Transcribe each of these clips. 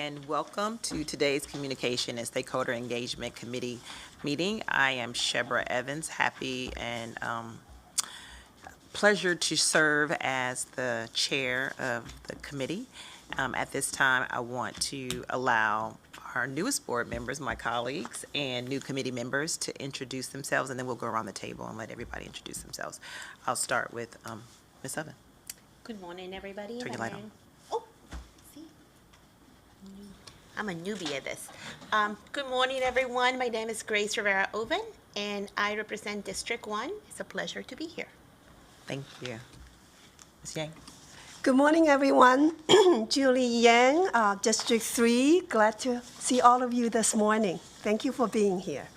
and welcome to today's Communication and Stakeholder Engagement Committee meeting. I am Shebra Evans, happy and pleasure to serve as the chair of the committee. At this time, I want to allow our newest board members, my colleagues, and new committee members to introduce themselves, and then we'll go around the table and let everybody introduce themselves. I'll start with Ms. Oven. Good morning, everybody. Turn your light on. Oh, see, I'm a newbie at this. Good morning, everyone. My name is Grace Rivera Oven, and I represent District 1. It's a pleasure to be here. Thank you. Ms. Yang. Good morning, everyone. Julie Yang, District 3. Glad to see all of you this morning. Thank you for being here.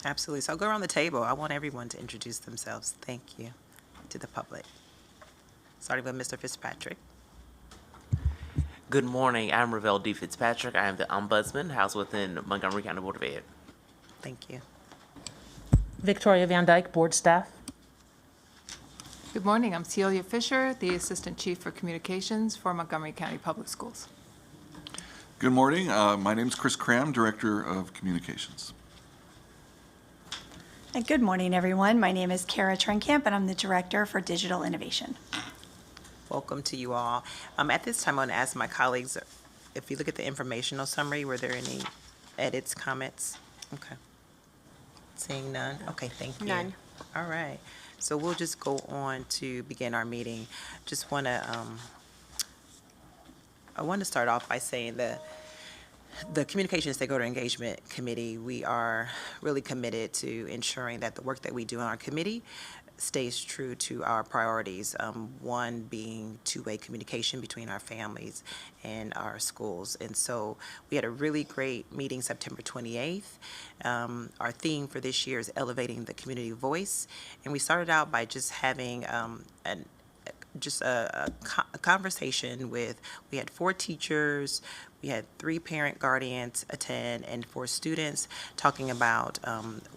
Absolutely. So I'll go around the table. I want everyone to introduce themselves. Thank you to the public. Starting with Mr. Fitzpatrick. Good morning. I'm Ravel D. Fitzpatrick. I am the Ombudsman housed within Montgomery County Board of Ed. Thank you. Victoria Van Dyke, Board Staff. Good morning. I'm Celia Fisher, the Assistant Chief for Communications for Montgomery County Public Schools. Good morning. My name is Chris Cram, Director of Communications. And good morning, everyone. My name is Kara Trenkamp, and I'm the Director for Digital Innovation. Welcome to you all. At this time, I want to ask my colleagues, if you look at the informational summary, were there any edits, comments? Okay. Seeing none? Okay, thank you. None. All right. So we'll just go on to begin our meeting. Just want to, I want to start off by saying the Communication and Stakeholder Engagement Committee, we are really committed to ensuring that the work that we do on our committee stays true to our priorities, one being two-way communication between our families and our schools. And so we had a really great meeting September 28th. Our theme for this year is elevating the community voice. And we started out by just having a conversation with, we had 4 teachers, we had 3 parent guardians attend, and 4 students talking about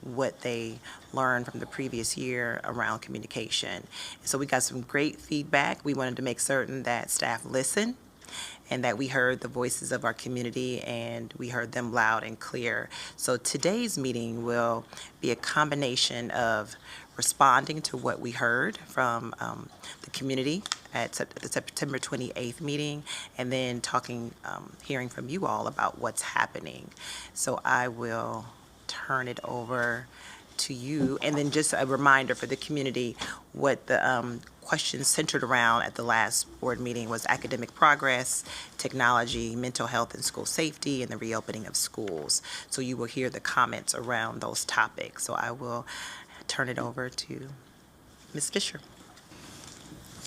what they learned from the previous year around communication. So we got some great feedback. We wanted to make certain that staff listened and that we heard the voices of our community and we heard them loud and clear. So today's meeting will be a combination of responding to what we heard from the community at the September 28th meeting, and then hearing from you all about what's happening. So I will turn it over to you, and then just a reminder for the community what the questions centered around at the last board meeting was academic progress, technology, mental health and school safety, and the reopening of schools. So you will hear the comments around those topics. So I will turn it over to Ms. Fisher.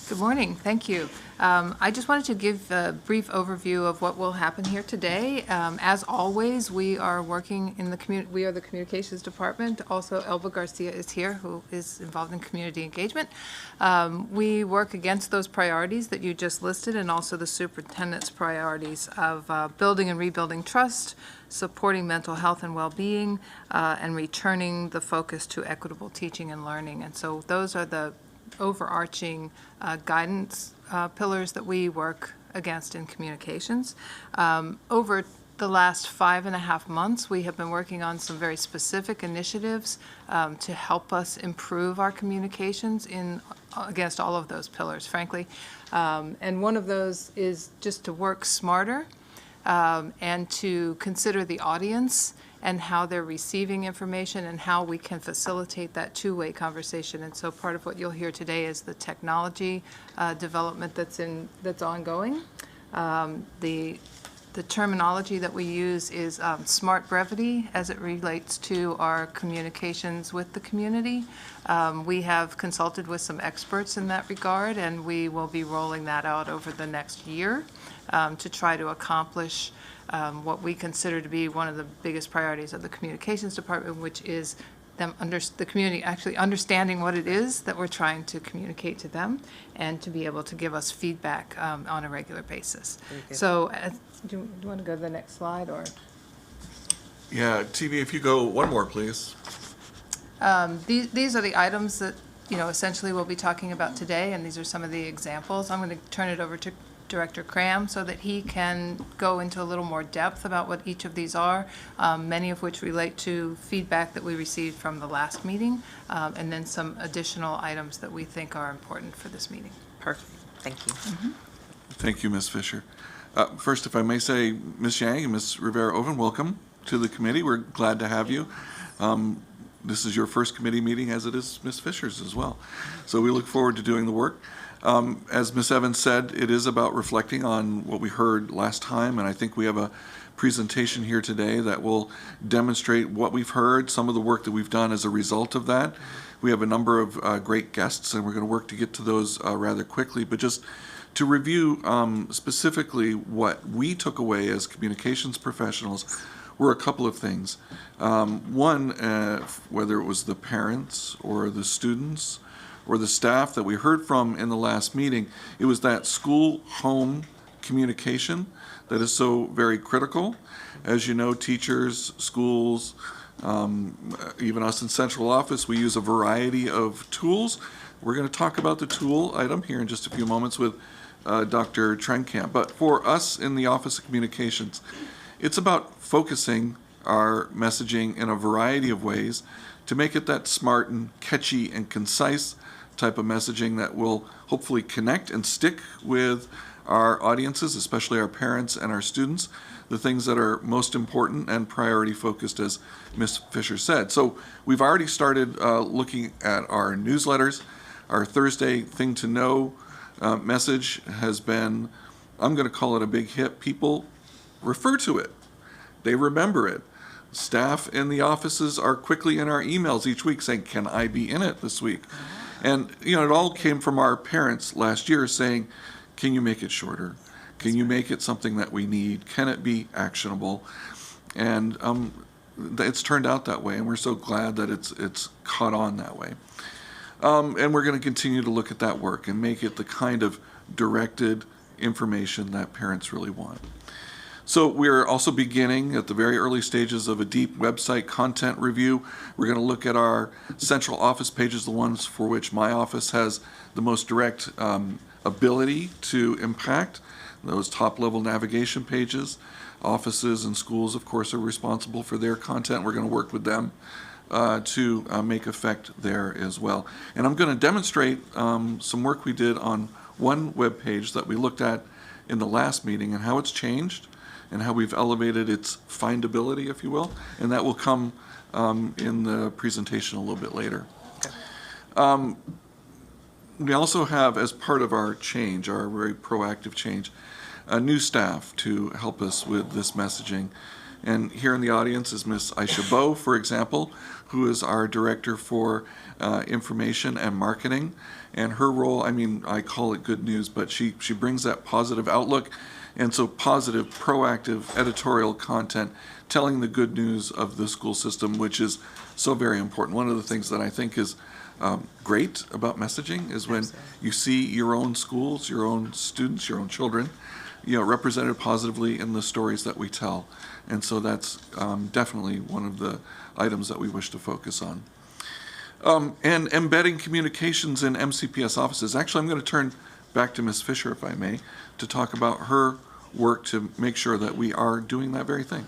Good morning. Thank you. I just wanted to give a brief overview of what will happen here today. As always, we are working in the we are the communications department. Also, Elba Garcia is here, who is involved in community engagement. We work against those priorities that you just listed, and also the superintendent's priorities of building and rebuilding trust, supporting mental health and well-being, and returning the focus to equitable teaching and learning. And so those are the overarching guidance pillars that we work against in communications. Over the last 5.5 months, we have been working on some very specific initiatives to help us improve our communications against all of those pillars, frankly. And one of those is just to work smarter and to consider the audience and how they're receiving information and how we can facilitate that two-way conversation. And so part of what you'll hear today is the technology development that's ongoing. The terminology that we use is smart brevity as it relates to our communications with the community. We have consulted with some experts in that regard, and we will be rolling that out over the next year to try to accomplish what we consider to be one of the biggest priorities of the communications department, which is the community actually understanding what it is that we're trying to communicate to them, and to be able to give us feedback on a regular basis. So do you want to go to the next slide, or? Yeah, TV, if you go one more, please. These are the items that, essentially we'll be talking about today, and these are some of the examples. I'm going to turn it over to Director Cram so that he can go into a little more depth about what each of these are, many of which relate to feedback that we received from the last meeting, and then some additional items that we think are important for this meeting. Perfect. Thank you. Thank you, Ms. Fisher. First, if I may say, Ms. Yang and Ms. Rivera-Oven, welcome to the committee. We're glad to have you. This is your first committee meeting, as it is Ms. Fisher's as well. So we look forward to doing the work. As Ms. Evans said, it is about reflecting on what we heard last time, and I think we have a presentation here today that will demonstrate what we've heard, some of the work that we've done as a result of that. We have a number of great guests, and we're going to work to get to those rather quickly, but just to review specifically what we took away as communications professionals were a couple of things. One, whether it was the parents or the students or the staff that we heard from in the last meeting, it was that school-home communication that is so very critical. As you know, teachers, schools, even us in central office, we use a variety of tools. We're going to talk about the tool item here in just a few moments with Dr. Trenkamp. But for us in the Office of Communications, it's about focusing our messaging in a variety of ways to make it that smart and catchy and concise type of messaging that will hopefully connect and stick with our audiences, especially our parents and our students, the things that are most important and priority focused, as Ms. Fisher said. So we've already started looking at our newsletters. Our Thursday Thing to Know message has been, I'm going to call it a big hit. People refer to it. They remember it. Staff in the offices are quickly in our emails each week saying, can I be in it this week? And, you know, it all came from our parents last year saying, can you make it shorter? Can you make it something that we need? Can it be actionable? And it's turned out that way, and we're so glad that it's caught on that way. And we're going to continue to look at that work and make it the kind of directed information that parents really want. So we're also beginning at the very early stages of a deep website content review. We're going to look at our central office pages, the ones for which my office has the most direct ability to impact, those top-level navigation pages. Offices and schools, of course, are responsible for their content. We're going to work with them to make effect there as well. And I'm going to demonstrate some work we did on one web page that we looked at in the last meeting and how it's changed and how we've elevated its findability, if you will, and that will come in the presentation a little bit later. Okay. We also have, as part of our change, our very proactive change, new staff to help us with this messaging. And here in the audience is Ms. Aisha Bowe, for example, who is our Director for Information and Marketing. And her role, I mean, I call it good news, but she brings that positive outlook. And so positive, proactive editorial content telling the good news of the school system, which is so very important. One of the things that I think is great about messaging is when you see your own schools, your own students, your own children, you know, represented positively in the stories that we tell. And so that's definitely one of the items that we wish to focus on. And embedding communications in MCPS offices. Actually, I'm going to turn back to Ms. Fisher, if I may, to talk about her work to make sure that we are doing that very thing.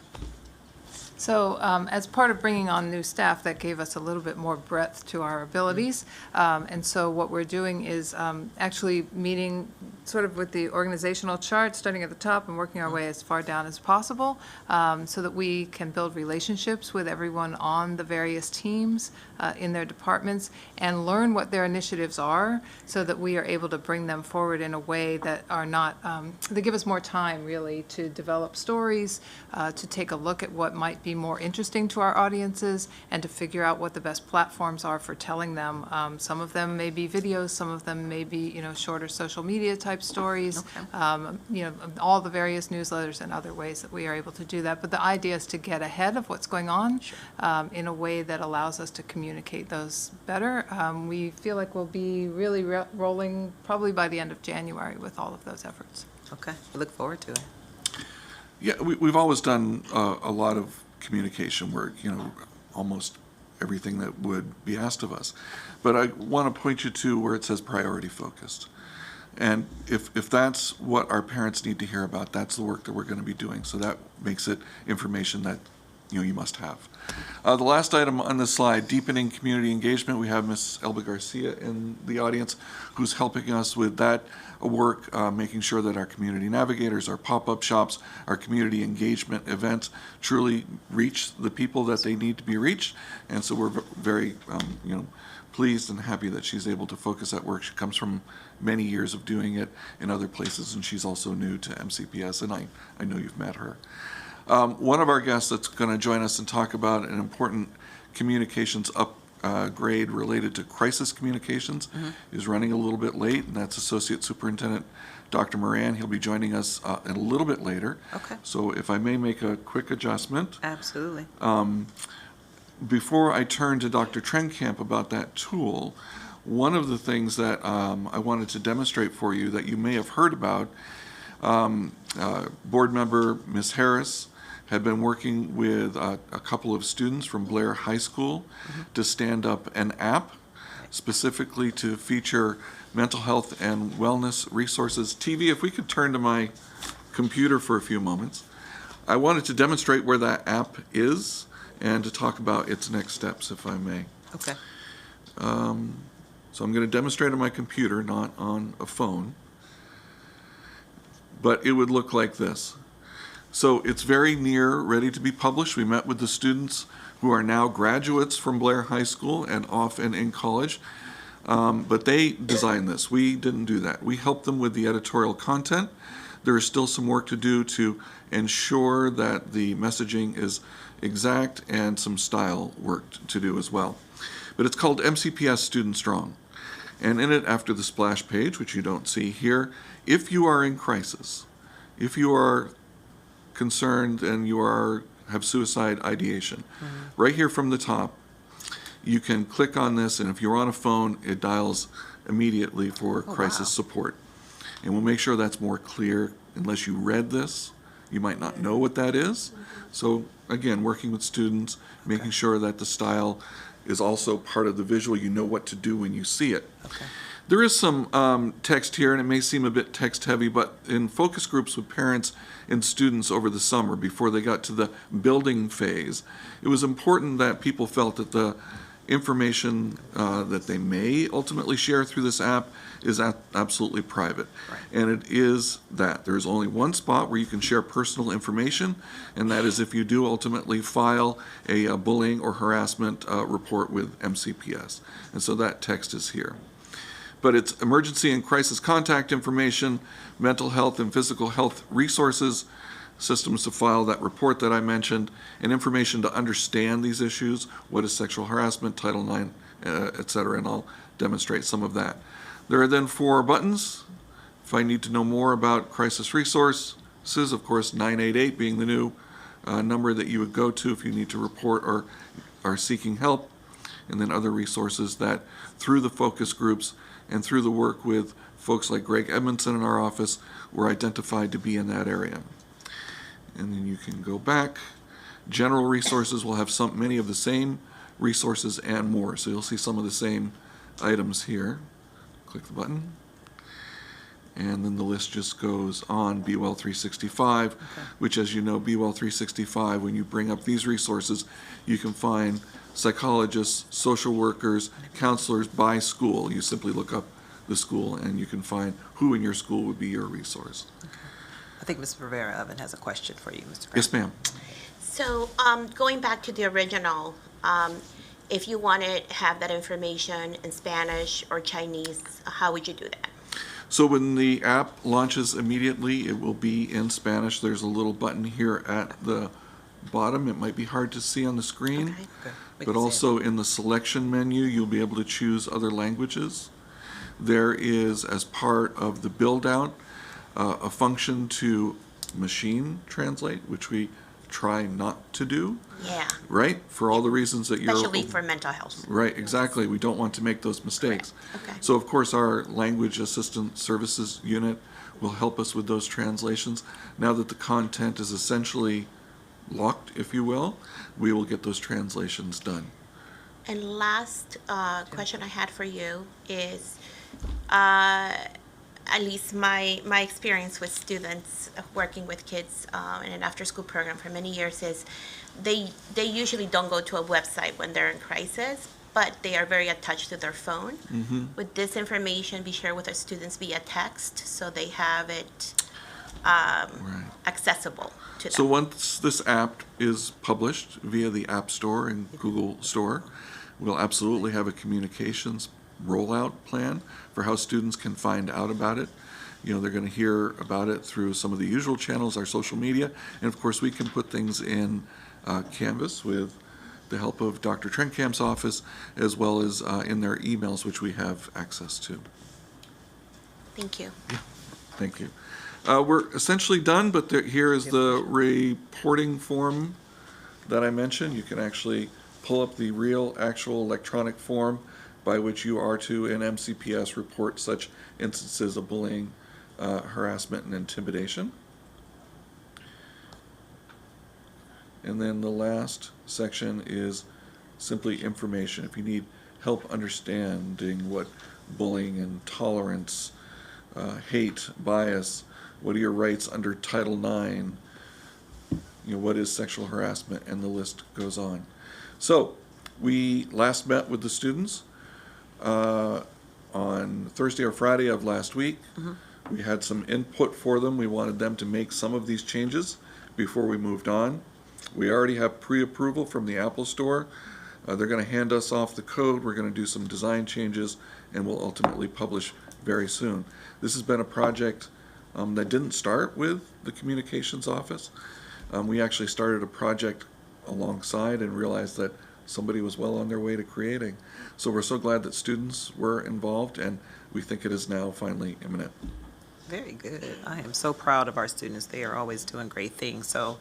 So as part of bringing on new staff, that gave us a little bit more breadth to our abilities. And so what we're doing is actually meeting sort of with the organizational chart, starting at the top and working our way as far down as possible, so that we can build relationships with everyone on the various teams in their departments and learn what their initiatives are so that we are able to bring them forward in a way that are not, they give us more time really to develop stories, to take a look at what might be more interesting to our audiences and to figure out what the best platforms are for telling them. Some of them may be videos, some of them may be, you know, shorter social media type stories, you know, all the various newsletters and other ways that we are able to do that. But the idea is to get ahead of what's going on in a way that allows us to communicate those better. We feel like we'll be really rolling probably by the end of January with all of those efforts. Okay, we look forward to it. Yeah, we've always done a lot of communication work, you know, almost everything that would be asked of us. But I want to point you to where it says priority focused. And if that's what our parents need to hear about, that's the work that we're going to be doing. So that makes it information that you must have. The last item on this slide, deepening community engagement. We have Ms. Elba Garcia in the audience who's helping us with that work, making sure that our community navigators, our pop-up shops, our community engagement events truly reach the people that they need to be reached. And so we're very, pleased and happy that she's able to focus that work. She comes from many years of doing it in other places, and she's also new to MCPS, and I know you've met her. One of our guests that's going to join us and talk about an important communications upgrade related to crisis communications is running a little bit late, and that's Associate Superintendent Dr. Moran. He'll be joining us a little bit later. Okay. So if I may make a quick adjustment. Absolutely. Before I turn to Dr. Trenkamp about that tool, one of the things that I wanted to demonstrate for you that you may have heard about, board member Ms. Harris had been working with a couple of students from Blair High School to stand up an app specifically to feature mental health and wellness resources. TV, if we could turn to my computer for a few moments. I wanted to demonstrate where that app is and to talk about its next steps, if I may. Okay. So I'm going to demonstrate on my computer, not on a phone. But it would look like this. So it's very near ready to be published. We met with the students who are now graduates from Blair High School and off and in college. But they designed this. We didn't do that. We helped them with the editorial content. There is still some work to do to ensure that the messaging is exact and some style work to do as well. But it's called MCPS Student Strong. And in it, after the splash page, which you don't see here, if you are in crisis, if you are concerned and you have suicide ideation, right here from the top, you can click on this, and if you're on a phone, it dials immediately for crisis support. And we'll make sure that's more clear. Unless you read this, you might not know what that is. So again, working with students, making sure that the style is also part of the visual. You know what to do when you see it. Okay. There is some text here, and it may seem a bit text heavy, but in focus groups with parents and students over the summer, before they got to the building phase, it was important that people felt that the information that they may ultimately share through this app is absolutely private. Right. And it is that. There's only one spot where you can share personal information, and that is if you do ultimately file a bullying or harassment report with MCPS. And so that text is here. But it's emergency and crisis contact information, mental health and physical health resources, systems to file that report that I mentioned, and information to understand these issues, what is sexual harassment, Title IX, et cetera, and I'll demonstrate some of that. There are then 4 buttons. If I need to know more about crisis resources, of course, 988 being the new number that you would go to if you need to report or are seeking help, and then other resources that through the focus groups and through the work with folks like Greg Edmondson in our office were identified to be in that area. And then you can go back. General resources will have many of the same resources and more. So you'll see some of the same items here. Click the button. And then the list just goes on. Be Well 365, which, as you know, Be Well 365, when you bring up these resources, you can find psychologists, social workers, counselors by school. You simply look up the school and you can find who in your school would be your resource. I think Ms. Rivera-Oven has a question for you, Mr. Grant. Yes, ma'am. So going back to the original, if you wanted to have that information in Spanish or Chinese, how would you do that? So when the app launches immediately, it will be in Spanish. There's a little button here at the bottom. It might be hard to see on the screen. Okay. We But can see also in the selection menu, you'll be able to choose other languages. There is, as part of the build-out, a function to machine translate, which we try not to do, Yeah, right? For all the reasons that you're... especially for mental health. Right, exactly. We don't want to make those mistakes. Okay. So of course, our language assistant services unit will help us with those translations. Now that the content is essentially locked, if you will, we will get those translations done. And last question I had for you is, at least my experience with students working with kids in an after-school program for many years is they usually don't go to a website when they're in crisis, but they are very attached to their phone. Would this information be shared with our students via text so they have it Right. accessible to them? So once this app is published via the App Store and Google Store, we'll absolutely have a communications rollout plan for how students can find out about it. You know, they're going to hear about it through some of the usual channels, our social media, and of course, we can put things in Canvas with the help of Dr. Trenkamp's office, as well as in their emails, which we have access to. Thank you. Thank you. We're essentially done, but here is the reporting form that I mentioned. You can actually pull up the real, actual electronic form by which you are to, in MCPS, report such instances of bullying, harassment, and intimidation. And then the last section is simply information. If you need help understanding what bullying and tolerance, hate, bias, what are your rights under Title IX, what is sexual harassment, and the list goes on. So we last met with the students on Thursday or Friday of last week. We had some input for them. We wanted them to make some of these changes before we moved on. We already have pre-approval from the Apple Store. They're going to hand us off the code. We're going to do some design changes, and we'll ultimately publish very soon. This has been a project that didn't start with the communications office. We actually started a project alongside and realized that somebody was well on their way to creating. So we're so glad that students were involved, and we think it is now finally imminent. Very good. I am so proud of our students. They are always doing great things. So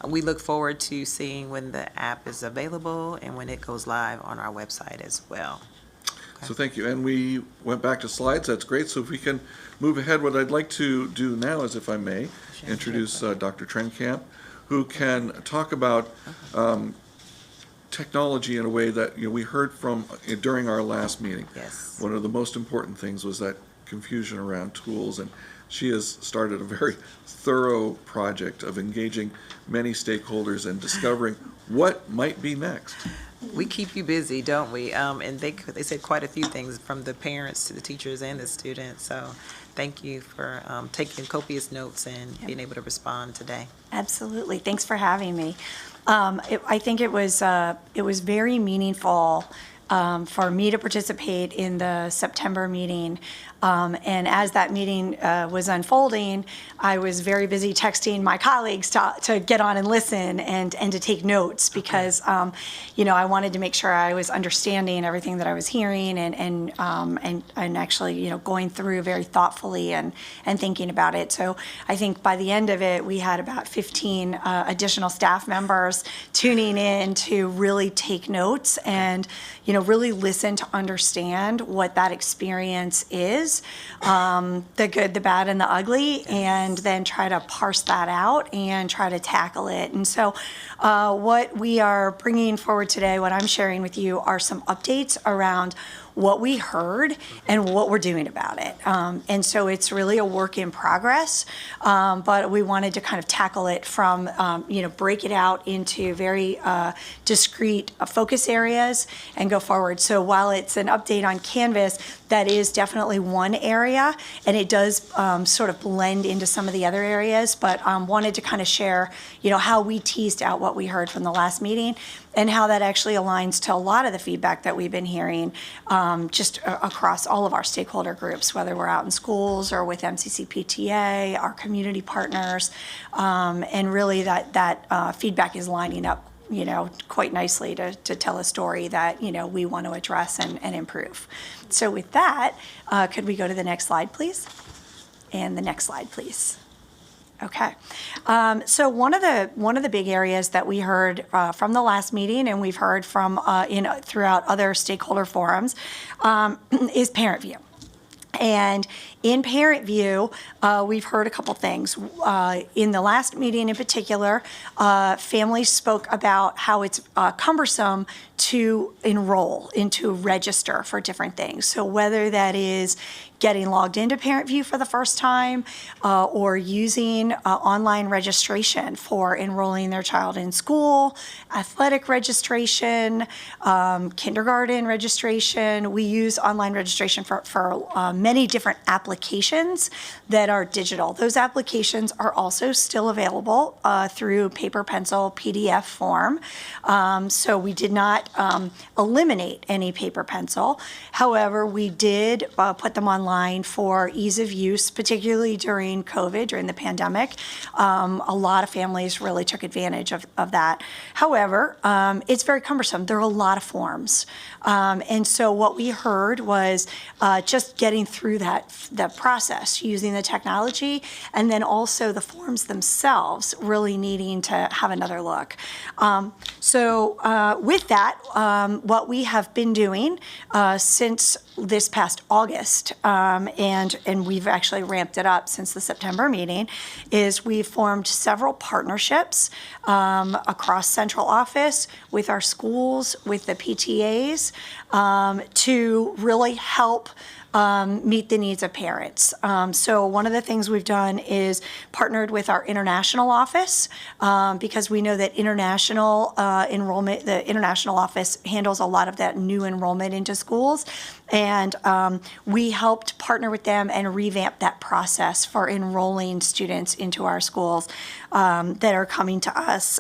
we look forward to seeing when the app is available and when it goes live on our website as well. So thank you. And we went back to slides. That's great. So if we can move ahead, what I'd like to do now is, if I may, introduce Dr. Trenkamp, who can talk about technology in a way that we heard from during our last meeting. Yes. One of the most important things was that confusion around tools, and she has started a very thorough project of engaging many stakeholders and discovering what might be next. We keep you busy, don't we? And they said quite a few things, from the parents to the teachers and the students. So thank you for taking copious notes and being able to respond today. Absolutely. Thanks for having me. I think it was very meaningful for me to participate in the September meeting. And as that meeting was unfolding, I was very busy texting my colleagues to get on and listen and to take notes, because I wanted to make sure I was understanding everything that I was hearing and actually going through very thoughtfully and thinking about it. So I think by the end of it, we had about 15 additional staff members tuning in to really take notes and really listen to understand what that experience is, the good, the bad, and the ugly, and then try to parse that out and try to tackle it. And so what we are bringing forward today, what I'm sharing with you, are some updates around what we heard and what we're doing about it. And so it's really a work in progress, but we wanted to kind of tackle it from, break it out into very discrete focus areas and go forward. So while it's an update on Canvas, that is definitely one area, and it does sort of blend into some of the other areas, but wanted to kind of share, how we teased out what we heard from the last meeting and how that actually aligns to a lot of the feedback that we've been hearing just across all of our stakeholder groups, whether we're out in schools or with MCCPTA, our community partners, and really that feedback is lining up quite nicely to tell a story that, we want to address and improve. So with that, could we go to the next slide, please? And the next slide, please. Okay. So one of the big areas that we heard from the last meeting, and we've heard from throughout other stakeholder forums, is parent view. And in parent view, we've heard a couple things. In the last meeting in particular, families spoke about how it's cumbersome to enroll and to register for different things. So whether that is getting logged into ParentView for the first time, or using online registration for enrolling their child in school, athletic registration, kindergarten registration. We use online registration for many different applications that are digital. Those applications are also still available through paper, pencil, PDF form. So we did not eliminate any paper pencil. However, we did put them online for ease of use, particularly during COVID, during the pandemic. A lot of families really took advantage of that. However, it's very cumbersome. There are a lot of forms. And so what we heard was just getting through that process using the technology, and then also the forms themselves really needing to have another look. So with that, what we have been doing since this past August, and we've actually ramped it up since the September meeting, is we've formed several partnerships across central office with our schools, with the PTAs, to really help meet the needs of parents. So one of the things we've done is partnered with our international office, because we know that international enrollment, the international office handles a lot of that new enrollment into schools. And we helped partner with them and revamp that process for enrolling students into our schools that are coming to us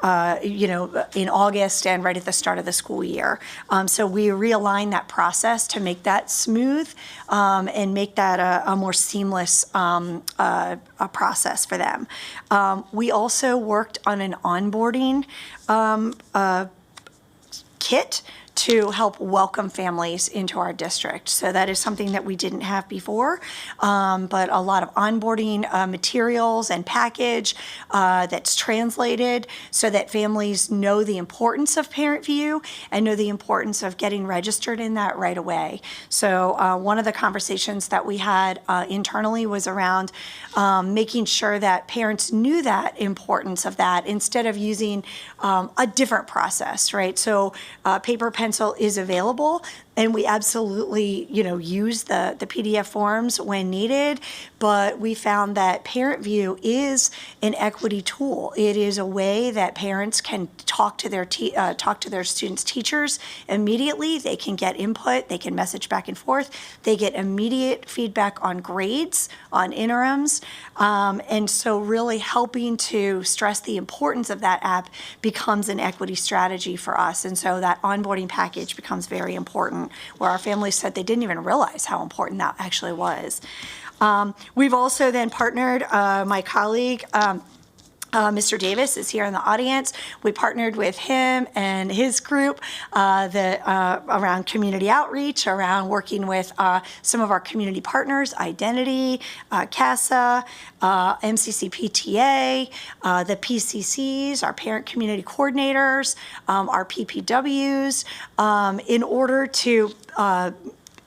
in August and right at the start of the school year. So we realigned that process to make that smooth and make that a more seamless a process for them. We also worked on an onboarding kit to help welcome families into our district. So that is something that we didn't have before, but a lot of onboarding materials and package that's translated so that families know the importance of ParentView and know the importance of getting registered in that right away. So one of the conversations that we had internally was around making sure that parents knew that importance of that instead of using a different process, right? So paper pencil is available, and we absolutely, use the PDF forms when needed, but we found that ParentView is an equity tool. It is a way that parents can talk to their students' teachers immediately. They can get input, they can message back and forth, they get immediate feedback on grades, on interims, and so really helping to stress the importance of that app becomes an equity strategy for us, and so that onboarding package becomes very important, where our families said they didn't even realize how important that actually was. We've also then partnered, my colleague, Mr. Davis is here in the audience. We partnered with him and his group around community outreach, around working with some of our community partners, Identity, CASA, MCCPTA, the PCCs, our parent community coordinators, our PPWs, in order to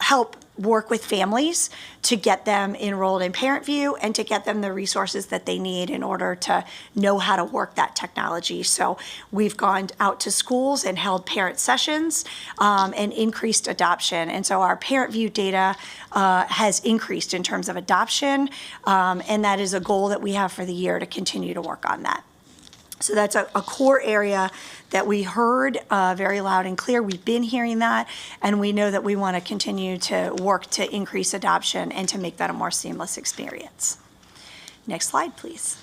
help work with families to get them enrolled in ParentView and to get them the resources that they need in order to know how to work that technology. So we've gone out to schools and held parent sessions and increased adoption. And so our ParentView data has increased in terms of adoption, and that is a goal that we have for the year to continue to work on that. So that's a core area that we heard very loud and clear. We've been hearing that, and we know that we want to continue to work to increase adoption and to make that a more seamless experience. Next slide, please.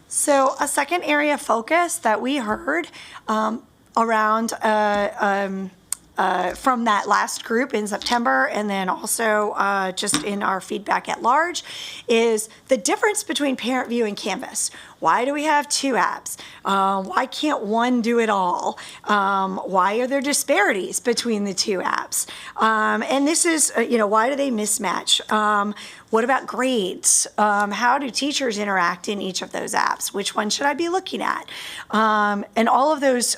So a second area of focus that we heard around from that last group in September, and then also just in our feedback at large, is the difference between ParentView and Canvas. Why do we have two apps? Why can't one do it all? Why are there disparities between the two apps? And this is, why do they mismatch? What about grades? How do teachers interact in each of those apps? Which one should I be looking at? And all of those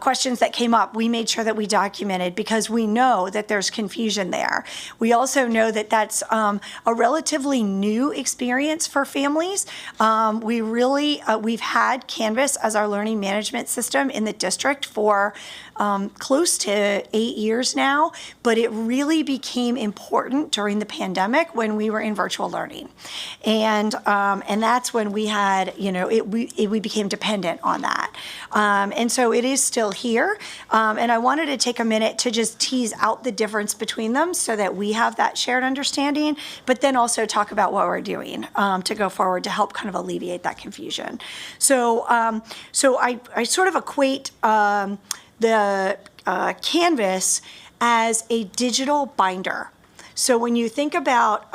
questions that came up, we made sure that we documented because we know that there's confusion there. We also know that that's a relatively new experience for families. We we really, we've had Canvas as our learning management system in the district for close to 8 years now, but it really became important during the pandemic when we were in virtual learning. And that's when we had, we became dependent on that. And so it is still here. And I wanted to take a minute to just tease out the difference between them so that we have that shared understanding, but then also talk about what we're doing to go forward to help kind of alleviate that confusion. So I sort of equate the Canvas as a digital binder. So when you think about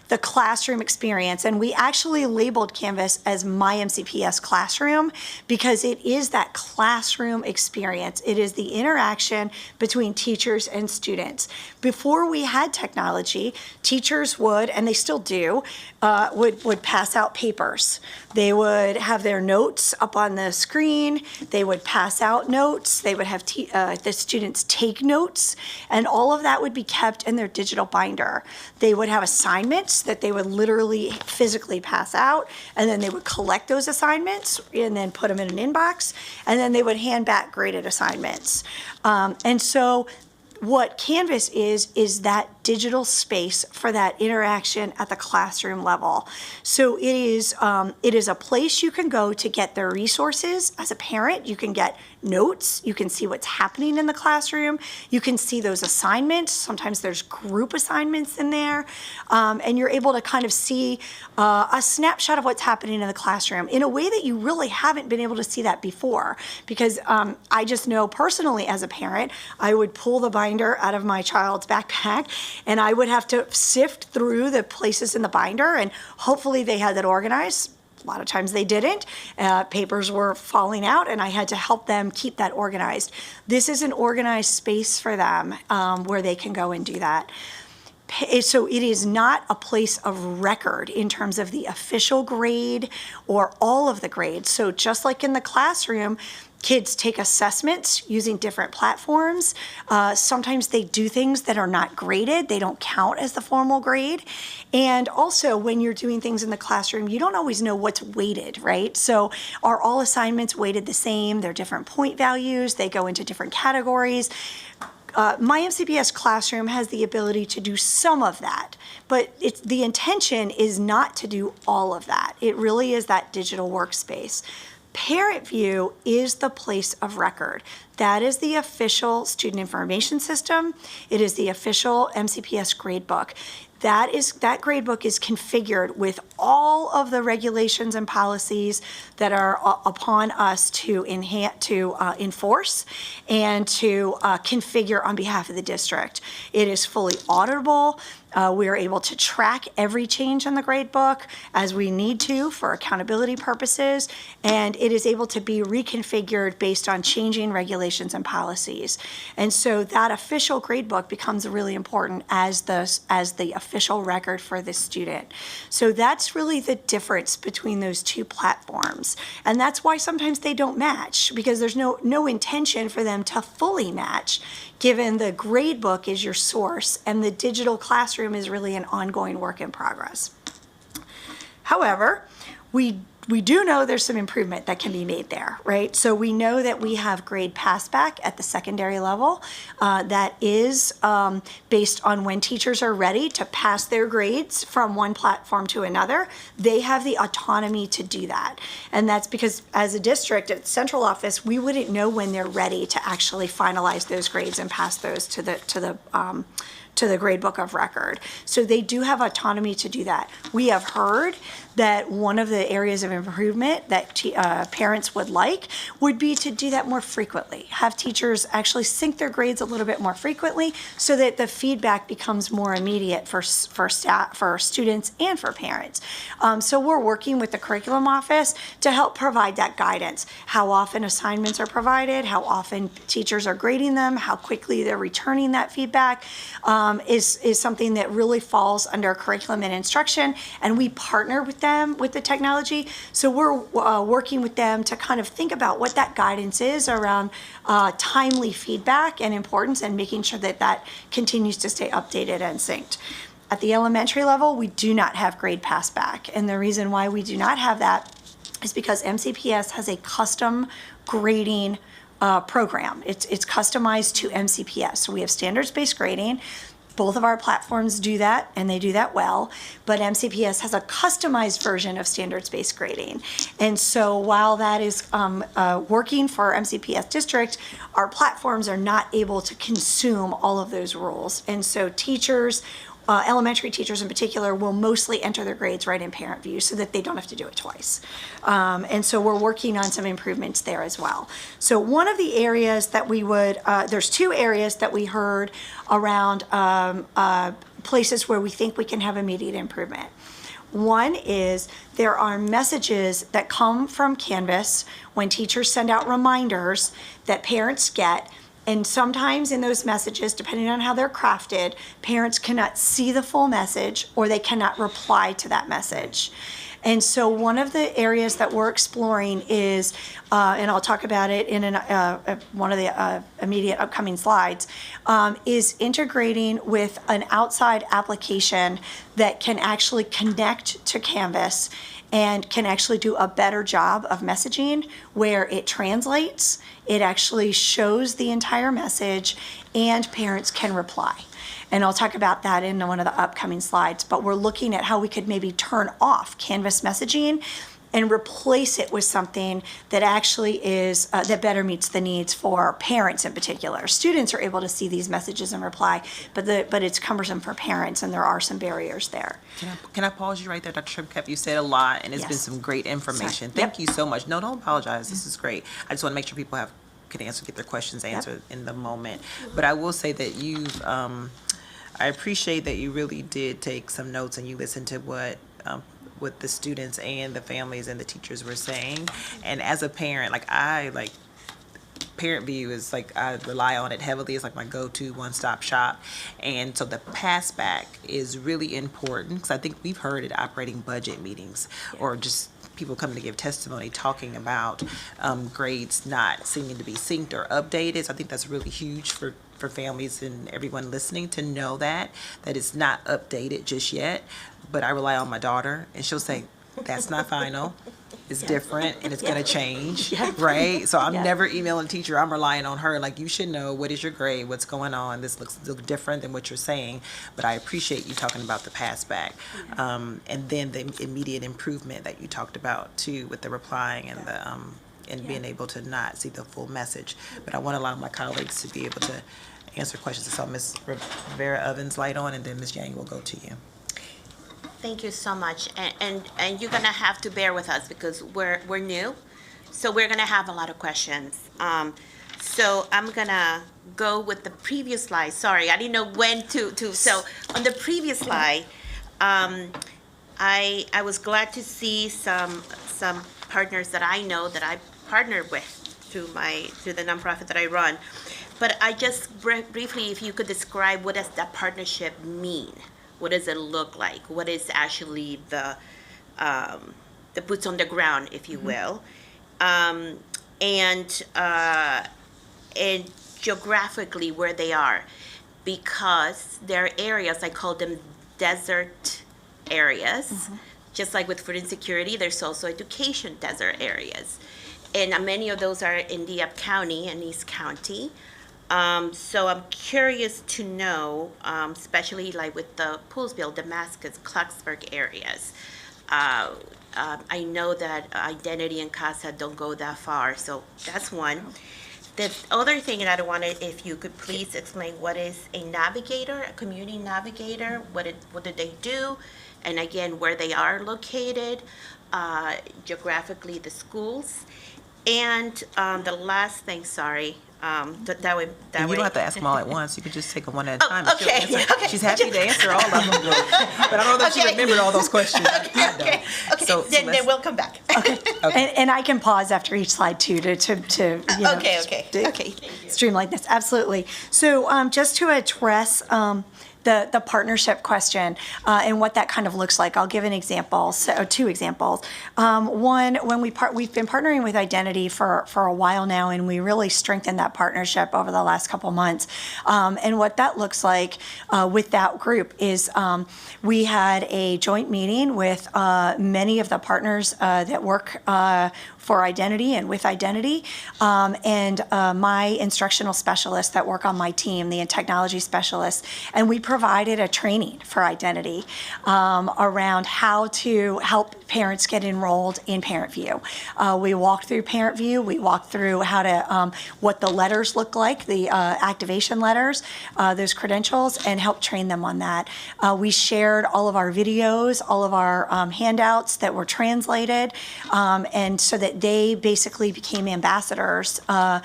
the classroom experience, and we actually labeled Canvas as My MCPS Classroom because it is that classroom experience. It is the interaction between teachers and students. Before we had technology, teachers would, and they still do, would pass out papers. They would have their notes up on the screen. They would pass out notes. They would have the students take notes, and all of that would be kept in their digital binder. They would have assignments that they would literally physically pass out, and then they would collect those assignments and then put them in an inbox, and then they would hand back graded assignments. And so what Canvas is that digital space for that interaction at the classroom level. So it is a place you can go to get the resources. As a parent, you can get notes. You can see what's happening in the classroom. You can see those assignments. Sometimes there's group assignments in there. And you're able to kind of see a snapshot of what's happening in the classroom in a way that you really haven't been able to see that before. Because I just know personally as a parent, I would pull the binder out of my child's backpack and I would have to sift through the places in the binder, and hopefully they had that organized. A lot of times they didn't. Papers were falling out, and I had to help them keep that organized. This is an organized space for them where they can go and do that. So it is not a place of record in terms of the official grade or all of the grades. So just like in the classroom, kids take assessments using different platforms. Sometimes they do things that are not graded. They don't count as the formal grade. And also when you're doing things in the classroom, you don't always know what's weighted, right? So are all assignments weighted the same? They're different point values. They go into different categories. My MCPS Classroom has the ability to do some of that, but the intention is not to do all of that. It really is that digital workspace. Parent View is the place of record. That is the official student information system. It is the official MCPS gradebook. That gradebook is configured with all of the regulations and policies that are upon us to enforce and to configure on behalf of the district. It is fully auditable. We are able to track every change in the gradebook as we need to for accountability purposes, and it is able to be reconfigured based on changing regulations and policies. And so that official gradebook becomes really important as the official record for the student. So that's really the difference between those two platforms. And that's why sometimes they don't match, because there's no intention for them to fully match, given the gradebook is your source and the digital classroom is really an ongoing work in progress. However, we do know there's some improvement that can be made there, right? So we know that we have grade passback at the secondary level. That is based on when teachers are ready to pass their grades from one platform to another. They have the autonomy to do that. And that's because as a district at central office, we wouldn't know when they're ready to actually finalize those grades and pass those to the gradebook of record. So they do have autonomy to do that. We have heard that one of the areas of improvement that parents would like would be to do that more frequently. Have teachers actually sync their grades a little bit more frequently so that the feedback becomes more immediate for staff, for students, and for parents. So we're working with the curriculum office to help provide that guidance. How often assignments are provided, how often teachers are grading them, how quickly they're returning that feedback is something that really falls under curriculum and instruction, and we partner with them with the technology. So we're working with them to kind of think about what that guidance is around timely feedback and importance, and making sure that that continues to stay updated and synced. At the elementary level, we do not have grade passback, and the reason why we do not have that is because MCPS has a custom grading program. It's customized to MCPS. So we have standards-based grading. Both of our platforms do that, and they do that well, but MCPS has a customized version of standards-based grading. And so while that is working for our MCPS district, our platforms are not able to consume all of those rules. And so teachers, elementary teachers in particular, will mostly enter their grades right in parent view so that they don't have to do it twice. And so we're working on some improvements there as well. So one of the areas that we would, there's two areas that we heard around places where we think we can have immediate improvement. One is there are messages that come from Canvas when teachers send out reminders that parents get. And sometimes in those messages, depending on how they're crafted, parents cannot see the full message or they cannot reply to that message. And so one of the areas that we're exploring is, and I'll talk about it in one of the immediate upcoming slides, is integrating with an outside application that can actually connect to Canvas and can actually do a better job of messaging where it translates, it actually shows the entire message, and parents can reply. And I'll talk about that in one of the upcoming slides, but we're looking at how we could maybe turn off Canvas messaging and replace it with something that actually is, that better meets the needs for parents in particular. Students are able to see these messages and reply, but it's cumbersome for parents, and there are some barriers there. Can I pause you right there, Dr. Tripkeff? You said a lot, and it's been Yes. some great information. Sorry. Thank you so much. No, don't apologize. This is great. I just want to make sure people get their questions answered in the moment. But I will say that you've, I appreciate that you really did take some notes and you listened to what the students and the families and the teachers were saying. And as a parent, Parent View is I rely on it heavily. It's my go-to one-stop shop. And so the pass back is really important because I think we've heard at operating budget meetings or just people coming to give testimony talking about grades not seeming to be synced or updated. So I think that's really huge for families and everyone listening to know that it's not updated just yet. But I rely on my daughter, and she'll say, that's not final. It's different, and it's going to change, right? So I'm never emailing a teacher. I'm relying on her. You should know, what is your grade? What's going on? This looks different than what you're saying. But I appreciate you talking about the pass back. And then the immediate improvement that you talked about, too, with the replying and the being able to not see the full message. But I want to allow my colleagues to be able to answer questions. So Ms. Rivera Ovens light on, and then Ms. Yang will go to you. Thank you so much, and you're gonna have to bear with us because we're new, so we're gonna have a lot of questions. So I'm gonna go with the previous slide. Sorry, I didn't know when to. So on the previous slide, I was glad to see some partners that I know that I partnered with through the nonprofit that I run. But I just briefly, if you could describe what does that partnership mean? What does it look like? What is actually the boots on the ground, if you will, and geographically where they are, because there are areas, I call them desert areas. Just like with food insecurity, there's also education desert areas, and many of those are in DeKalb County and East County. So I'm curious to know, especially with the Poolsville, Damascus, Clarksburg areas. I know that Identity and CASA don't go that far, so that's one. The other thing that I wanted, if you could please explain what is a navigator, a community navigator, what do they do, and again, where they are located, geographically, the schools. And the last thing, sorry, that way. And you don't have to ask them all at once. You can just take them one at a time. Okay. She's happy to answer all of them. But I don't know if she remembered all those questions. Okay. So Then we'll come back. And I can pause after each slide too to Okay. streamline this. Absolutely. So just to address the partnership question and what that kind of looks like. I'll give an example, so two examples. One, when we've been partnering with Identity for a while now, and we really strengthened that partnership over the last couple months. And what that looks like with that group is we had a joint meeting with many of the partners that work for Identity and with Identity, and my instructional specialists that work on my team, the technology specialists, and we provided a training for Identity around how to help parents get enrolled in ParentView. We walked through ParentView, we walked through how to, what the letters look like, the activation letters, those credentials, and helped train them on that. We shared all of our videos, all of our handouts that were translated, and so that they basically became ambassadors, an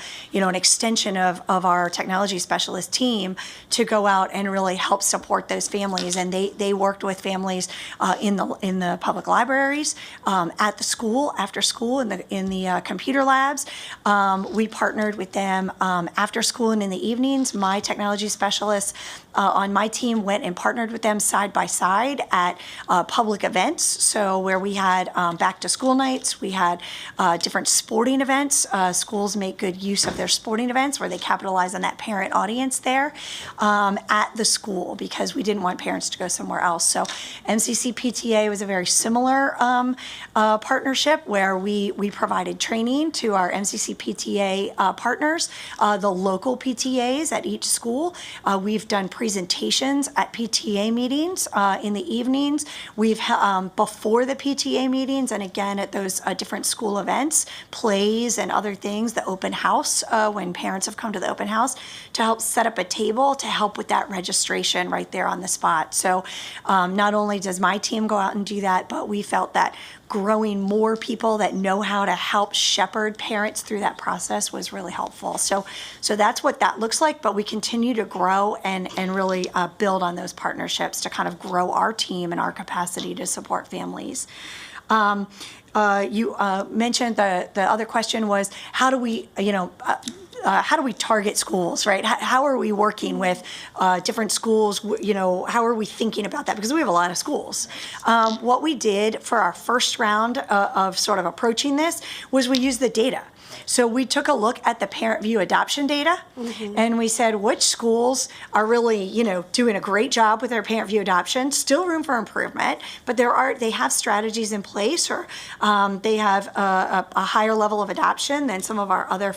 extension of our technology specialist team to go out and really help support those families. And they worked with families in the public libraries, at the school, after school, in the computer labs. We partnered with them after school and in the evenings. My technology specialists on my team went and partnered with them side by side at public events. So where we had back to school nights, we had different sporting events. Schools make good use of their sporting events where they capitalize on that parent audience there at the school, because we didn't want parents to go somewhere else. So MCC PTA was a very similar partnership where we provided training to our MCC PTA partners, the local PTAs at each school. We've done presentations at PTA meetings in the evenings. We've before the PTA meetings, and again at those different school events, plays and other things, the open house, when parents have come to the open house, to help set up a table to help with that registration right there on the spot. So not only does my team go out and do that, but we felt that growing more people that know how to help shepherd parents through that process was really helpful. So that's what that looks like, but we continue to grow and really build on those partnerships to kind of grow our team and our capacity to support families. You mentioned the other question was, how do we target schools, right? How are we working with different schools? How are we thinking about that? Because we have a lot of schools. What we did for our first round of sort of approaching this was we used the data. So we took a look at the ParentView adoption data, and we said which schools are really, doing a great job with their ParentView adoption. Still room for improvement, but they have strategies in place, or they have a higher level of adoption than some of our other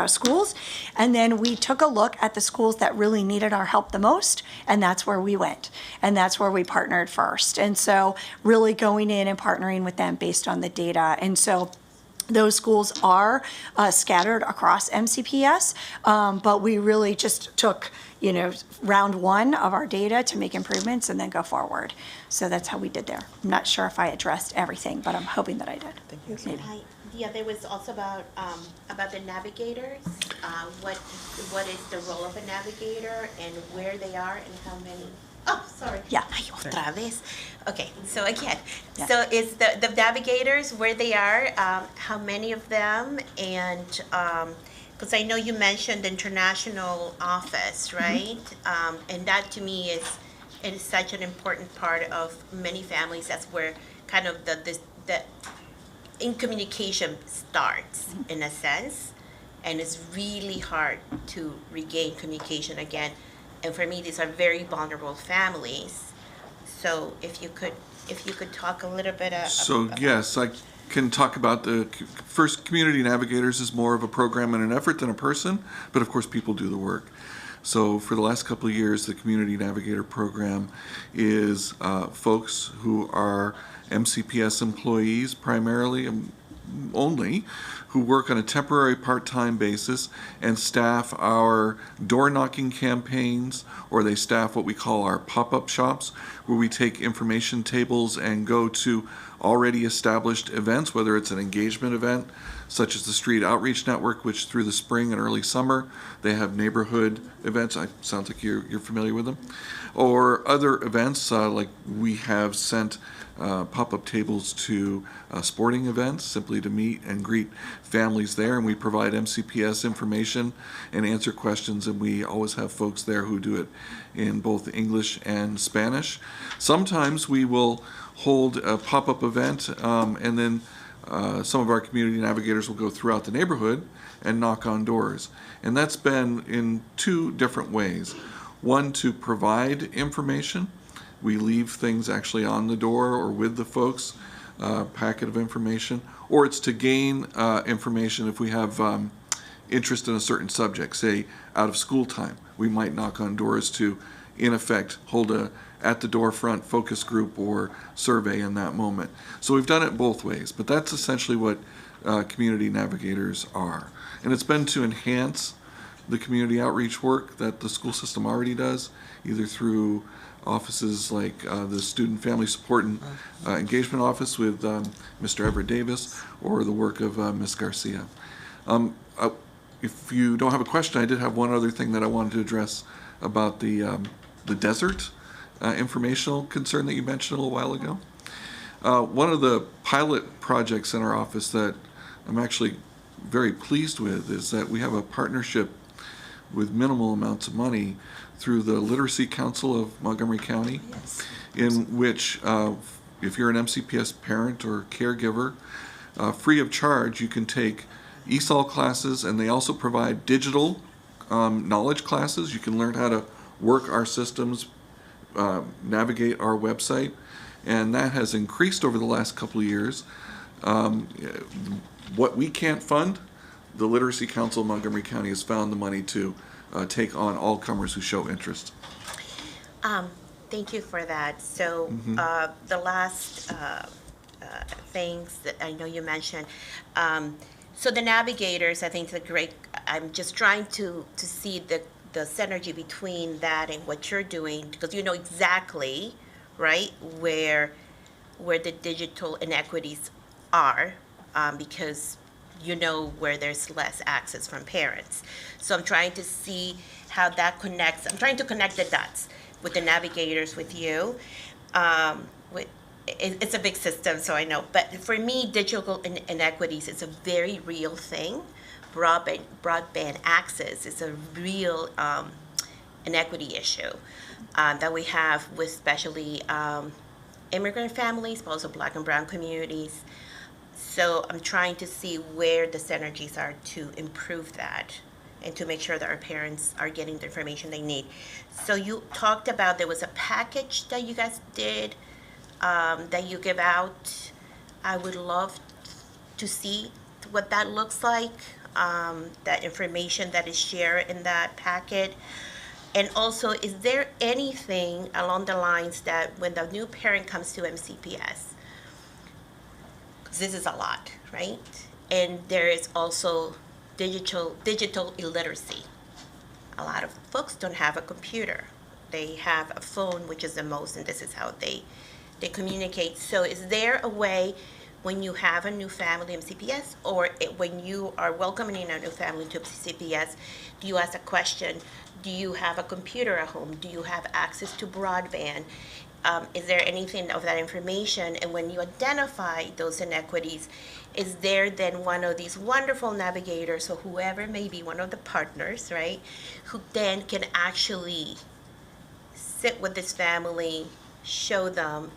schools. And then we took a look at the schools that really needed our help the most, and that's where we went, and that's where we partnered first. And so really going in and partnering with them based on the data. And so those schools are scattered across MCPS, but we really just took, round one of our data to make improvements and then go forward. So that's how we did there. I'm not sure if I addressed everything, but I'm hoping that I did. Thank you. Yeah, there was also about the navigators. What is the role of a navigator and where they are and how many? Oh, sorry. Yeah. Ay, otra vez. Okay, so again, Yeah. so it's the navigators, where they are, how many of them, and because I know you mentioned the international office, right? And that to me is such an important part of many families. That's where kind of the in communication starts in a sense, and it's really hard to regain communication again. And for me, these are very vulnerable families. So if you could talk a little bit So yes, I can talk about the first Community Navigators is more of a program and an effort than a person, but of course people do the work. So for the last couple of years, the Community Navigator program is folks who are MCPS employees primarily, only, who work on a temporary part-time basis and staff our door-knocking campaigns, or they staff what we call our pop-up shops, where we take information tables and go to already established events, whether it's an engagement event, such as the Street Outreach Network, which through the spring and early summer, they have neighborhood events. Sounds like you're familiar with them. Or other events, like we have sent pop-up tables to sporting events, simply to meet and greet families there, and we provide MCPS information and answer questions, and we always have folks there who do it in both English and Spanish. Sometimes we will hold a pop-up event, and then some of our community navigators will go throughout the neighborhood and knock on doors. And that's been in two different ways. One, to provide information. We leave things actually on the door or with the folks, packet of information, or it's to gain information if we have interest in a certain subject, say out of school time. We might knock on doors to, in effect, hold a at the door front focus group or survey in that moment. So we've done it both ways, but that's essentially what community navigators are. And it's been to enhance the community outreach work that the school system already does, either through offices like the Student Family Support and Engagement Office with Mr. Everett Davis, or the work of Ms. Garcia. If you don't have a question, I did have one other thing that I wanted to address about the desert informational concern that you mentioned a little while ago. One of the pilot projects in our office that I'm actually very pleased with is that we have a partnership with minimal amounts of money through the Literacy Council of Montgomery County, in which if you're an MCPS parent or caregiver, free of charge, you can take ESOL classes, and they also provide digital knowledge classes. You can learn how to work our systems, navigate our website, and that has increased over the last couple of years. What we can't fund, the Literacy Council of Montgomery County has found the money to take on all comers who show interest. Thank you for that. So the last things that I know you mentioned, so the navigators, I think it's a great, I'm just trying to see the synergy between that and what you're doing, because you know exactly, right, where the digital inequities are, because you know where there's less access from parents. So I'm trying to see how that connects. I'm trying to connect the dots with the navigators, with you. It's a big system, so I know. But for me, digital inequities is a very real thing. Broadband access is a real inequity issue that we have with especially immigrant families, but also Black and brown communities. So I'm trying to see where the synergies are to improve that and to make sure that our parents are getting the information they need. So you talked about there was a package that you guys did that you give out. I would love to see what that looks like, that information that is shared in that packet. And also, is there anything along the lines that when the new parent comes to MCPS, because this is a lot, right? And there is also digital illiteracy. A lot of folks don't have a computer. They have a phone, which is the most, and this is how they communicate. So is there a way when you have a new family MCPS, or when you are welcoming a new family to MCPS, do you ask a question? Do you have a computer at home? Do you have access to broadband? Is there anything of that information? And when you identify those inequities, is there then one of these wonderful navigators, or whoever may be one of the partners, right, who then can actually sit with this family, show them,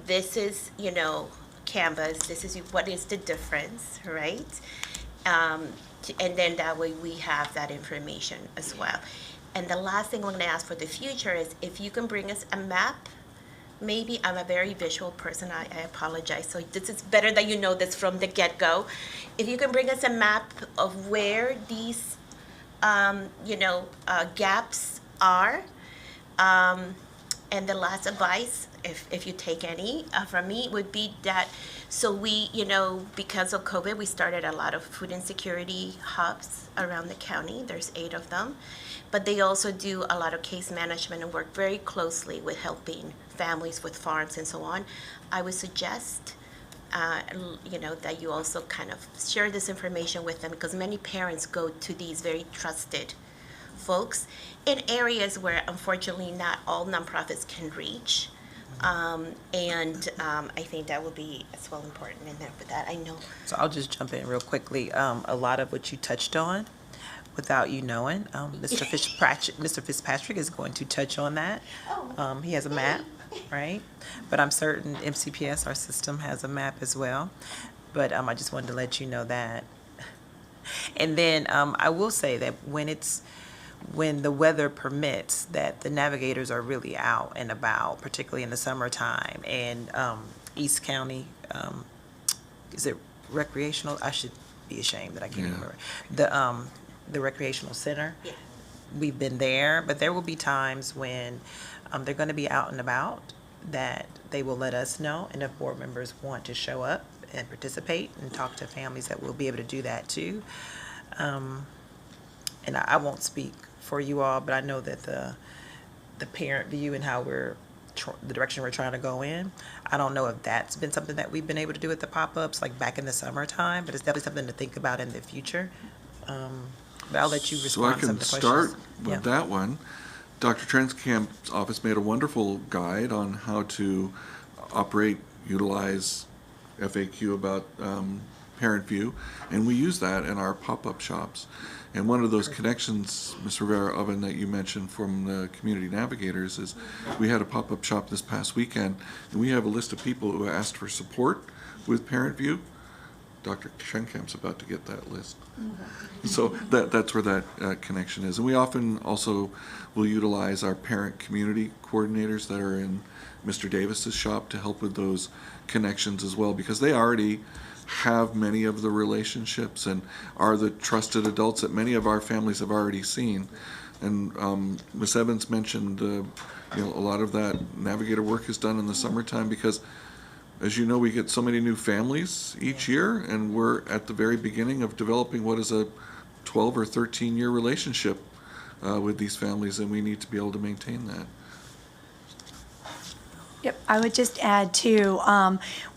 this is, you know, Canvas, this is what is the difference, right? And then that way we have that information as well. And the last thing I'm going to ask for the future is if you can bring us a map. Maybe I'm a very visual person, I apologize. So this is better that you know this from the get-go. If you can bring us a map of where these, gaps are. And the last advice, if you take any from me, would be that, so we, because of COVID, we started a lot of food insecurity hubs around the county. There's 8 of them. But they also do a lot of case management and work very closely with helping families with farms and so on. I would suggest, that you also kind of share this information with them, because many parents go to these very trusted folks in areas where unfortunately not all nonprofits can reach. I think that will be as well important. And then with that, I know. So I'll just jump in real quickly. A lot of what you touched on, without you knowing, Mr. Fitzpatrick is going to touch on that. He has a map, right? But I'm certain MCPS, our system, has a map as well. But I just wanted to let you know that. And then I will say that when the weather permits, that the navigators are really out and about, particularly in the summertime. And East County, is it recreational? I should be ashamed that I can't remember. The recreational center. Yeah. We've been there, but there will be times when they're going to be out and about that they will let us know. And if board members want to show up and participate and talk to families, that we'll be able to do that too. And I won't speak for you all, but I know that the parent view and how the direction we're trying to go in, I don't know if that's been something that we've been able to do at the pop-ups, like back in the summertime, but it's definitely something to think about in the future. But I'll let you respond to some of the questions. So I can start with that one. Dr. Trenskamp's office made a wonderful guide on how to operate, utilize FAQ about parent view, and we use that in our pop-up shops. And one of those connections, Ms. Rivera-Oven, that you mentioned from the Community Navigators is we had a pop-up shop this past weekend, and we have a list of people who asked for support with parent view. Dr. Schenkamp's about to get that list. So that's where that connection is. And we often also will utilize our parent community coordinators that are in Mr. Davis's shop to help with those connections as well, because they already have many of the relationships and are the trusted adults that many of our families have already seen. And Ms. Evans mentioned a lot of that navigator work is done in the summertime because, as you know, we get so many new families each year, and we're at the very beginning of developing what is a 12 or 13-year relationship with these families, and we need to be able to maintain that. Yep, I would just add too,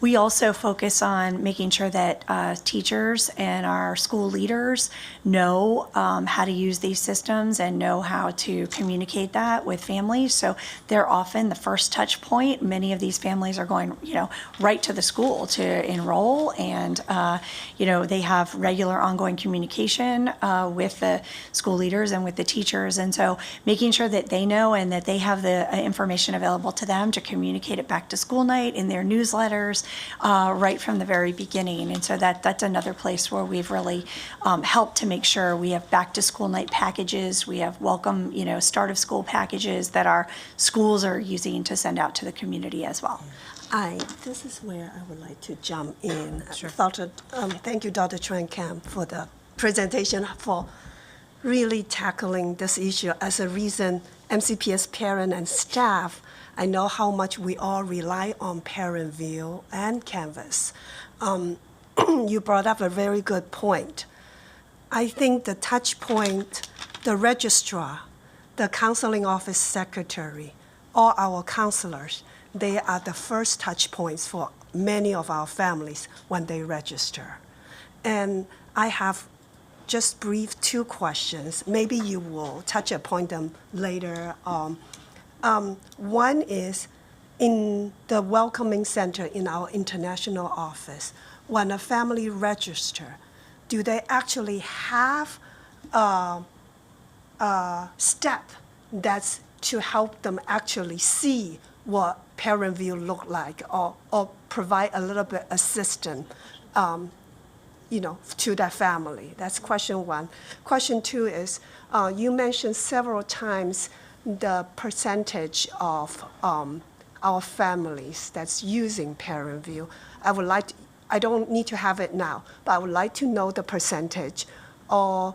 we also focus on making sure that teachers and our school leaders know how to use these systems and know how to communicate that with families. So they're often the first touch point. Many of these families are going, right to the school to enroll, and they have regular ongoing communication with the school leaders and with the teachers. And so making sure that they know and that they have the information available to them to communicate it back to school night in their newsletters right from the very beginning. And so that's another place where we've really helped to make sure we have back to school night packages, we have welcome, start of school packages that our schools are using to send out to the community as well. This is where I would like to jump in. Sure. Thank you, Dr. Trenkamp, for the presentation, for really tackling this issue. As a recent MCPS parent and staff, I know how much we all rely on parent view and Canvas. You brought up a very good point. I think the touch point, the registrar, the counseling office secretary, all our counselors, they are the first touch points for many of our families when they register. And I have just brief 2 questions. Maybe you will touch upon them later. One is, in the welcoming center in our international office, when a family register, do they actually have a step that's to help them actually see what parent view look like, or provide a little bit assistance to that family? That's question 1. Question 2 is, you mentioned several times the percentage of our families that's using parent view. I don't need to have it now, but I would like to know the percentage, or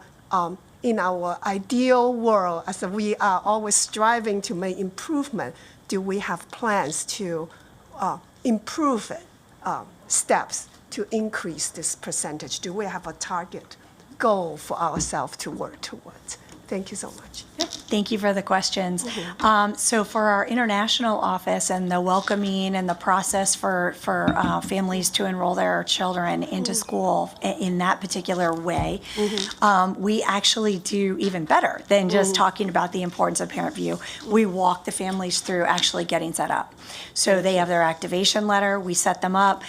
in our ideal world, as we are always striving to make improvement, do we have plans to improve it, steps to increase this percentage? Do we have a target goal for ourselves to work towards? Thank you so much. Yep. Thank you for the questions. So for our international office and the welcoming and the process for families to enroll their children into school in that particular way, we actually do even better than just talking about the importance of Parent View. We walk the families through actually getting set up. So they have their activation letter, we set them up.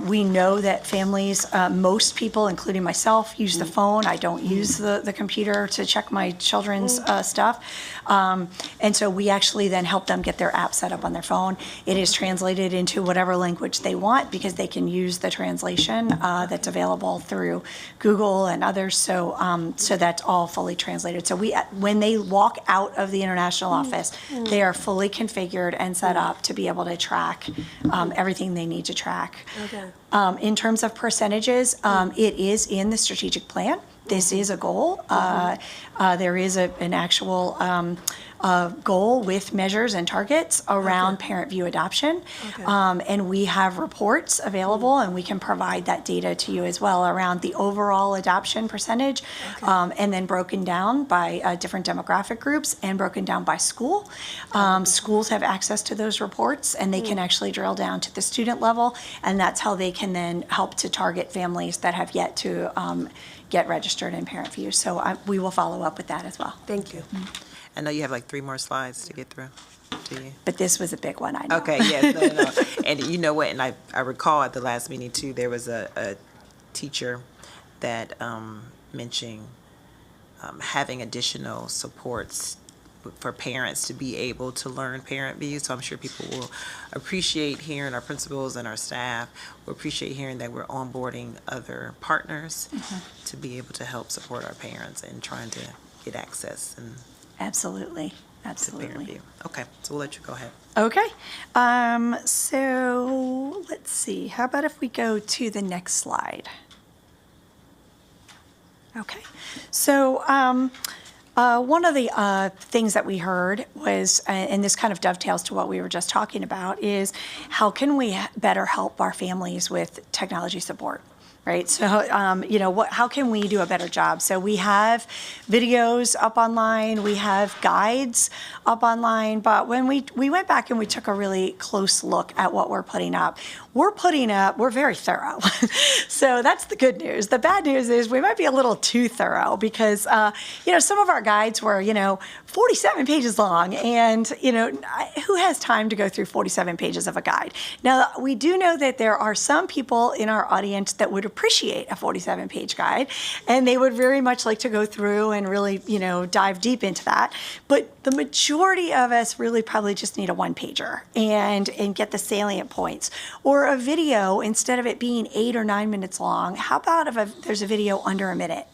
We know that families, most people, including myself, use the phone. I don't use the computer to check my children's stuff. And so we actually then help them get their app set up on their phone. It is translated into whatever language they want because they can use the translation that's available through Google and others. So so that's all fully translated. So when they walk out of the international office, they are fully configured and set up to be able to track everything they need to track. Okay. In terms of percentages, it is in the strategic plan. This is a goal. There is an actual goal with measures and targets around Parent View adoption. And we have reports available, and we can provide that data to you as well around the overall adoption percentage, and then broken down by different demographic groups and broken down by school. Schools have access to those reports, and they can actually drill down to the student level, and that's how they can then help to target families that have yet to get registered in Parent View. So we will follow up with that as well. Thank you. I know you have like 3 more slides to get through. Do you? But this was a big one, I know. Okay, yes, no. And you know what, and I recall at the last meeting too, there was a teacher that mentioned having additional supports for parents to be able to learn Parent View. So I'm sure people will appreciate hearing, our principals and our staff will appreciate hearing that we're onboarding other partners to be able to help support our parents in trying to get access and Absolutely, to Parent absolutely. View. Okay, so we'll let you go ahead. Okay, so let's see, how about if we go to the next slide? Okay, so one of the things that we heard was, and this kind of dovetails to what we were just talking about, is how can we better help our families with technology support? Right, so how can we do a better job? So we have videos up online, we have guides up online, but when we went back and we took a really close look at what we're putting up, we're very thorough. So that's the good news. The bad news is we might be a little too thorough because some of our guides were 47 pages long, and who has time to go through 47 pages of a guide? Now we do know that there are some people in our audience that would appreciate a 47-page guide, and they would very much like to go through and really, dive deep into that. But the majority of us really probably just need a one-pager and get the salient points. Or a video, instead of it being 8 or 9 minutes long, how about if there's a video under a minute?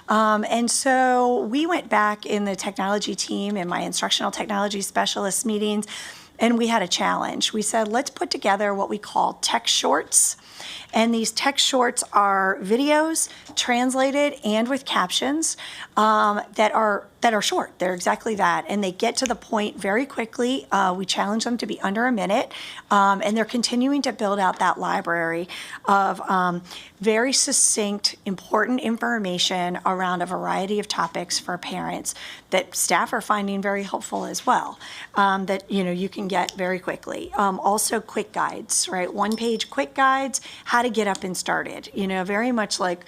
And so we went back in the technology team and my instructional technology specialist meetings, and we had a challenge. We said, let's put together what we call tech shorts. And these tech shorts are videos translated and with captions that are short. They're exactly that, and they get to the point very quickly. We challenge them to be under a minute, and they're continuing to build out that library of very succinct, important information around a variety of topics for parents that staff are finding very helpful as well, that you can get very quickly. Also quick guides, right? 1-page quick guides, how to get up and started. Very much like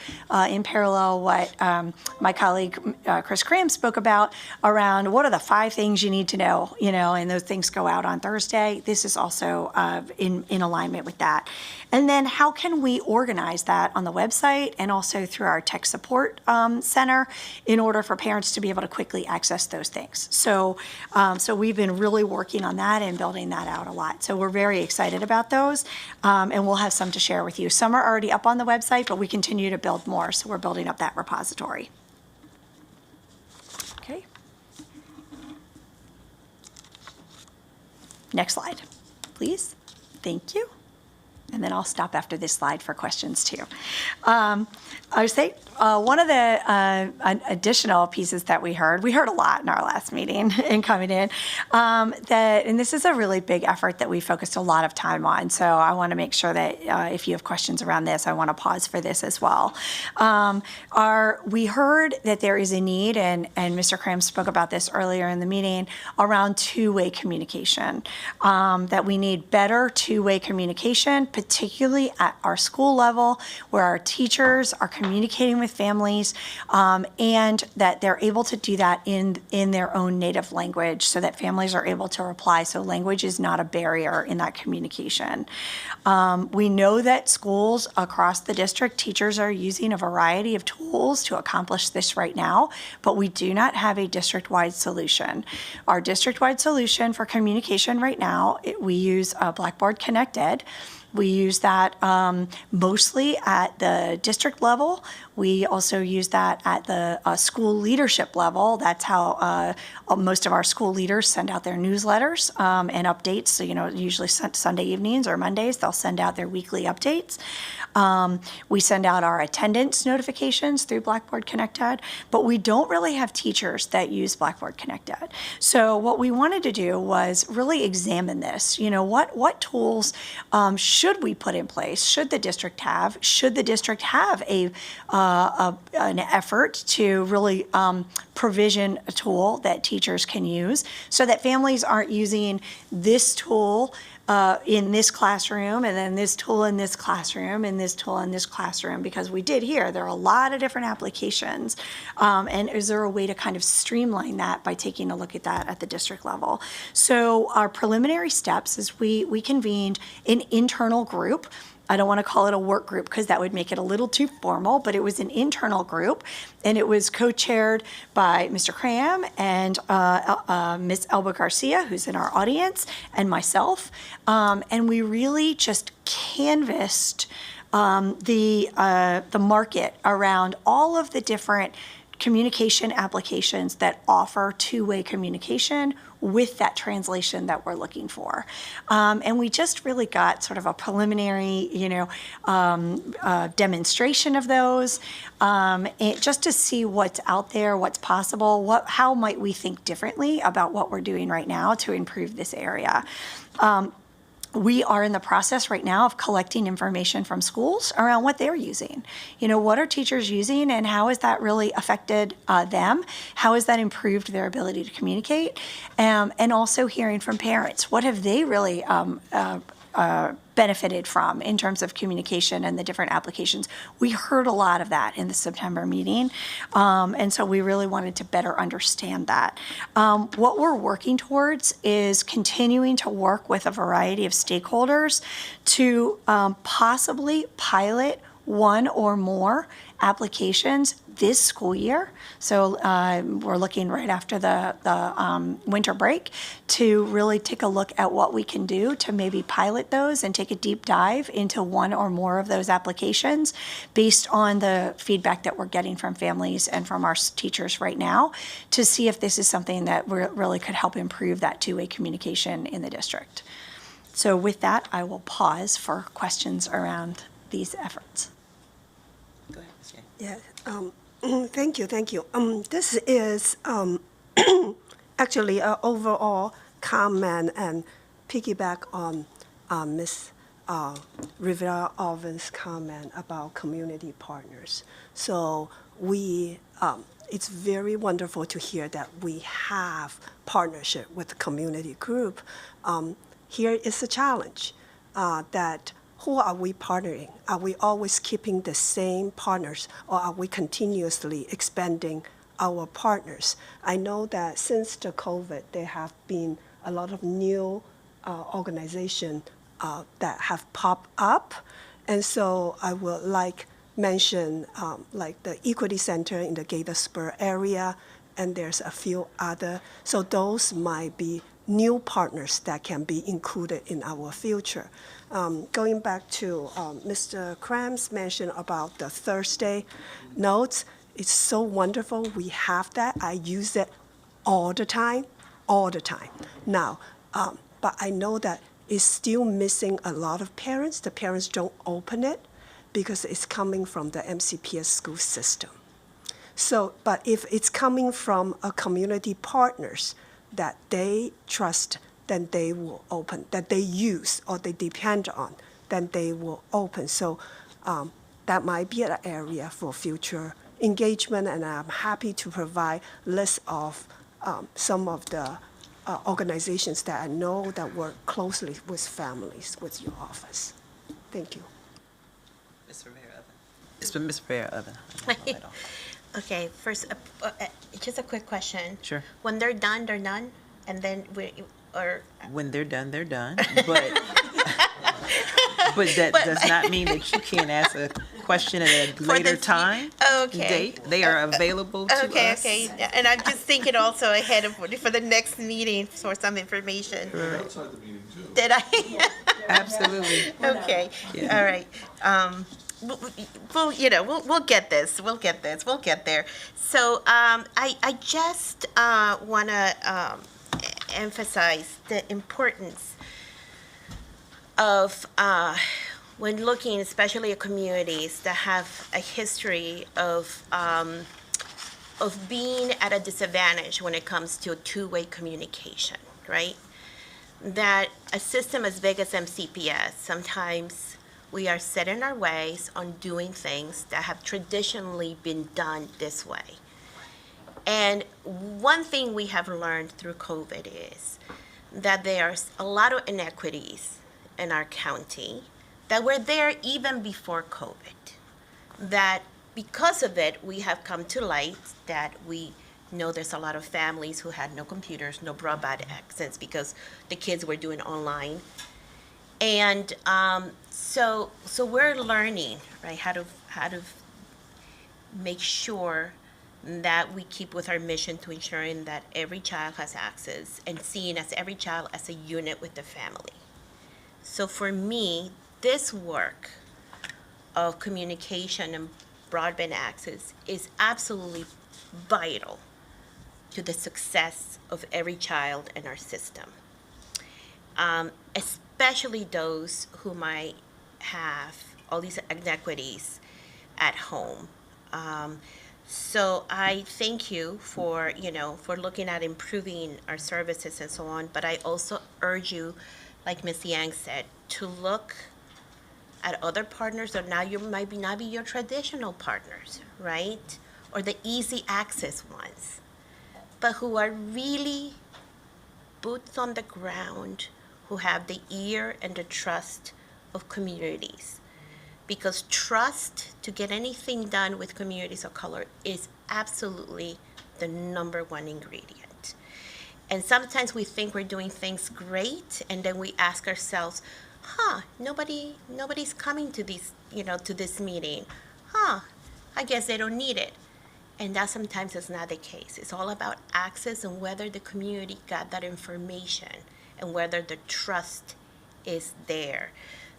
in parallel what my colleague Chris Cram spoke about around what are the 5 things you need to know, and those things go out on Thursday. This is also in alignment with that. And then how can we organize that on the website and also through our tech support center in order for parents to be able to quickly access those things? So we've been really working on that and building that out a lot. So we're very excited about those, and we'll have some to share with you. Some are already up on the website, but we continue to build more, so we're building up that repository. Okay. Next slide, please. Thank you. And then I'll stop after this slide for questions too. I would say one of the additional pieces that we heard a lot in our last meeting in coming in, and this is a really big effort that we focused a lot of time on. So I want to make sure that if you have questions around this, I want to pause for this as well. We heard that there is a need, and Mr. Cram spoke about this earlier in the meeting, around two-way communication, that we need better two-way communication, particularly at our school level, where our teachers are communicating with families, and that they're able to do that in their own native language so that families are able to reply. So language is not a barrier in that communication. We know that schools across the district, teachers are using a variety of tools to accomplish this right now, but we do not have a district-wide solution. Our district-wide solution for communication right now, we use Blackboard Connected. We use that mostly at the district level. We also use that at the school leadership level. That's how most of our school leaders send out their newsletters and updates. So, usually Sunday evenings or Mondays, they'll send out their weekly updates. We send out our attendance notifications through Blackboard Connected, but we don't really have teachers that use Blackboard Connected. So what we wanted to do was really examine this. What tools should we put in place? Should the district have? Should the district have an effort to really provision a tool that teachers can use so that families aren't using this tool in this classroom, and then this tool in this classroom, and this tool in this classroom, because we did hear there are a lot of different applications. And is there a way to kind of streamline that by taking a look at that at the district level? So our preliminary steps is we convened an internal group. I don't want to call it a work group because that would make it a little too formal, but it was an internal group, and it was co-chaired by Mr. Cram and Ms. Elba Garcia, who's in our audience, and myself. And we really just canvassed the market around all of the different communication applications that offer two-way communication with that translation that we're looking for. And we just really got sort of a preliminary, demonstration of those, just to see what's out there, what's possible, how might we think differently about what we're doing right now to improve this area. We are in the process right now of collecting information from schools around what they're using. What are teachers using, and how has that really affected them? How has that improved their ability to communicate? And also hearing from parents. What have they really benefited from in terms of communication and the different applications? We heard a lot of that in the September meeting, and so we really wanted to better understand that. What we're working towards is continuing to work with a variety of stakeholders to possibly pilot one or more applications this school year. So we're looking right after the winter break to really take a look at what we can do to maybe pilot those and take a deep dive into one or more of those applications based on the feedback that we're getting from families and from our teachers right now to see if this is something that really could help improve that two-way communication in the district. So with that, I will pause for questions around these efforts. Go ahead, Ms. Yang. Yeah, thank you. This is actually an overall comment and piggyback on Ms. Rivera-Alvin's comment about community partners. So it's very wonderful to hear that we have partnership with the community group. Here is a challenge that who are we partnering? Are we always keeping the same partners, or are we continuously expanding our partners? I know that since the COVID, there have been a lot of new organizations that have popped up, and so I would mention like the Equity Center in the Gaithersburg area, and there's a few other. So those might be new partners that can be included in our future. Going back to Mr. Cram's mention about the Thursday notes, it's so wonderful. We have that. I use it all the time. Now, but I know that is still missing a lot of parents. The parents don't open it because it's coming from the MCPS school system. So, but if it's coming from a community partners that they trust, then they will open, that they use or they depend on, then they will open. So that might be an area for future engagement, and I'm happy to provide lists of some of the organizations that I know that work closely with families with your office. Thank you. Ms. Rivera-Oven. It's been Ms. Rivera-Oven. Okay, first, just a quick question. Sure. When they're done, and then When they're done, but that does not mean that you can't ask a question at a later time, date. They are available to us. Okay, and I'm just thinking also ahead of, for the next meeting for some information. Outside the meeting, too. Did I? Absolutely. Okay, all right. We'll get this. We'll get there. So I just want to emphasize the importance of when looking, especially at communities that have a history of being at a disadvantage when it comes to two-way communication, right? That a system as big as MCPS, sometimes we are set in our ways on doing things that have traditionally been done this way. And one thing we have learned through COVID is that there's a lot of inequities in our county that were there even before COVID. That because of it, we have come to light that we know there's a lot of families who had no computers, no broadband access because the kids were doing online. And so we're learning, right, how to make sure that we keep with our mission to ensuring that every child has access and seeing as every child as a unit with the family. So for me, this work of communication and broadband access is absolutely vital to the success of every child in our system, especially those who might have all these inequities at home. So I thank you for looking at improving our services and so on, but I also urge you, like Ms. Yang said, to look at other partners that now you might not be your traditional partners, right? Or the easy access ones, but who are really boots on the ground, who have the ear and the trust of communities. Because trust to get anything done with communities of color is absolutely the number one ingredient. And sometimes we think we're doing things great, and then we ask ourselves, nobody's coming to these, to this meeting. I guess they don't need it. And that sometimes is not the case. It's all about access and whether the community got that information and whether the trust is there.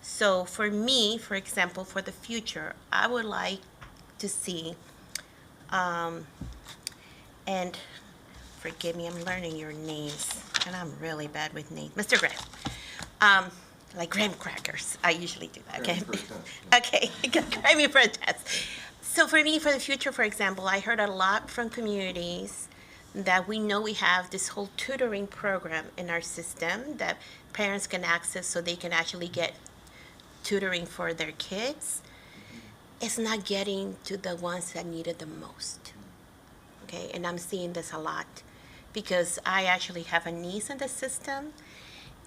So for me, for example, for the future, I would like to see, and forgive me, I'm learning your names, and I'm really bad with names. Mr. Graham, like graham crackers. I usually do that, okay? Okay, grab me for a test. So for me, for the future, for example, I heard a lot from communities that we know we have this whole tutoring program in our system that parents can access so they can actually get tutoring for their kids. It's not getting to the ones that need it the most, okay? And I'm seeing this a lot because I actually have a niece in the system,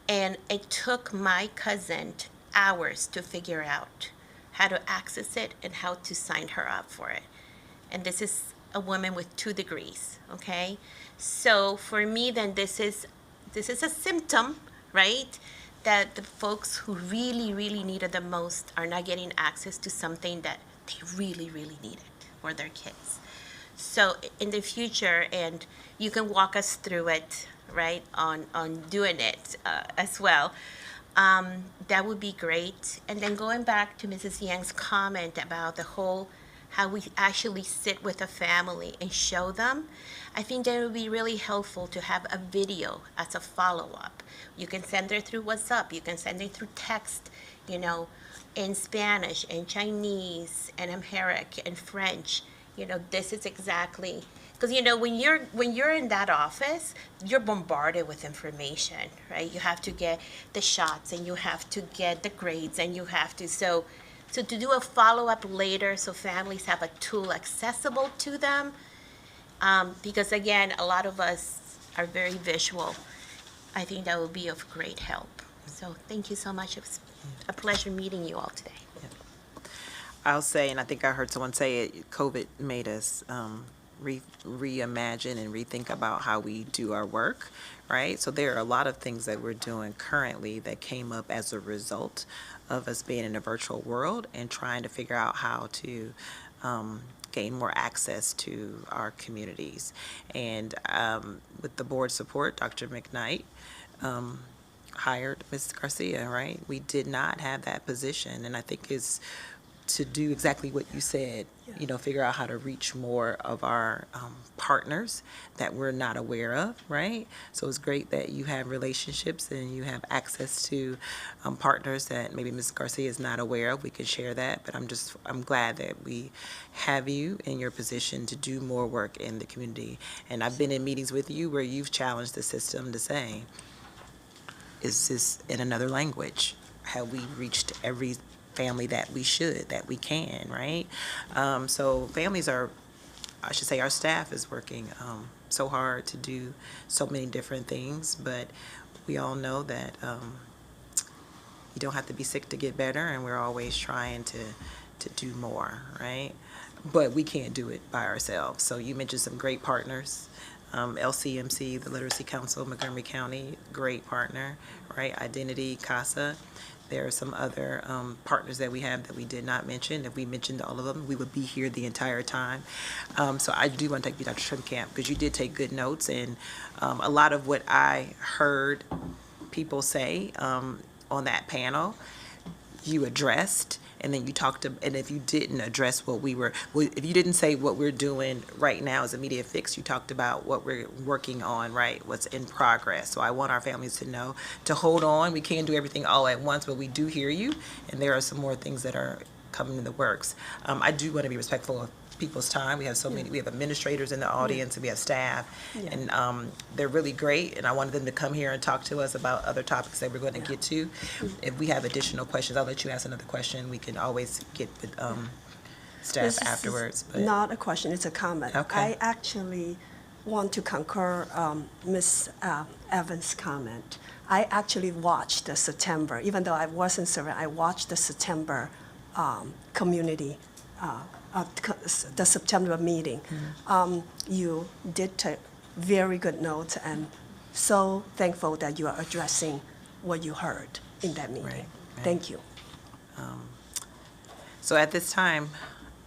and it took my cousin hours to figure out how to access it and how to sign her up for it. And this is a woman with 2 degrees, okay? So for me, then this is a symptom, right? That the folks who really, really need it the most are not getting access to something that they really, really needed for their kids. So in the future, and you can walk us through it, right, on doing it as well, that would be great. And then going back to Mrs. Yang's comment about the whole, how we actually sit with a family and show them, I think that it would be really helpful to have a video as a follow-up You can send it through WhatsApp, you can send it through text, you know, in Spanish, in Chinese, and Amharic, and French. You know, this is exactly, because you know, when you're in that office, you're bombarded with information, right? You have to get the shots, and you have to get the grades, and you have to, so to do a follow-up later, so families have a tool accessible to them, because again, a lot of us are very visual. I think that would be of great help. So thank you so much. It was a pleasure meeting you all today. I'll say, and I think I heard someone say it, COVID made us reimagine and rethink about how we do our work, right? So there are a lot of things that we're doing currently that came up as a result of us being in a virtual world and trying to figure out how to gain more access to our communities. And with the board support, Dr. McKnight hired Ms. Garcia, right? We did not have that position, and I think it's to do exactly what you said, you know, figure out how to reach more of our partners that we're not aware of, right? So it's great that you have relationships and you have access to partners that maybe Ms. Garcia is not aware of. We could share that, but I'm glad that we have you in your position to do more work in the community. And I've been in meetings with you where you've challenged the system to say, is this in another language? Have we reached every family that we can, right? So families are, I should say our staff is working so hard to do so many different things, but we all know that you don't have to be sick to get better, and we're always trying to do more, right? But we can't do it by ourselves. So you mentioned some great partners. LCMC, the Literacy Council of Montgomery County, great partner, right? Identity, CASA. There are some other partners that we have that we did not mention. If we mentioned all of them, we would be here the entire time. So I do want to thank you, Dr. Trimkamp, because you did take good notes, and a lot of what I heard people say on that panel, you addressed. And then you talked to, and if you didn't address if you didn't say what we're doing right now as immediate fix, you talked about what we're working on, right? What's in progress. So I want our families to know to hold on. We can't do everything all at once, but we do hear you. And there are some more things that are coming in the works. I do want to be respectful of people's time. We have so many, we have administrators in the audience, and we have staff, and they're really great, and I wanted them to come here and talk to us about other topics that we're going to get to. If we have additional questions, I'll let you ask another question. We can always get with staff This is afterwards. But not a question, it's a comment. Okay. I actually want to concur Ms. Evans' comment. I actually watched the September, even though I wasn't serving, I watched the September community the September meeting. You did take very good notes, and so thankful that you are addressing what you heard in that meeting. Right. Thank you. So at this time,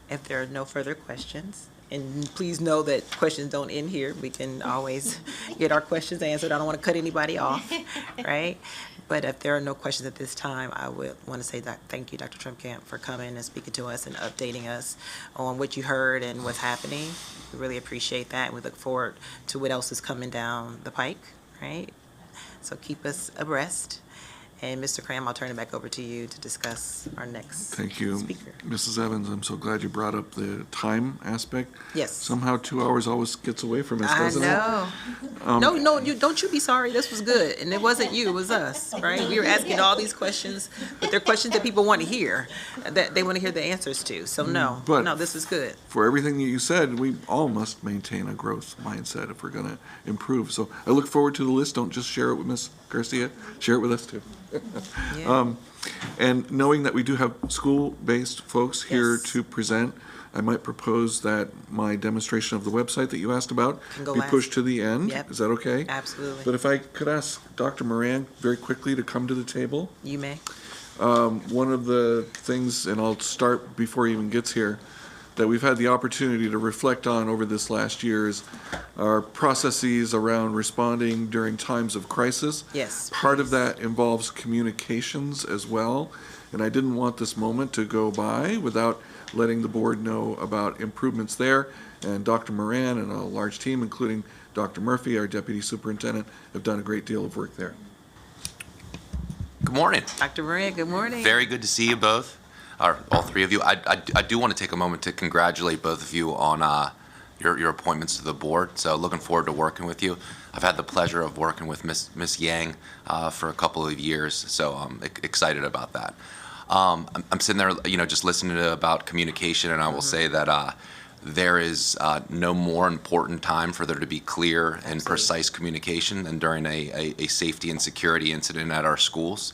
if there are no further questions, and please know that questions don't end here. We can always get our questions answered. I don't want to cut anybody off, right? But if there are no questions at this time, I would want to say that thank you, Dr. Trimkamp, for coming and speaking to us and updating us on what you heard and what's happening. We really appreciate that, and we look forward to what else is coming down the pike, right? So keep us abreast. And Mr. Cram, I'll turn it back over to you to discuss our next Thank you, speaker. Mrs. Evans. I'm so glad you brought up the time aspect. Yes. Somehow 2 hours always gets away from us, I doesn't it? know. No, don't you be sorry. This was good, and it wasn't you, it was us, right? We were asking all these questions, but they're questions that people want to hear, that they want to hear the answers to. So no, this is good. For everything that you said, we all must maintain a growth mindset if we're going to improve. So I look forward to the list. Don't just share it with Ms. Garcia, share it with us too. Yeah. And knowing that we do have school-based folks here Yes. to present, I might propose that my demonstration of the website that you asked about Can go be last. pushed to the end. Yep. Is that okay? Absolutely. But if I could ask Dr. Moran very quickly to come to the table. You may. One of the things, and I'll start before he even gets here, that we've had the opportunity to reflect on over this last year is our processes around responding during times of crisis. Yes. Part of that involves communications as well, and I didn't want this moment to go by without letting the board know about improvements there. And Dr. Moran and a large team, including Dr. Murphy, our deputy superintendent, have done a great deal of work there. Good morning. Dr. Maria, good morning. Very good to see you both, or all three of you. I do want to take a moment to congratulate both of you on your appointments to the board. So looking forward to working with you. I've had the pleasure of working with Miss Yang for a couple of years, so I'm excited about that. I'm sitting there, just listening to about communication, and I will say that there is no more important time for there to be clear and precise communication than during a safety and security incident at our schools.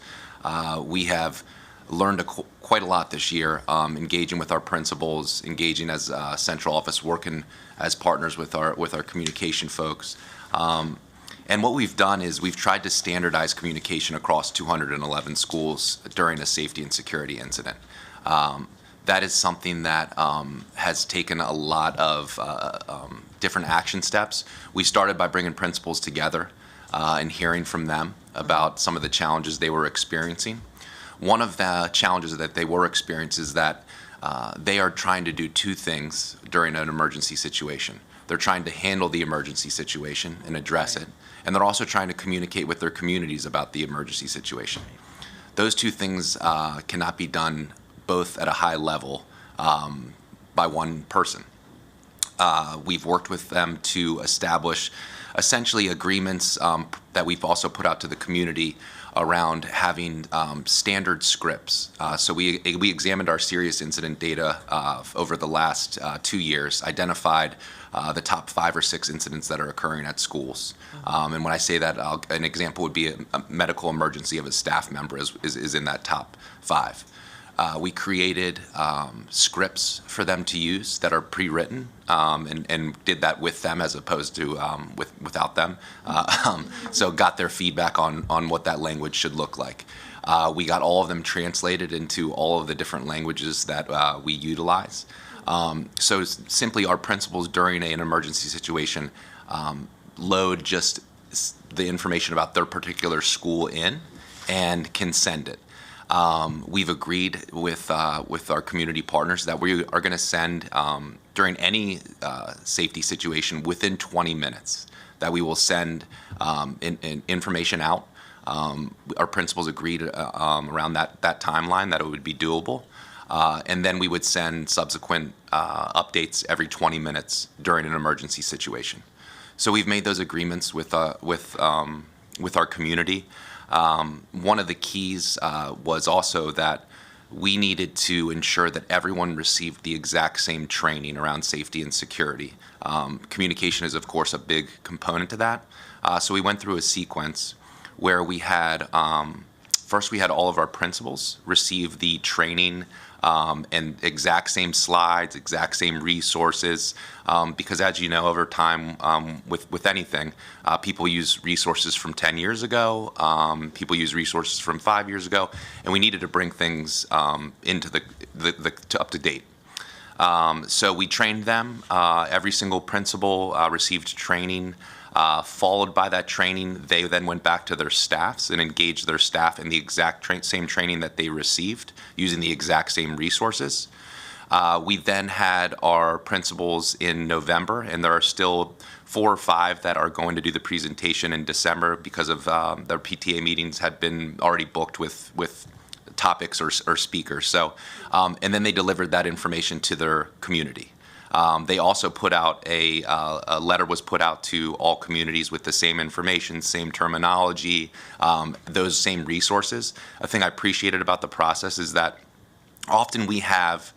We have learned quite a lot this year, engaging with our principals, engaging as central office, working as partners with our communication folks. And what we've done is we've tried to standardize communication across 211 schools during a safety and security incident. That is something that has taken a lot of different action steps. We started by bringing principals together and hearing from them about some of the challenges they were experiencing. One of the challenges that they were experiencing is that they are trying to do two things during an emergency situation. They're trying to handle the emergency situation and address it, and they're also trying to communicate with their communities about the emergency situation. Those two things cannot be done both at a high level by one person. We've worked with them to establish essentially agreements that we've also put out to the community around having standard scripts. So we examined our serious incident data over the last 2 years, identified the top 5 or 6 incidents that are occurring at schools. And when I say that, an example would be a medical emergency of a staff member is in that top 5. We created scripts for them to use that are pre-written and did that with them as opposed to without them. So got their feedback on what that language should look like. We got all of them translated into all of the different languages that we utilize. So simply our principals during an emergency situation load just the information about their particular school in and can send it. We've agreed with our community partners that we are going to send during any safety situation within 20 minutes that we will send information out. Our principals agreed around that timeline that it would be doable, and then we would send subsequent updates every 20 minutes during an emergency situation. So we've made those agreements with our community. One of the keys was also that we needed to ensure that everyone received the exact same training around safety and security. Communication is, of course, a big component to that. So we went through a sequence where we had, first we had all of our principals receive the training and exact same slides, exact same resources, because as you know, over time with anything, people use resources from 10 years ago, people use resources from 5 years ago, and we needed to bring things into to up to date. So we trained them. Every single principal received training. Followed by that training, they then went back to their staffs and engaged their staff in the exact same training that they received, using the exact same resources. We then had our principals in November, and there are still 4 or 5 that are going to do the presentation in December because of their PTA meetings had been already booked with topics or speakers. So, and then they delivered that information to their community. They also put out a letter was put out to all communities with the same information, same terminology, those same resources. A thing I appreciated about the process is that often we have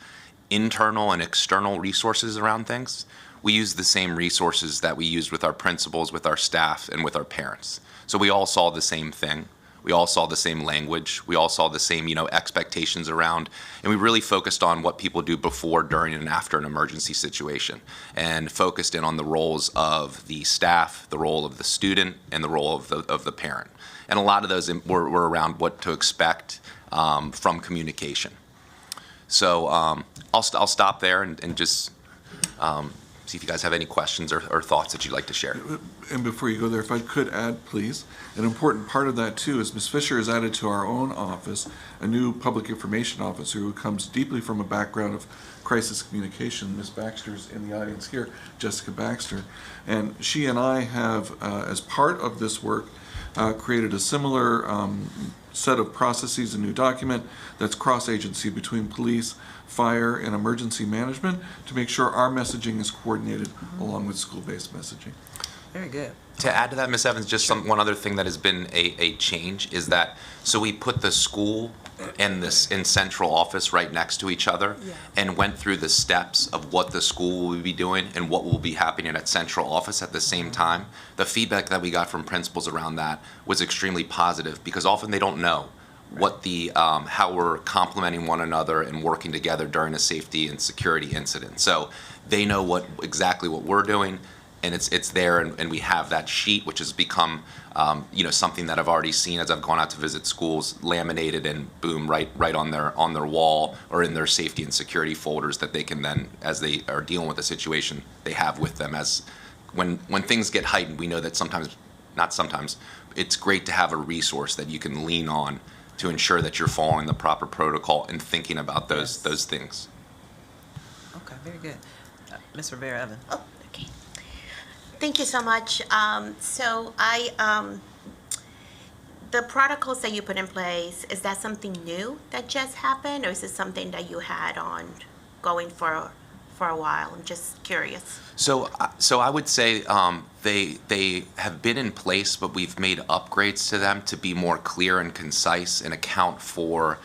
internal and external resources around things. We use the same resources that we used with our principals, with our staff, and with our parents. So we all saw the same thing. We all saw the same language. We all saw the same, expectations around, and we really focused on what people do before, during, and after an emergency situation, and focused in on the roles of the staff, the role of the student, and the role of the parent. And a lot of those were around what to expect from communication. So I'll stop there and just see if you guys have any questions or thoughts that you'd like to share. And before you go there, if I could add, please, an important part of that too is Ms. Fisher has added to our own office a new public information officer who comes deeply from a background of crisis communication. Ms. Baxter's in the audience here, Jessica Baxter. And she and I have, as part of this work, created a similar set of processes, a new document that's cross-agency between police, fire, and emergency management to make sure our messaging is coordinated along with school-based messaging. Very good. To add to that, Ms. Evans, just one other thing that has been a change is that, so we put the school and this in central office right next to each other and went through the steps of what the school will be doing and what will be happening at central office at the same time. The feedback that we got from principals around that was extremely positive because often they don't know what the how we're complementing one another and working together during a safety and security incident. So they know exactly what we're doing, and it's there, and we have that sheet, which has become something that I've already seen as I've gone out to visit schools, laminated and boom, right on their wall or in their safety and security folders that they can then, as they are dealing with the situation, they have with them. As when things get heightened, we know that not sometimes, it's great to have a resource that you can lean on to ensure that you're following the proper protocol and thinking about those things. Okay, very good. Ms. Rivera-Evans. Oh, okay. Thank you so much. The protocols that you put in place, is that something new that just happened, or is it something that you had on going for a while? I'm just curious. So I would say they have been in place, but we've made upgrades to them to be more clear and concise and account for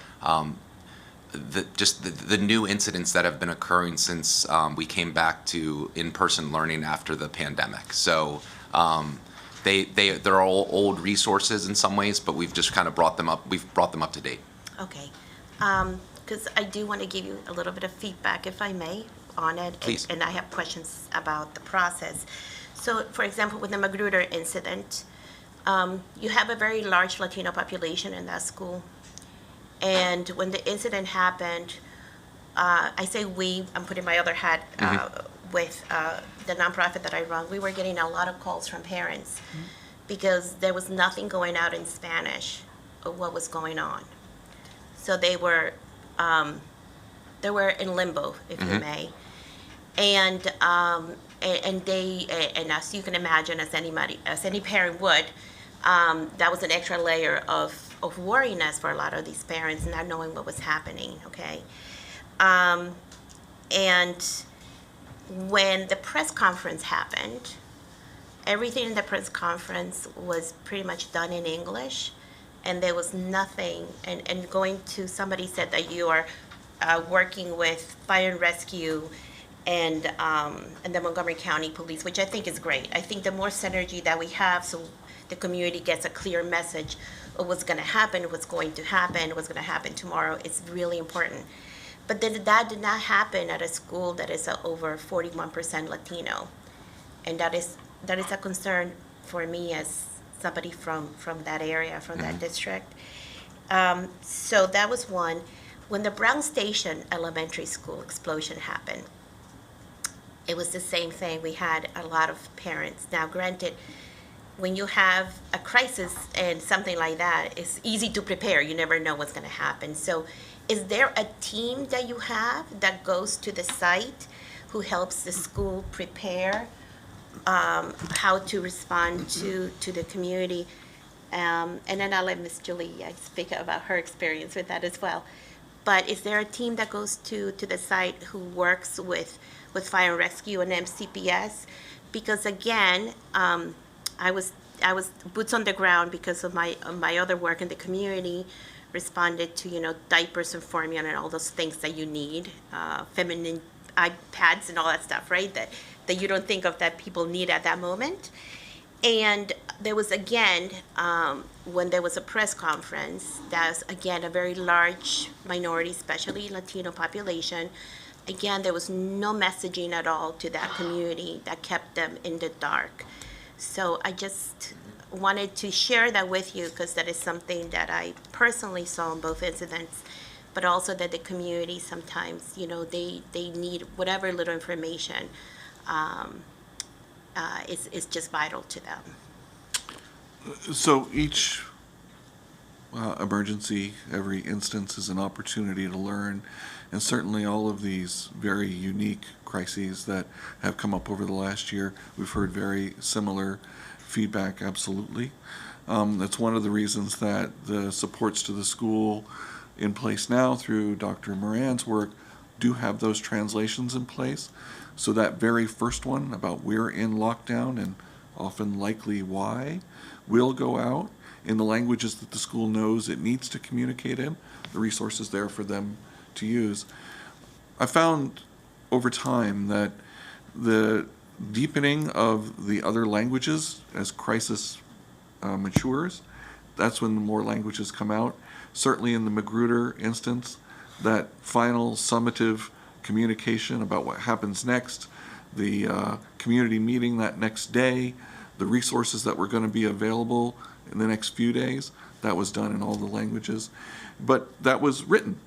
the new incidents that have been occurring since we came back to in-person learning after the pandemic. So they're all old resources in some ways, but we've just kind of brought them up. We've brought them up to date. Okay. Because I do want to give you a little bit of feedback, if I may, on it. Please. And I have questions about the process. So, for example, with the Magruder incident, you have a very large Latino population in that school. And when the incident happened, I say we, I'm putting my other hat with the nonprofit that I run, we were getting a lot of calls from parents because there was nothing going out in Spanish of what was going on. So they were in limbo, if you may. And as you can imagine, as any parent would, that was an extra layer of worriness for a lot of these parents, not knowing what was happening, okay? And when the press conference happened, everything in the press conference was pretty much done in English, and there was nothing, and going to, somebody said that you are working with fire and rescue and the Montgomery County Police, which I think is great. I think the more synergy that we have, so the community gets a clear message of what's going to happen, what's going to happen, what's going to happen tomorrow, it's really important. But then that did not happen at a school that is over 41% Latino, and that is a concern for me as somebody from that area, from that district. So that was one. When the Brown Station Elementary School explosion happened, it was the same thing. We had a lot of parents. Now, granted, when you have a crisis and something like that, it's easy to prepare. You never know what's going to happen. So is there a team that you have that goes to the site who helps the school prepare how to respond to the community? And then I'll let Ms. Julie speak about her experience with that as well. But is there a team that goes to the site who works with fire and rescue and MCPS? Because again, I was boots on the ground because of my other work in the community, responded to diapers and formula and all those things that you need, feminine iPads and all that stuff, right? That you don't think of that people need at that moment. And there was again, when there was a press conference, that's again a very large minority, especially Latino population. Again, there was no messaging at all to that community that kept them in the dark. So I just wanted to share that with you because that is something that I personally saw in both incidents, but also that the community sometimes, they need whatever little information is just vital to them. So each emergency, every instance is an opportunity to learn, and certainly all of these very unique crises that have come up over the last year, we've heard very similar feedback, absolutely. That's one of the reasons that the supports to the school in place now through Dr. Moran's work do have those translations in place. So that very first one about we're in lockdown and often likely why will go out in the languages that the school knows it needs to communicate in, the resources there for them to use. I found over time that the deepening of the other languages as crisis matures, that's when more languages come out. Certainly in the Magruder instance, that final summative communication about what happens next, the community meeting that next day, the resources that were going to be available in the next few days, that was done in all the languages. But that was written.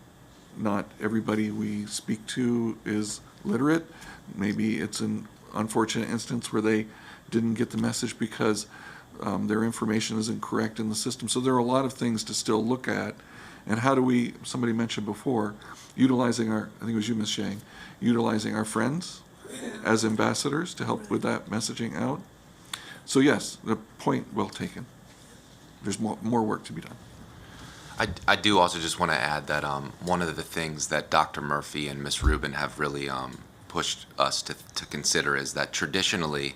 Not everybody we speak to is literate. Maybe it's an unfortunate instance where they didn't get the message because their information isn't correct in the system. So there are a lot of things to still look at. And how do we, somebody mentioned before, utilizing our, I think it was you, Ms. Shang, utilizing our friends as ambassadors to help with that messaging out. So yes, the point well taken. There's more work to be done. I do also just want to add that one of the things that Dr. Murphy and Ms. Rubin have really pushed us to consider is that traditionally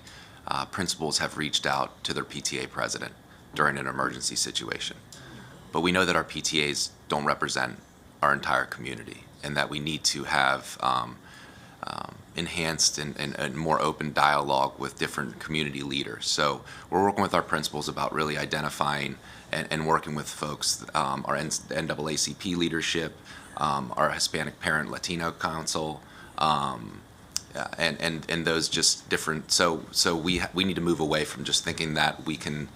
principals have reached out to their PTA president during an emergency situation. But we know that our PTAs don't represent our entire community and that we need to have enhanced and more open dialogue with different community leaders. So we're working with our principals about really identifying and working with folks, our NAACP leadership, our Hispanic Parent Latino Council, and those just different. So we need to move away from just thinking that we can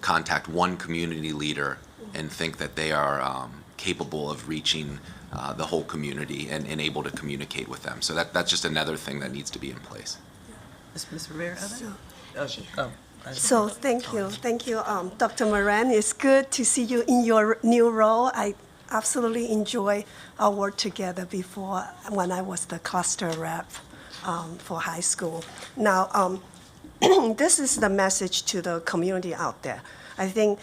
contact one community leader and think that they are capable of reaching the whole community and able to communicate with them. So that's just another thing that needs to be in place. Ms. Rivera? So thank you, Dr. Moran. It's good to see you in your new role. I absolutely enjoy our work together before when I was the cluster rep for high school. Now, this is the message to the community out there. I think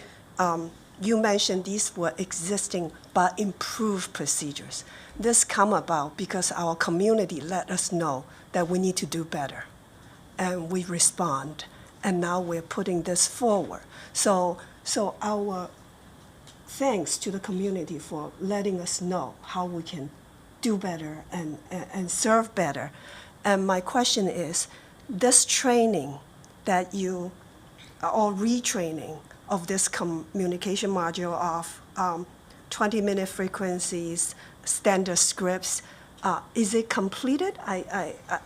you mentioned these were existing but improved procedures. This come about because our community let us know that we need to do better, and we respond. And now we're putting this forward. So our thanks to the community for letting us know how we can do better and serve better. And my question is, this training that you, or retraining of this communication module of 20-minute frequencies, standard scripts, is it completed?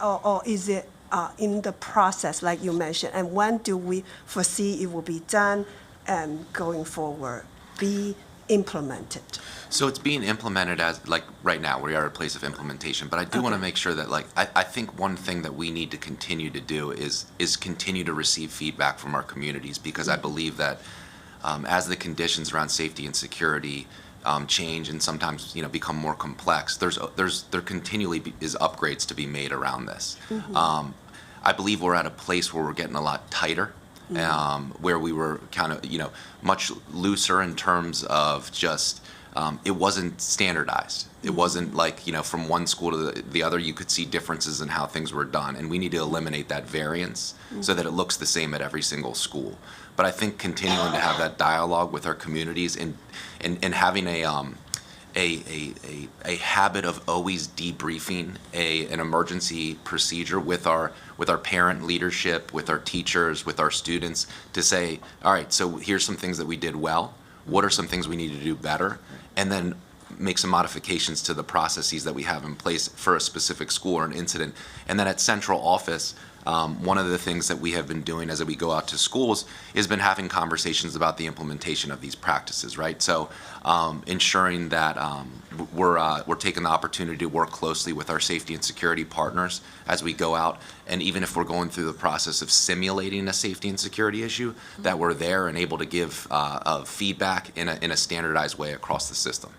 Or is it in the process, like you mentioned? And when do we foresee it will be done and going forward be implemented? So it's being implemented as, like, right now, we are at a place of implementation, but I do want to make sure that, like, I think one thing that we need to continue to do is continue to receive feedback from our communities, because I believe that as the conditions around safety and security change and sometimes, become more complex, there continually is upgrades to be made around this. Mm-hmm. I believe we're at a place where we're getting a lot tighter. Where we were kind of, much looser in terms of just, it wasn't standardized. It wasn't like, from one school to the other, you could see differences in how things were done. And we need to eliminate that variance so that it looks the same at every single school. But I think continuing to have that dialogue with our communities and having a habit of always debriefing an emergency procedure with our parent leadership, with our teachers, with our students, to say, all right, so here's some things that we did well. What are some things we need to do better? And then make some modifications to the processes that we have in place for a specific school or an incident. And then at central office, one of the things that we have been doing as we go out to schools is been having conversations about the implementation of these practices, right? So ensuring that we're taking the opportunity to work closely with our safety and security partners as we go out, and even if we're going through the process of simulating a safety and security issue, that we're there and able to give feedback in a standardized way across the system.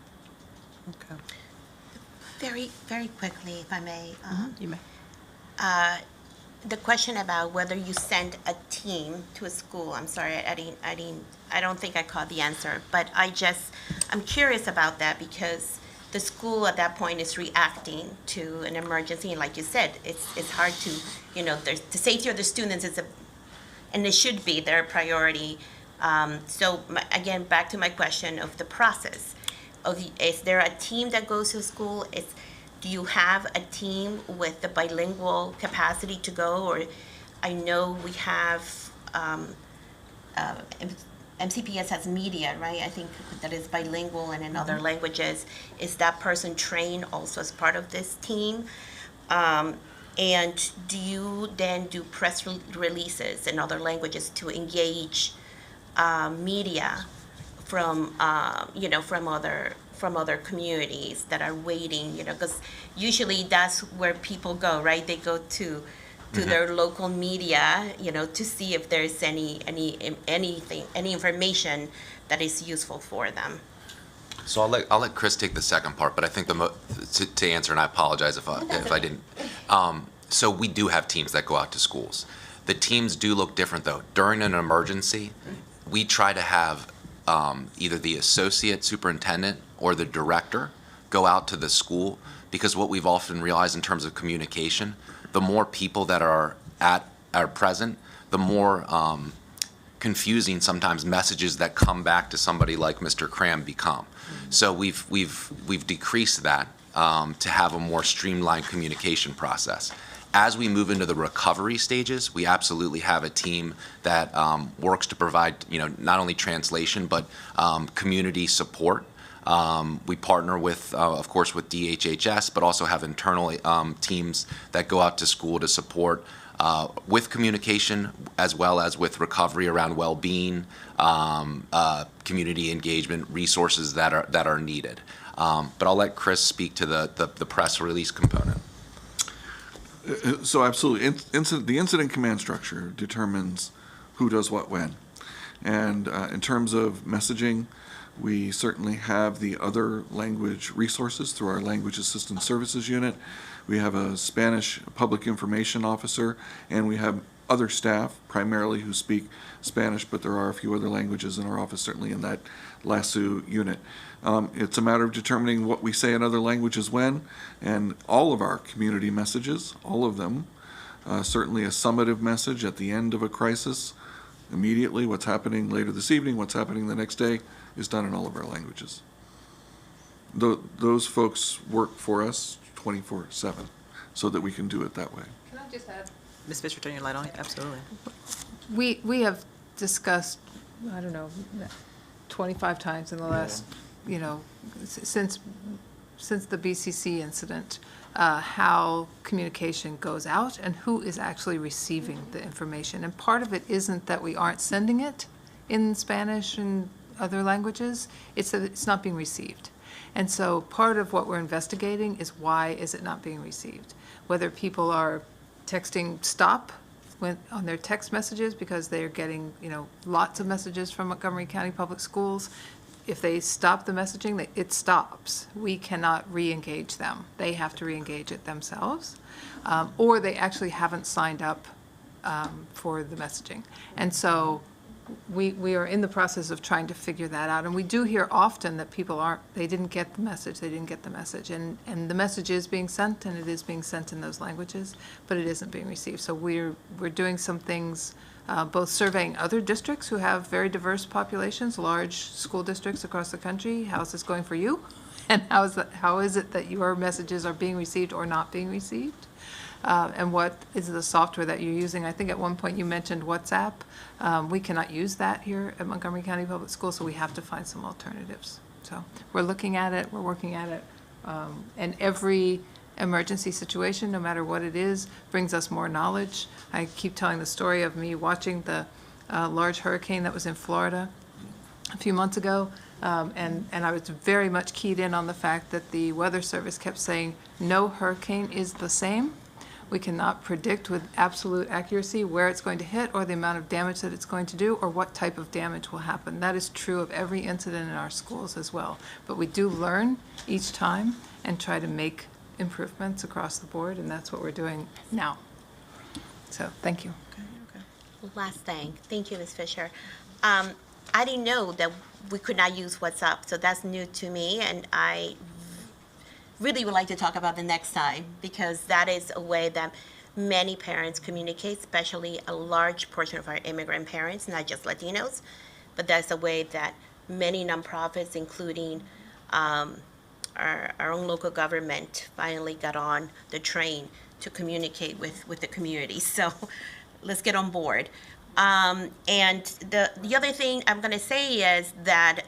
Okay. Very, very quickly, if I may. You may. The question about whether you send a team to a school, I'm sorry, I I don't think I caught the answer, but I'm curious about that because the school at that point is reacting to an emergency, and like you said, it's hard to, the safety of the students and it should be their priority. Again, back to my question of the process. Is there a team that goes to school? Do you have a team with the bilingual capacity to go? Or I know we have, MCPS has media, right? I think that is bilingual and in other languages. Is that person trained also as part of this team? And do you then do press releases in other languages to engage media from other communities that are waiting? Because usually that's where people go, right? They go to their local media, to see if there's any information that is useful for them. So I'll let Chris take the second part, but I think to answer, and I apologize if I didn't. So we do have teams that go out to schools. The teams do look different though. During an emergency, we try to have either the associate superintendent or the director go out to the school, because what we've often realized in terms of communication, the more people that are present, the more confusing sometimes messages that come back to somebody like Mr. Cram become. So we've decreased that to have a more streamlined communication process. As we move into the recovery stages, we absolutely have a team that works to provide, not only translation but community support. We partner with, of course, with DHHS, but also have internal teams that go out to school to support with communication as well as with recovery around well-being, community engagement, resources that are needed. But I'll let Chris speak to the press release component. So absolutely, the incident command structure determines who does what when. And in terms of messaging, we certainly have the other language resources through our Language Assistance Services Unit. We have a Spanish public information officer, and we have other staff primarily who speak Spanish, but there are a few other languages in our office, certainly in that LASU unit. It's a matter of determining what we say in other languages when, and all of our community messages, all of them, certainly a summative message at the end of a crisis, immediately, what's happening later this evening, what's happening the next day, is done in all of our languages. Those folks work for us 24/7 so that we can do it that way. Can I just add? Ms. Fisher, turn your light on. Absolutely. We have discussed, 25 times in the last, since the BCC incident, how communication goes out and who is actually receiving the information. And part of it isn't that we aren't sending it in Spanish and other languages, it's that it's not being received. And so part of what we're investigating is why is it not being received? Whether people are texting stop on their text messages because they're getting, lots of messages from Montgomery County Public Schools. If they stop the messaging, it stops. We cannot re-engage them. They have to re-engage it themselves. Or they actually haven't signed up for the messaging. And so we are in the process of trying to figure that out. And we do hear often that people they didn't get the message, And the message is being sent, and it is being sent in those languages, but it isn't being received. So we're doing some things, both surveying other districts who have very diverse populations, large school districts across the country. How's this going for you? And how is it that your messages are being received or not being received? And what is the software that you're using? I think at one point you mentioned WhatsApp. We cannot use that here at Montgomery County Public Schools, so we have to find some alternatives. So we're looking at it, we're working at it. And every emergency situation, no matter what it is, brings us more knowledge. I keep telling the story of me watching the large hurricane that was in Florida a few months ago. And I was very much keyed in on the fact that the Weather Service kept saying, no hurricane is the same. We cannot predict with absolute accuracy where it's going to hit or the amount of damage that it's going to do or what type of damage will happen. That is true of every incident in our schools as well. But we do learn each time and try to make improvements across the board, and that's what we're doing now. So, thank you. Last thing. Thank you, Ms. Fisher. I didn't know that we could not use WhatsApp, so that's new to me, and I really would like to talk about the next time, because that is a way that many parents communicate, especially a large portion of our immigrant parents, not just Latinos, but that's a way that many nonprofits, including our own local government, finally got on the train to communicate with the community. So let's get on board. And the other thing I'm going to say is that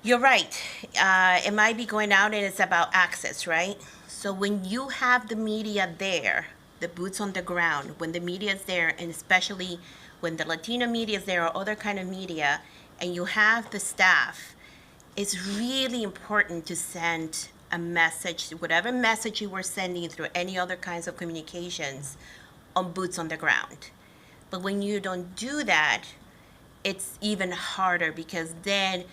you're right. It might be going out and it's about access, right? So when you have the media there, the boots on the ground, when the media is there, and especially when the Latino media is there or other kind of media, and you have the staff, it's really important to send a message, whatever message you were sending through any other kinds of communications, on boots on the ground. But when you don't do that, it's even harder, because then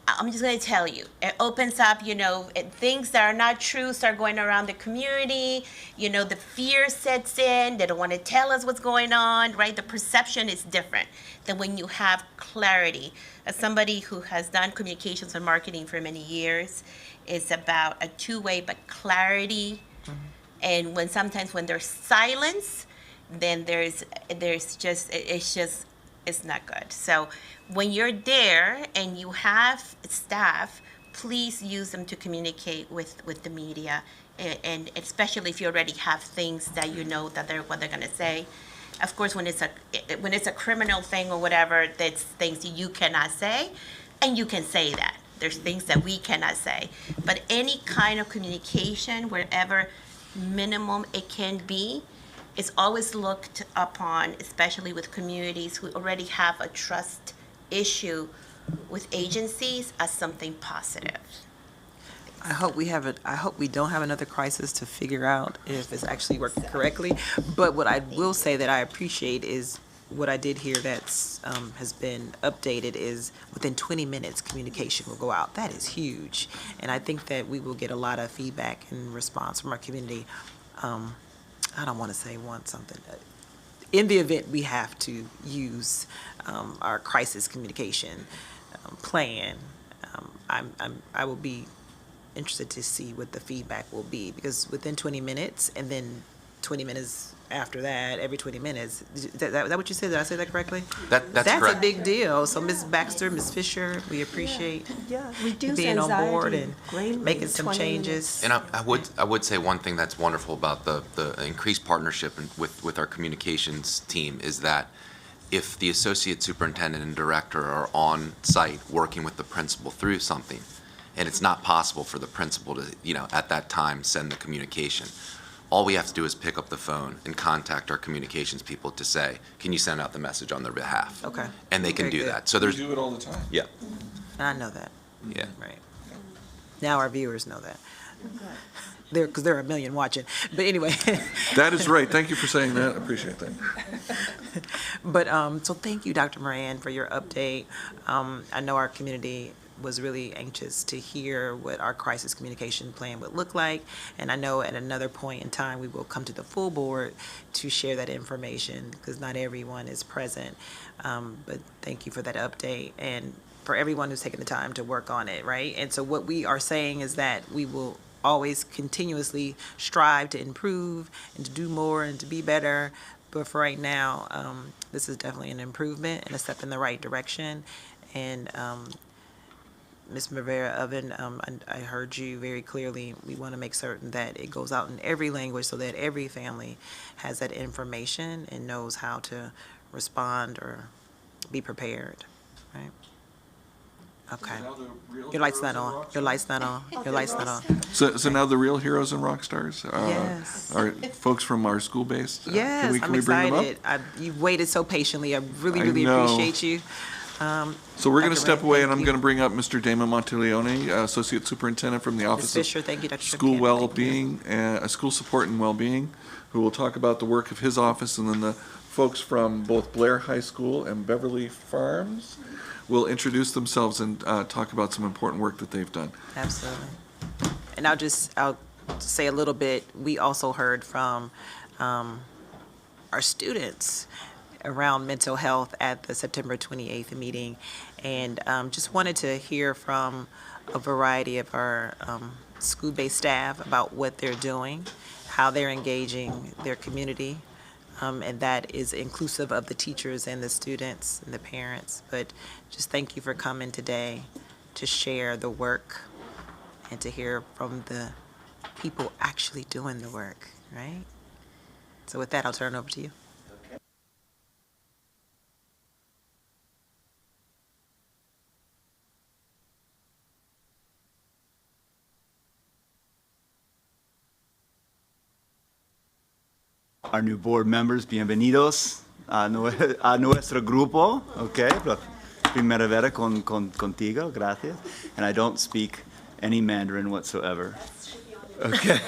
I'm just going to tell you, it opens up, things that are not true start going around the community. The fear sets in. They don't want to tell us what's going on, right? The perception is different than when you have clarity. As somebody who has done communications and marketing for many years, it's about a two-way, but clarity. Mm-hmm. And sometimes when there's silence, then it's not good. So when you're there and you have staff, please use them to communicate with the media, and especially if you already have things that you know that what they're going to say. Of course, when it's a criminal thing or whatever, that's things you cannot say, and you can say that. There's things that we cannot say. But any kind of communication, wherever minimum it can be, is always looked upon, especially with communities who already have a trust issue with agencies, as something positive. I hope we don't have another crisis to figure out if it's actually working correctly. But what I will say that I appreciate is what I did hear that's has been updated is within 20 minutes communication will go out. That is huge, and I think that we will get a lot of feedback and response from our community. I don't want to say want something. In the event we have to use our crisis communication plan, I will be interested to see what the feedback will be, because within 20 minutes and then 20 minutes after that, every 20 minutes, is that what you said? Did I say that correctly? That's That's correct. a big deal. So Ms. Baxter, Ms. Fisher, we appreciate Reduce being on board anxiety and greatly, making some 20 changes. And I would say one thing that's wonderful about the increased partnership with our communications team is that if the associate superintendent and director are on site working with the principal through something, and it's not possible for the principal to, at that time send the communication, all we have to do is pick up the phone and contact our communications people to say, can you send out the message on their behalf? Okay. And they can Very do good. that. So We there's, do it all the time. yeah, I know that. yeah. Right. Now our viewers know that. Because there are a million watching. But anyway. That is right. Thank you for saying that. I appreciate that. But, so thank you, Dr. Moran, for your update. I know our community was really anxious to hear what our crisis communication plan would look like. And I know at another point in time, we will come to the full board to share that information, because not everyone is present. But thank you for that update, and for everyone who's taken the time to work on it, right? And so what we are saying is that we will always continuously strive to improve and to do more and to be better. But for right now, this is definitely an improvement and a step in the right direction. And Ms. Rivera-Oven, I heard you very clearly. We want to make certain that it goes out in every language so that every family has that information and knows how to respond or be prepared, right? Okay. Your light's not on. Your light's not on. Your light's not on. So now the real heroes and rock stars Yes. are folks from our school base. Yes, Can I'm we bring them up? excited. You've waited so patiently. I really, I really know. appreciate you. So we're going to Dr. step Ray, away, thank and I'm you. going to bring up Mr. Damon Monteleone, Associate Superintendent from the Ms. Office of Fisher, thank you, Dr. School Kim. Well-being, School Support and Well-being, who will talk about the work of his office, and then the folks from both Blair High School and Beverly Farms will introduce themselves and talk about some important work that they've done. Absolutely. And I'll say a little bit. We also heard from our students around mental health at the September 28th meeting, and just wanted to hear from a variety of our school-based staff about what they're doing, how they're engaging their community, and that is inclusive of the teachers and the students and the parents. But just thank you for coming today to share the work and to hear from the people actually doing the work, right? So with that, I'll turn it over to you. Our new board members, bienvenidos a nuestro grupo, okay? Primera vez contigo, gracias. And I don't speak any Mandarin whatsoever. Okay.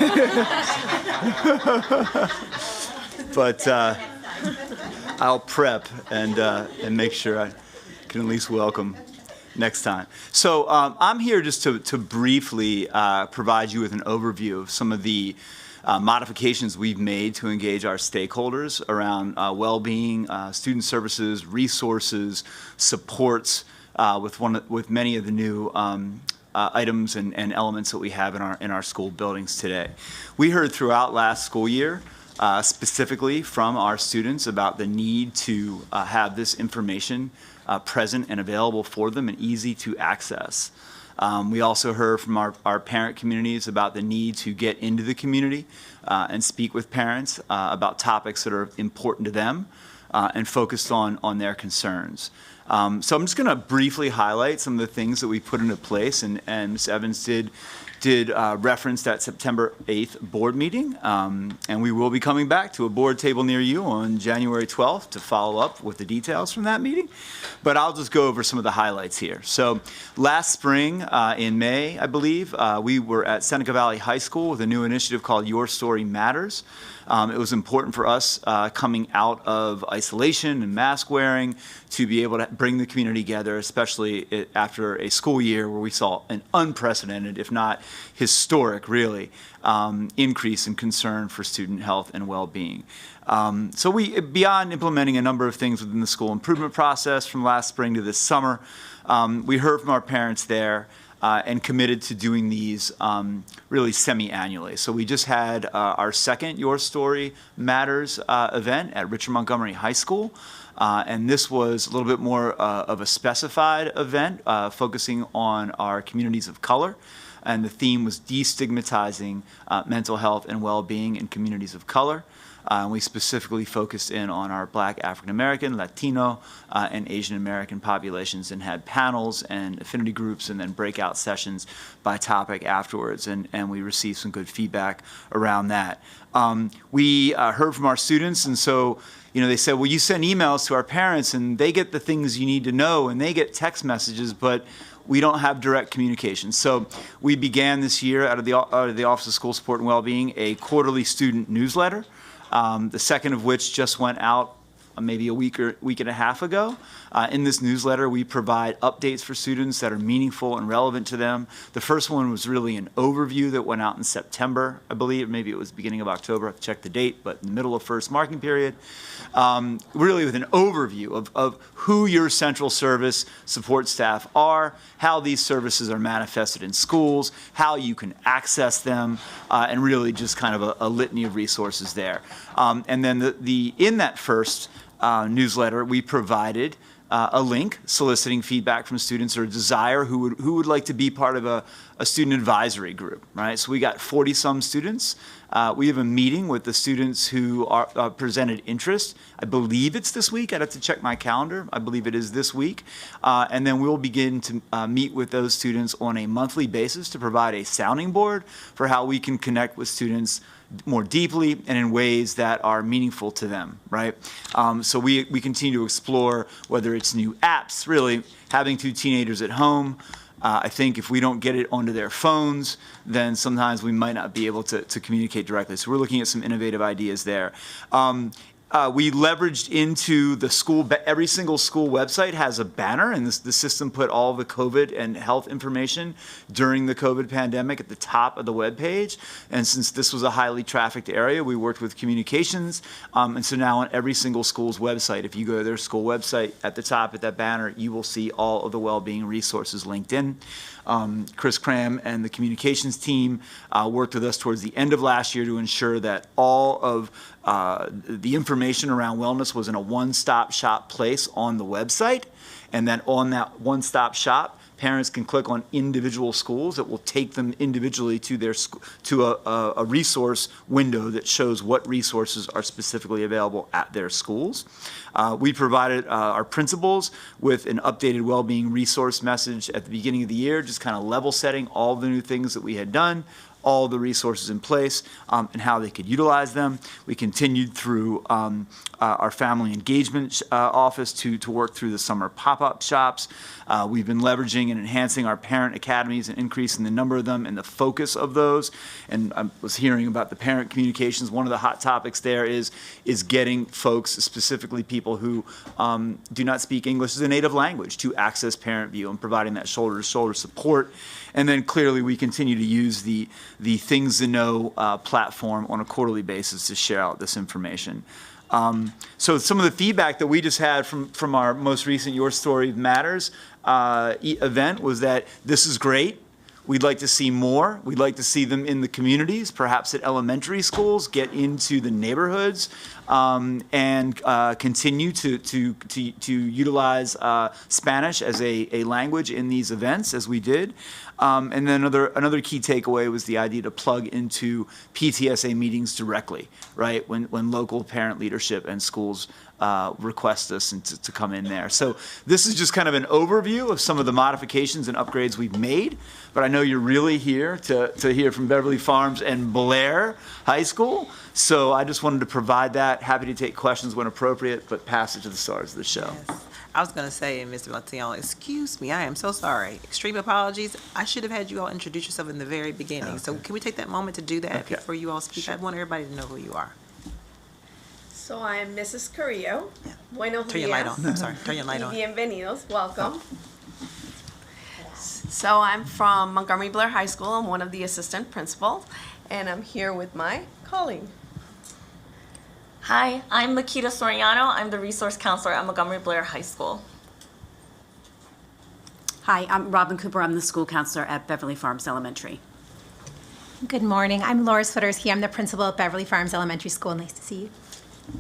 But I'll prep and make sure I can at least welcome next time. So I'm here just to briefly provide you with an overview of some of the modifications we've made to engage our stakeholders around well-being, student services, resources, supports with many of the new items and elements that we have in our school buildings today. We heard throughout last school year, specifically from our students, about the need to have this information present and available for them and easy to access. We also heard from our parent communities about the need to get into the community and speak with parents about topics that are important to them and focused on their concerns. So I'm just going to briefly highlight some of the things that we put into place, and Ms. Evans did reference that September 8th board meeting, and we will be coming back to a board table near you on January 12th to follow up with the details from that meeting. But I'll just go over some of the highlights here. So last spring, in May, I believe, we were at Seneca Valley High School with a new initiative called Your Story Matters. It was important for us coming out of isolation and mask wearing to be able to bring the community together, especially after a school year where we saw an unprecedented, if not historic, really, increase in concern for student health and well-being. So we, beyond implementing a number of things within the school improvement process from last spring to this summer, we heard from our parents there and committed to doing these really semi-annually. So we just had our second Your Story Matters event at Richard Montgomery High School. And this was a little bit more of a specified event focusing on our communities of color. And the theme was destigmatizing mental health and well-being in communities of color. We specifically focused in on our Black, African American, Latino, and Asian American populations, and had panels and affinity groups and then breakout sessions by topic afterwards. And we received some good feedback around that. We heard from our students, and so they said, well, you send emails to our parents and they get the things you need to know and they get text messages, but we don't have direct communication. So we began this year out of the Office of School Support and Wellbeing a quarterly student newsletter. The second of which just went out maybe a week and a half ago. In this newsletter, we provide updates for students that are meaningful and relevant to them. The first one was really an overview that went out in September, I believe. Maybe it was beginning of October. I have to check the date, but in the middle of first marking period. Really with an overview of who your central service support staff are, how these services are manifested in schools, how you can access them, and really just kind of a litany of resources there. And then in that first newsletter, we provided a link soliciting feedback from students or a desire who would like to be part of a student advisory group, right? So we got 40-some students. We have a meeting with the students who are presented interest. I believe it's this week. I'd have to check my calendar. I believe it is this week. And then we'll begin to meet with those students on a monthly basis to provide a sounding board for how we can connect with students more deeply and in ways that are meaningful to them, right? So we continue to explore whether it's new apps, really having two teenagers at home. I think if we don't get it onto their phones, then sometimes we might not be able to communicate directly. So we're looking at some innovative ideas there. We leveraged into the school, every single school website has a banner, and the system put all the COVID and health information during the COVID pandemic at the top of the webpage. And since this was a highly trafficked area, we worked with communications. And so now on every single school's website, if you go to their school website, at the top at that banner, you will see all of the well-being resources linked in. Chris Cram and the communications team worked with us towards the end of last year to ensure that all of the information around wellness was in a one-stop shop place on the website. And then on that one-stop shop, parents can click on individual schools that will take them individually to their a resource window that shows what resources are specifically available at their schools. We provided our principals with an updated well-being resource message at the beginning of the year, just kind of level setting all the new things that we had done, all the resources in place, and how they could utilize them. We continued through our family engagement office to work through the summer pop-up shops. We've been leveraging and enhancing our parent academies and increasing the number of them and the focus of those. And I was hearing about the parent communications. One of the hot topics there is getting folks, specifically people who do not speak English as a native language, to access Parent View and providing that shoulder-to-shoulder support. And then clearly we continue to use the Things to Know platform on a quarterly basis to share out this information. So some of the feedback that we just had from our most recent Your Story Matters event was that this is great. We'd like to see more. We'd like to see them in the communities, perhaps at elementary schools, get into the neighborhoods, and continue to utilize Spanish as a language in these events, as we did. And then another key takeaway was the idea to plug into PTSA meetings directly, right? When local parent leadership and schools request us and to come in there. So this is just kind of an overview of some of the modifications and upgrades we've made, but I know you're really here to hear from Beverly Farms and Blair High School. So I just wanted to provide that. Happy to take questions when appropriate, but pass it to the stars of the show. Yes. I was going to say, Mr. Martial, excuse me, I am so sorry. Extreme apologies. I should have had you all introduce yourself in the very beginning. Okay. So can we take that moment to do that before you all speak? Sure. I want everybody to know who you are. So I'm Mrs. Carrillo. Yeah. Buenos días. Turn your light on. I'm sorry. Turn your light on. Bienvenidos. Welcome. So I'm from Montgomery Blair High School. I'm one of the assistant principals, and I'm here with my colleague. Hi, I'm Lakita Soriano. I'm the resource counselor at Montgomery Blair High School. Hi, I'm Robin Cooper. I'm the school counselor at Beverly Farms Elementary. Good morning. I'm Laura Swiderski. I'm the principal at Beverly Farms Elementary School. Nice to see you.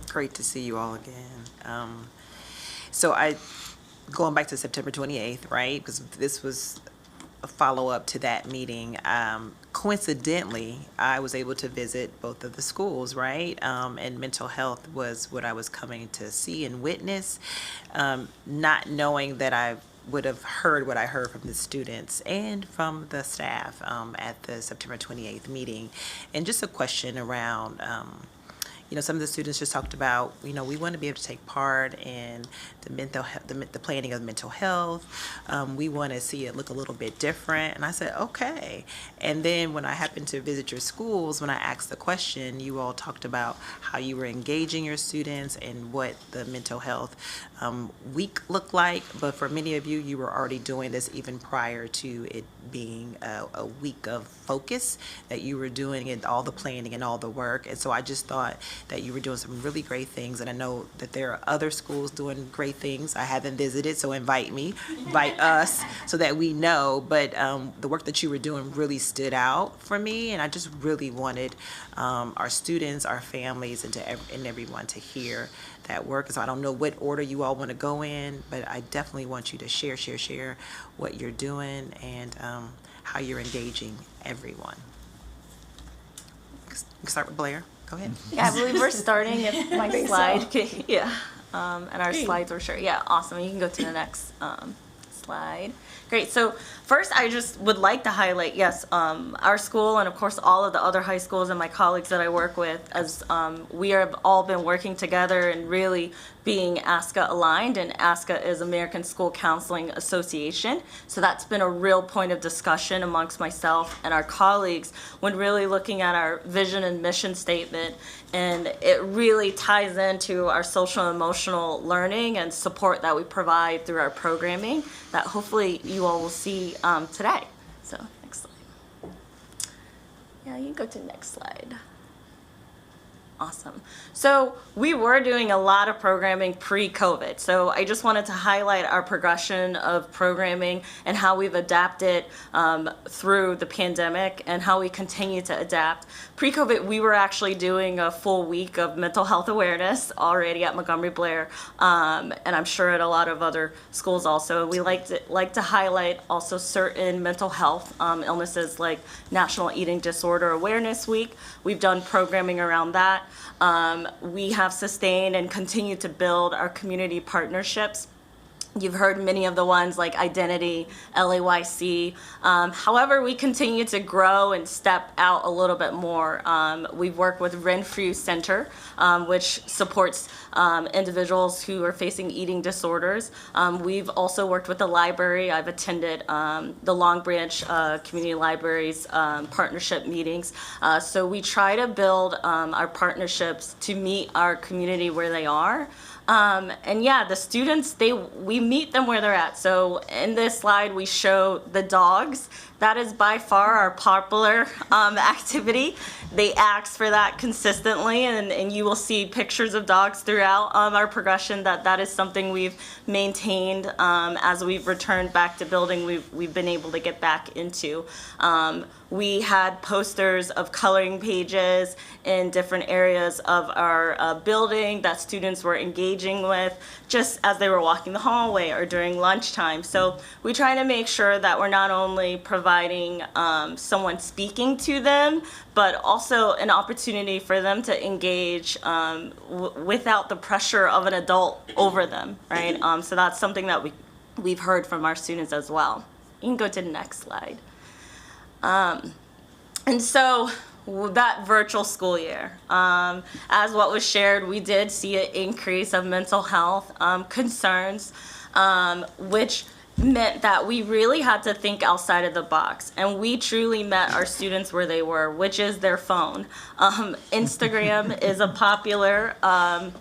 Great to see you all again. So going back to September 28th, right? Because this was a follow-up to that meeting. Coincidentally, I was able to visit both of the schools, right? And mental health was what I was coming to see and witness, not knowing that I would have heard what I heard from the students and from the staff at the September 28th meeting. And just a question around, some of the students just talked about, we want to be able to take part in the mental the planning of mental health. We want to see it look a little bit different. And I said, okay. And then when I happened to visit your schools, when I asked the question, you all talked about how you were engaging your students and what the mental health week looked like. But for many of you, you were already doing this even prior to it being a week of focus, that you were doing it, all the planning and all the work. And so I just thought that you were doing some really great things. And I know that there are other schools doing great things. I haven't visited, so invite us so that we know. But the work that you were doing really stood out for me. And I just really wanted our students, our families, and everyone to hear that work. So I don't know what order you all want to go in, but I definitely want you to share what you're doing and how you're engaging everyone. You can start with Blair. Go ahead. Yeah, I believe we're starting if my slide. So. Yeah, and our slides were sure. Yeah, awesome. You can go to the next slide. Great. So first, I just would like to highlight, yes, our school and of course all of the other high schools and my colleagues that I work with, as we have all been working together and really being ASCA aligned, and ASCA is American School Counseling Association. So that's been a real point of discussion amongst myself and our colleagues when really looking at our vision and mission statement. And it really ties into our social and emotional learning and support that we provide through our programming that hopefully you all will see today. So next slide. Yeah, you can go to the next slide. Awesome. So we were doing a lot of programming pre-COVID. So I just wanted to highlight our progression of programming and how we've adapted through the pandemic and how we continue to adapt. Pre-COVID, we were actually doing a full week of mental health awareness already at Montgomery Blair, and I'm sure at a lot of other schools also. We like to highlight also certain mental health illnesses like National Eating Disorder Awareness Week. We've done programming around that. We have sustained and continue to build our community partnerships. You've heard many of the ones like Identity, LAYC. However, we continue to grow and step out a little bit more. We've worked with Renfrew Center, which supports individuals who are facing eating disorders. We've also worked with the library. I've attended the Long Branch Community Library's partnership meetings. So we try to build our partnerships to meet our community where they are. And yeah, the students, we meet them where they're at. So in this slide, we show the dogs. That is by far our popular activity. They ask for that consistently, and you will see pictures of dogs throughout our progression. That is something we've maintained as we've returned back to building. We've been able to get back into. We had posters of coloring pages in different areas of our building that students were engaging with just as they were walking the hallway or during lunchtime. So we try to make sure that we're not only providing someone speaking to them, but also an opportunity for them to engage without the pressure of an adult over them, right? So that's something that we've heard from our students as well. You can go to the next slide. And so that virtual school year, as what was shared, we did see an increase of mental health concerns, which meant that we really had to think outside of the box, and we truly met our students where they were, which is their phone. Instagram is a popular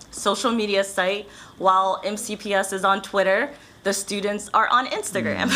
social media site, while MCPS is on Twitter. The students are on Instagram.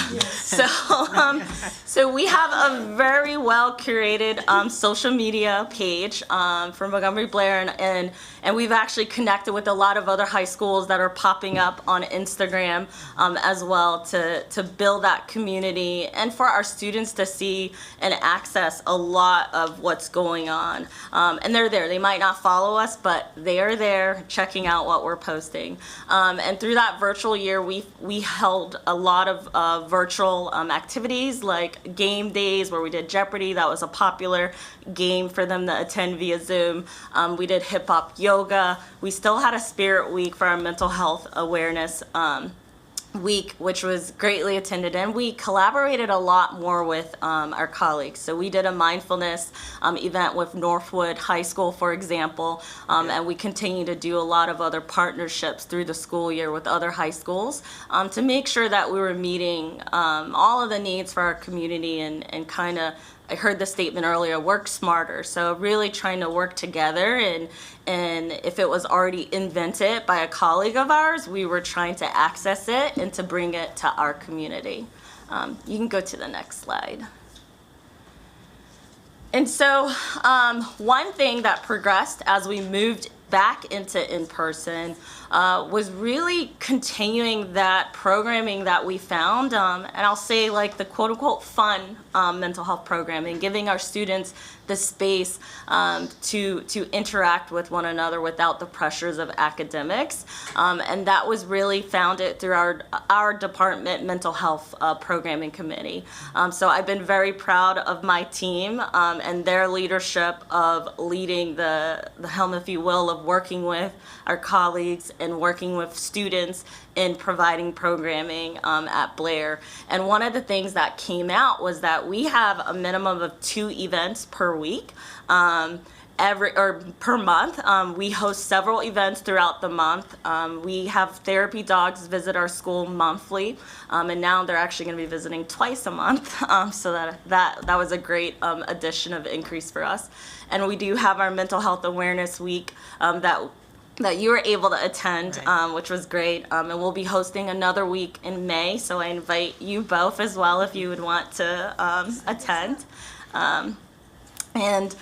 So we have a very well curated social media page for Montgomery Blair, and we've actually connected with a lot of other high schools that are popping up on Instagram as well to build that community and for our students to see and access a lot of what's going on. And they're there. They might not follow us, but they are there checking out what we're posting. And through that virtual year, we held a lot of virtual activities like game days where we did Jeopardy. That was a popular game for them to attend via Zoom. We did hip hop yoga. We still had a spirit week for our mental health awareness week, which was greatly attended, and we collaborated a lot more with our colleagues. So we did a mindfulness event with Northwood High School, for example, and we continue to do a lot of other partnerships through the school year with other high schools to make sure that we were meeting all of the needs for our community and kind of, I heard the statement earlier, work smarter. So really trying to work together, and if it was already invented by a colleague of ours, we were trying to access it and to bring it to our community. You can go to the next slide. And so one thing that progressed as we moved back into in-person was really continuing that programming that we found, and I'll say like the quote-unquote fun mental health programming, giving our students the space to interact with one another without the pressures of academics, and that was really founded through our department mental health programming committee. So I've been very proud of my team and their leadership of leading the helm, if you will, of working with our colleagues and working with students in providing programming at Blair. And one of the things that came out was that we have a minimum of 2 events per week. Per month. We host several events throughout the month. We have therapy dogs visit our school monthly, and now they're actually going to be visiting twice a month. So that was a great addition of increase for us. And we do have our mental health awareness week that you were able to attend, which was great. And we'll be hosting another week in May, so I invite you both as well if you would want to attend. And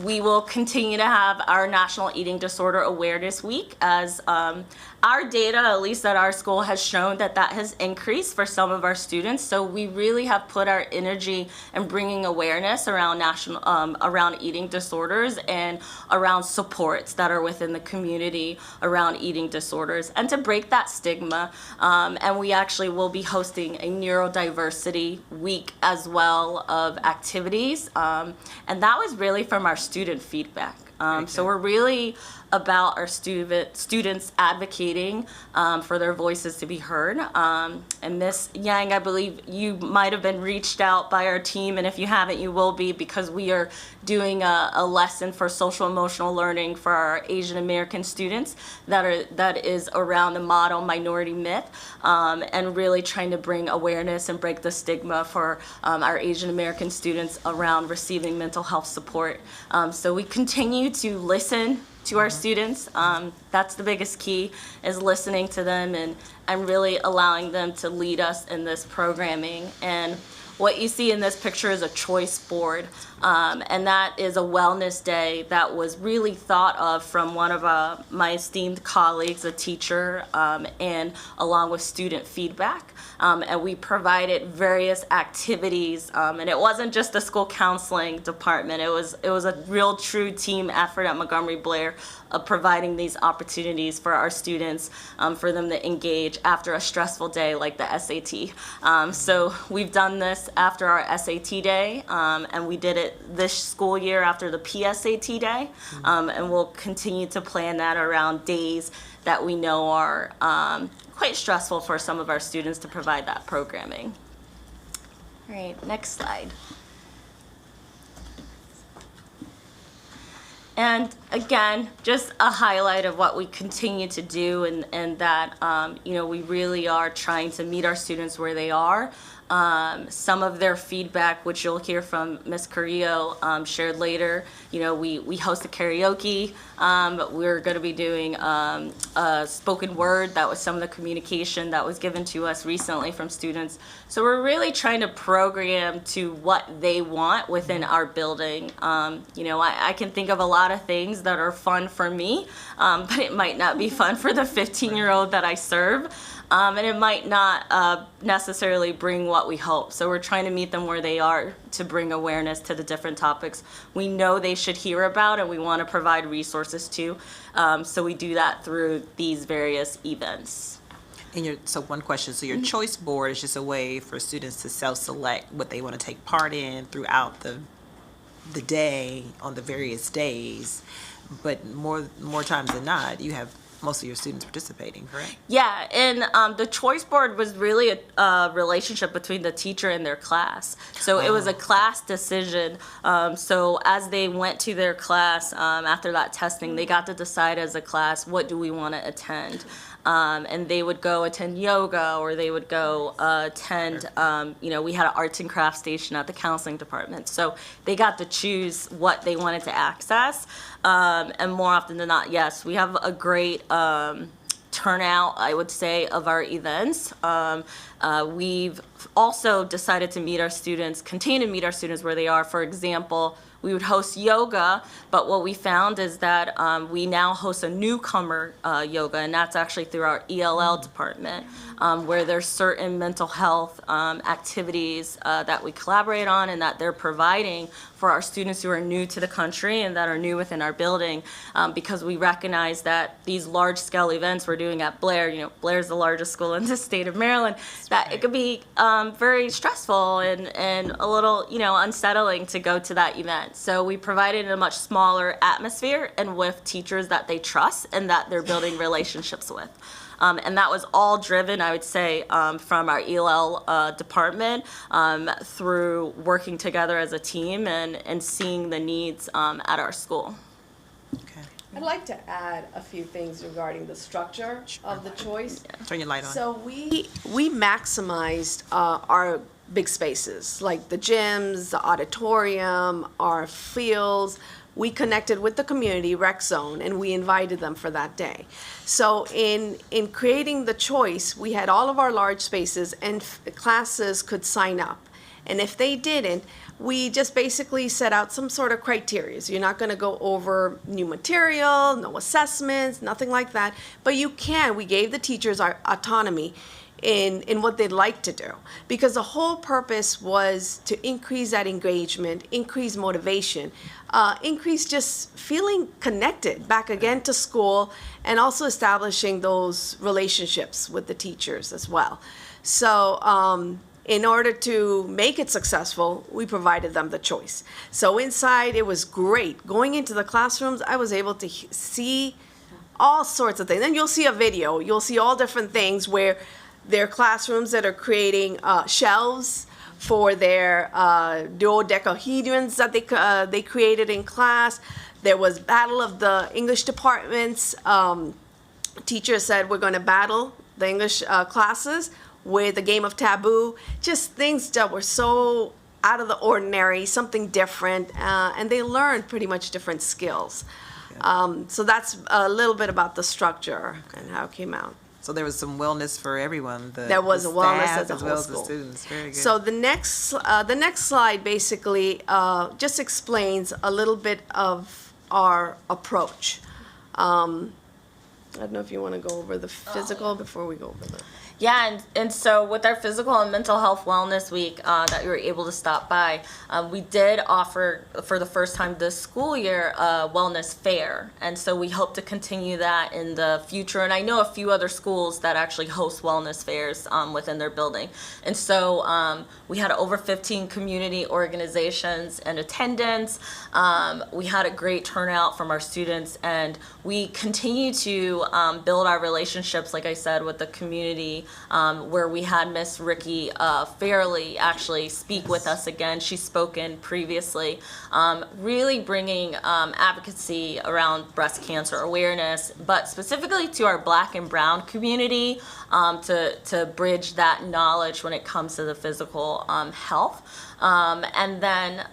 we will continue to have our National Eating Disorder Awareness Week, as our data, at least at our school, has shown that has increased for some of our students. So we really have put our energy in bringing awareness around around eating disorders and around supports that are within the community around eating disorders, and to break that stigma. And we actually will be hosting a neurodiversity week as well of activities. And that was really from our student feedback. So we're really about our students advocating for their voices to be heard. And Ms. Yang, I believe you might have been reached out by our team, and if you haven't, you will be, because we are doing a lesson for social emotional learning for our Asian American students that is around the model minority myth, and really trying to bring awareness and break the stigma for our Asian American students around receiving mental health support. So we continue to listen to our students. That's the biggest key, is listening to them and really allowing them to lead us in this programming. And what you see in this picture is a choice board, and that is a wellness day that was really thought of from one of my esteemed colleagues, a teacher, and along with student feedback. And we provided various activities, and it wasn't just the school counseling department. It was a real true team effort at Montgomery Blair of providing these opportunities for our students, for them to engage after a stressful day like the SAT. So we've done this after our SAT day, and we did it this school year after the PSAT day, and we'll continue to plan that around days that we know are quite stressful for some of our students to provide that programming. All right, next slide. And again, just a highlight of what we continue to do, and that we really are trying to meet our students where they are. Some of their feedback, which you'll hear from Ms. Carrillo shared later, we host a karaoke. We're going to be doing a spoken word. That was some of the communication that was given to us recently from students. So we're really trying to program to what they want within our building. I can think of a lot of things that are fun for me, but it might not be fun for the 15-year-old that I serve. And it might not necessarily bring what we hope. So we're trying to meet them where they are to bring awareness to the different topics we know they should hear about, and we want to provide resources to. So we do that through these various events. So one question, so your choice board is just a way for students to self-select what they want to take part in throughout the day on the various days, but more times than not, you have most of your students participating, correct? Yeah, and the choice board was really a relationship between the teacher and their class. So it was a class decision. So as they went to their class after that testing, they got to decide as a class, what do we want to attend? And they would go attend yoga, or they would go attend, we had an arts and crafts station at the counseling department. So they got to choose what they wanted to access. And more often than not, yes, we have a great turnout, I would say, of our events. We've also decided to continue to meet our students where they are. For example, we would host yoga, but what we found is that we now host a newcomer yoga, and that's actually through our ELL department, where there's certain mental health activities that we collaborate on and that they're providing for our students who are new to the country and that are new within our building, because we recognize that these large-scale events we're doing at Blair, Blair's the largest school in the state of Maryland, that it could be very stressful and a little, unsettling to go to that event. So we provided a much smaller atmosphere and with teachers that they trust and that they're building relationships with. And that was all driven, I would say, from our ELL department through working together as a team and seeing the needs at our school. I'd like to add a few things regarding the structure of the choice. Turn your light on. So we maximized our big spaces, like the gyms, the auditorium, our fields. We connected with the community rec zone and we invited them for that day. So in creating the choice, we had all of our large spaces and classes could sign up. And if they didn't, we just basically set out some sort of criteria. So you're not going to go over new material, no assessments, nothing like that. But you can. We gave the teachers our autonomy in what they'd like to do. Because the whole purpose was to increase that engagement, increase motivation, increase just feeling connected back again to school, and also establishing those relationships with the teachers as well. So in order to make it successful, we provided them the choice. So inside, it was great. Going into the classrooms, I was able to see all sorts of things. And you'll see a video. You'll see all different things where there are classrooms that are creating shelves for their dodecahedrons that they created in class. There was battle of the English departments. Teachers said, we're going to battle the English classes with a game of taboo, just things that were so out of the ordinary, something different, and they learned pretty much different skills. So that's a little bit about the structure and how it came out. So there was some wellness for everyone. There was a wellness as a as whole well as school. the students. Very good. So the next slide basically just explains a little bit of our approach. I don't know if you want to go over the physical before we go over the... Yeah, and so with our physical and mental health wellness week that you were able to stop by, we did offer for the first time this school year a wellness fair. And so we hope to continue that in the future. And I know a few other schools that actually host wellness fairs within their building. And so we had over 15 community organizations in attendance. We had a great turnout from our students, and we continue to build our relationships, like I said, with the community. Where we had Miss Ricky Fairley actually speak with us again. She's spoken previously, really bringing advocacy around breast cancer awareness, but specifically to our Black and Brown community to bridge that knowledge when it comes to the physical health. And then,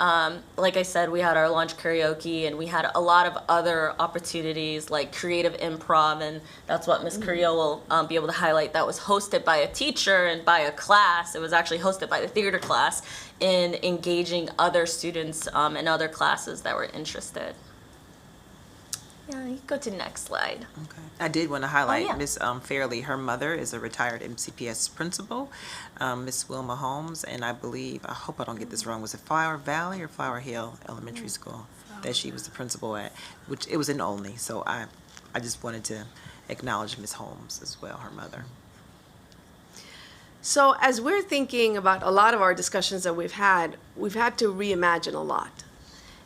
like I said, we had our lunch karaoke, and we had a lot of other opportunities like creative improv, and that's what Ms. Carrillo will be able to highlight. That was hosted by a teacher and by a class. It was actually hosted by the theater class in engaging other students and other classes that were interested. Yeah, you can go to the next slide. Okay. I did want to highlight yeah. Miss Fairley. Her mother is a retired MCPS principal, Miss Wilma Holmes, and I hope I don't get this wrong, was it Flower Valley or Flower Hill Elementary School that she was the principal at, which it was in Olney. So I just wanted to acknowledge Miss Holmes as well, her mother. So as we're thinking about a lot of our discussions that we've had to reimagine a lot.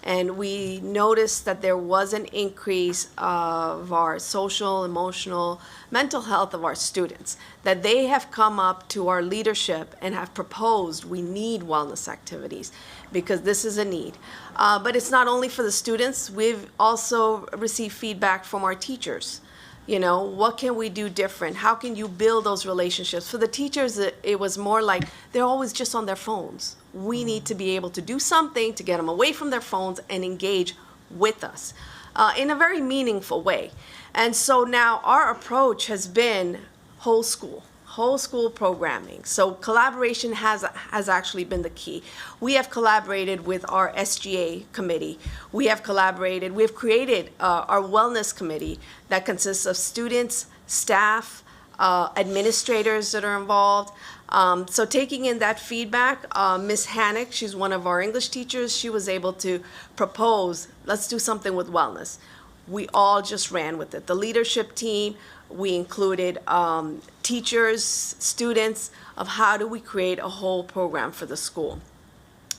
And we noticed that there was an increase of our social, emotional, mental health of our students, that they have come up to our leadership and have proposed we need wellness activities because this is a need. But it's not only for the students. We've also received feedback from our teachers. You know, what can we do different? How can you build those relationships? For the teachers, it was more like they're always just on their phones. We need to be able to do something to get them away from their phones and engage with us in a very meaningful way. And so now our approach has been whole school programming. So collaboration has actually been the key. We have collaborated with our SGA committee. We have created our wellness committee that consists of students, staff, administrators that are involved. So taking in that feedback, Ms. Hannock, she's one of our English teachers, she was able to propose, let's do something with wellness. we all just ran with it. The leadership team, we included teachers, students, of how do we create a whole program for the school.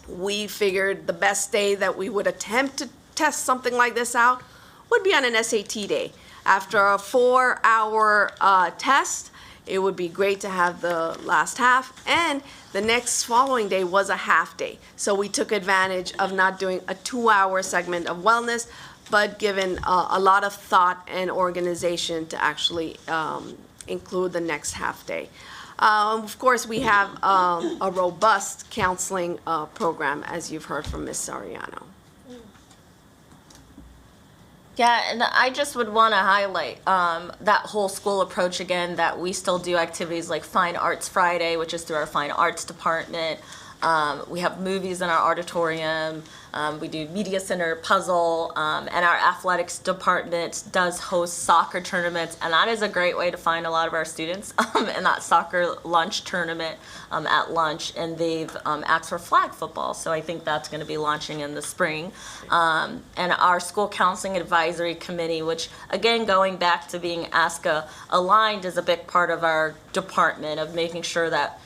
We figured the best day that we would attempt to test something like this out would be on an SAT day. After a 4-hour test, it would be great to have the last half, and the next following day was a half day. So we took advantage of not doing a 2-hour segment of wellness, but given a lot of thought and organization to actually include the next half day. Of course, we have a robust counseling program, as you've heard from Ms. Soriano. Yeah, and I just would want to highlight that whole school approach again, that we still do activities like Fine Arts Friday, which is through our Fine Arts department. We have movies in our auditorium. We do media center, puzzle, and our athletics department does host soccer tournaments, and that is a great way to find a lot of our students in that soccer lunch tournament at lunch, and they've asked for flag football, so I think that's going to be launching in the spring. And our school counseling advisory committee, which again, going back to being ASCA aligned, is a big part of our department of making sure that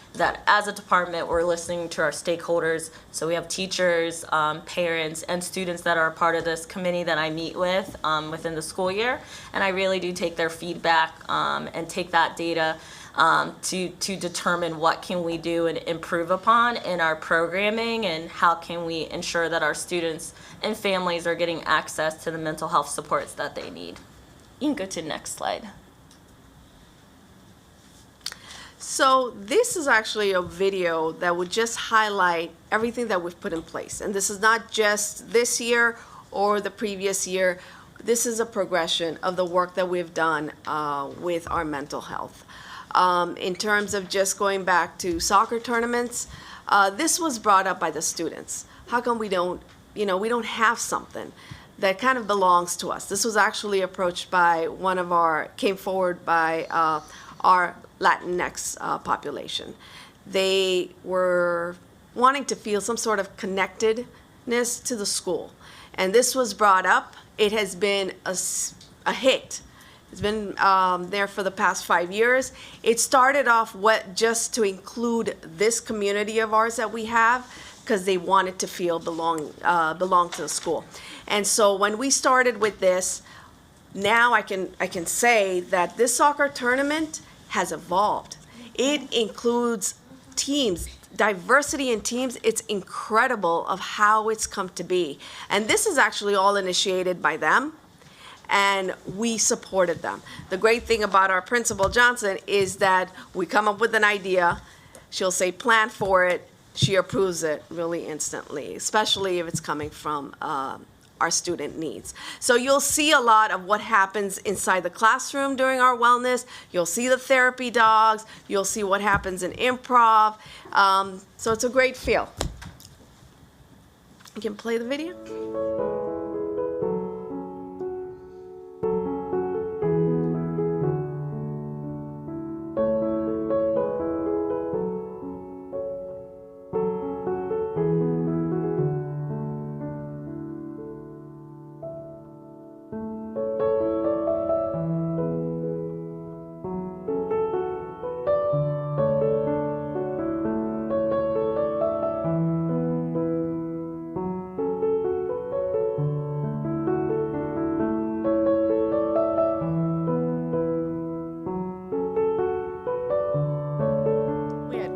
as a department, we're listening to our stakeholders. So we have teachers, parents, and students that are a part of this committee that I meet with within the school year. And I really do take their feedback and take that data to determine what can we do and improve upon in our programming, and how can we ensure that our students and families are getting access to the mental health supports that they need. You can go to the next slide. So this is actually a video that would just highlight everything that we've put in place. And this is not just this year or the previous year. This is a progression of the work that we've done with our mental health. In terms of just going back to soccer tournaments, this was brought up by the students. How come we don't have something that kind of belongs to us? This was actually approached by came forward by our Latinx population. They were wanting to feel some sort of connectedness to the school. And this was brought up. It has been a hit. It's been there for the past 5 years. It started off just to include this community of ours that we have, because they wanted to feel belong to the school. And so when we started with this, now I can say that this soccer tournament has evolved. It includes teams, diversity in teams. It's incredible of how it's come to be. And this is actually all initiated by them, and we supported them. The great thing about our principal, Johnson, is that we come up with an idea, she'll say plan for it, she approves it really instantly, especially if it's coming from our student needs. So you'll see a lot of what happens inside the classroom during our wellness. You'll see the therapy dogs. You'll see what happens in improv. So it's a great feel. You can play the video.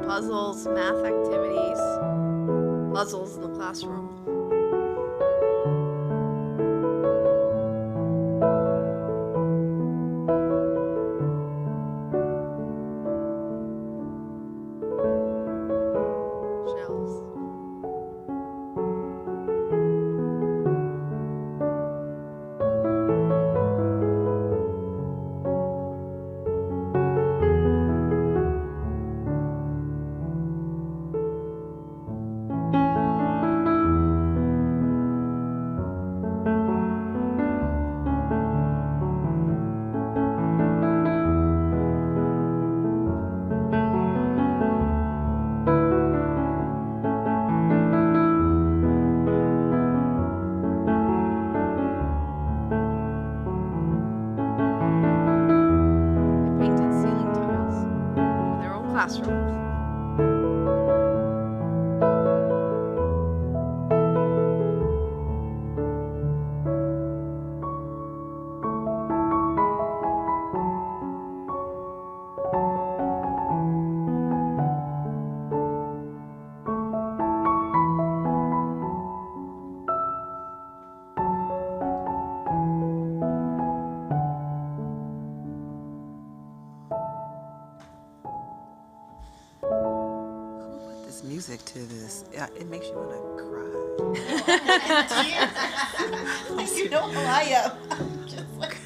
Puzzles, math activities, puzzles in the classroom. Shells. music to this. It makes you want to cry. You know how I am. Just like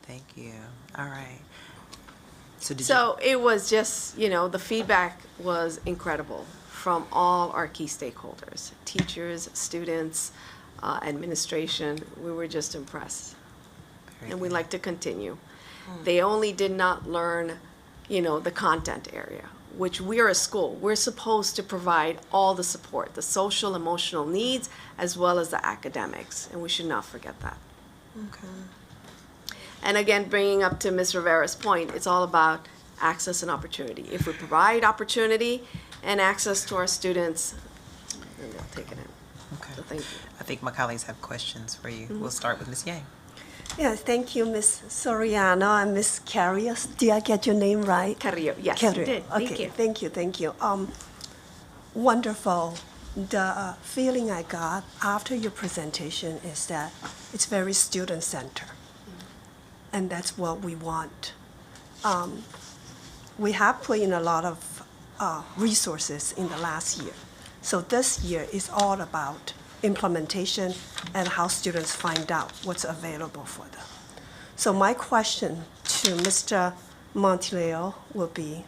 Thank you. All right. So it was just, the feedback was incredible from all our key stakeholders, teachers, students, administration. We were just impressed. And we'd like to continue. They only did not learn, the content area, which we're a school. We're supposed to provide all the support, the social, emotional needs, as well as the academics, and we should not forget that. Okay. And again, bringing up to Ms. Rivera's point, it's all about access and opportunity. If we provide opportunity and access to our students, then they'll take it in. Okay. So thank you. I think my colleagues have questions for you. We'll start with Ms. Yang. Yes, thank you, Ms. Soriano and Ms. Carrier. Did I get your name right? Carrillo, yes, Carrier. you did. Thank Okay, you. thank you. Wonderful. The feeling I got after your presentation is that it's very student-centered, and that's what we want. We have put in a lot of resources in the last year. So this year is all about implementation and how students find out what's available for them. So my question to Mr. Montileo will be,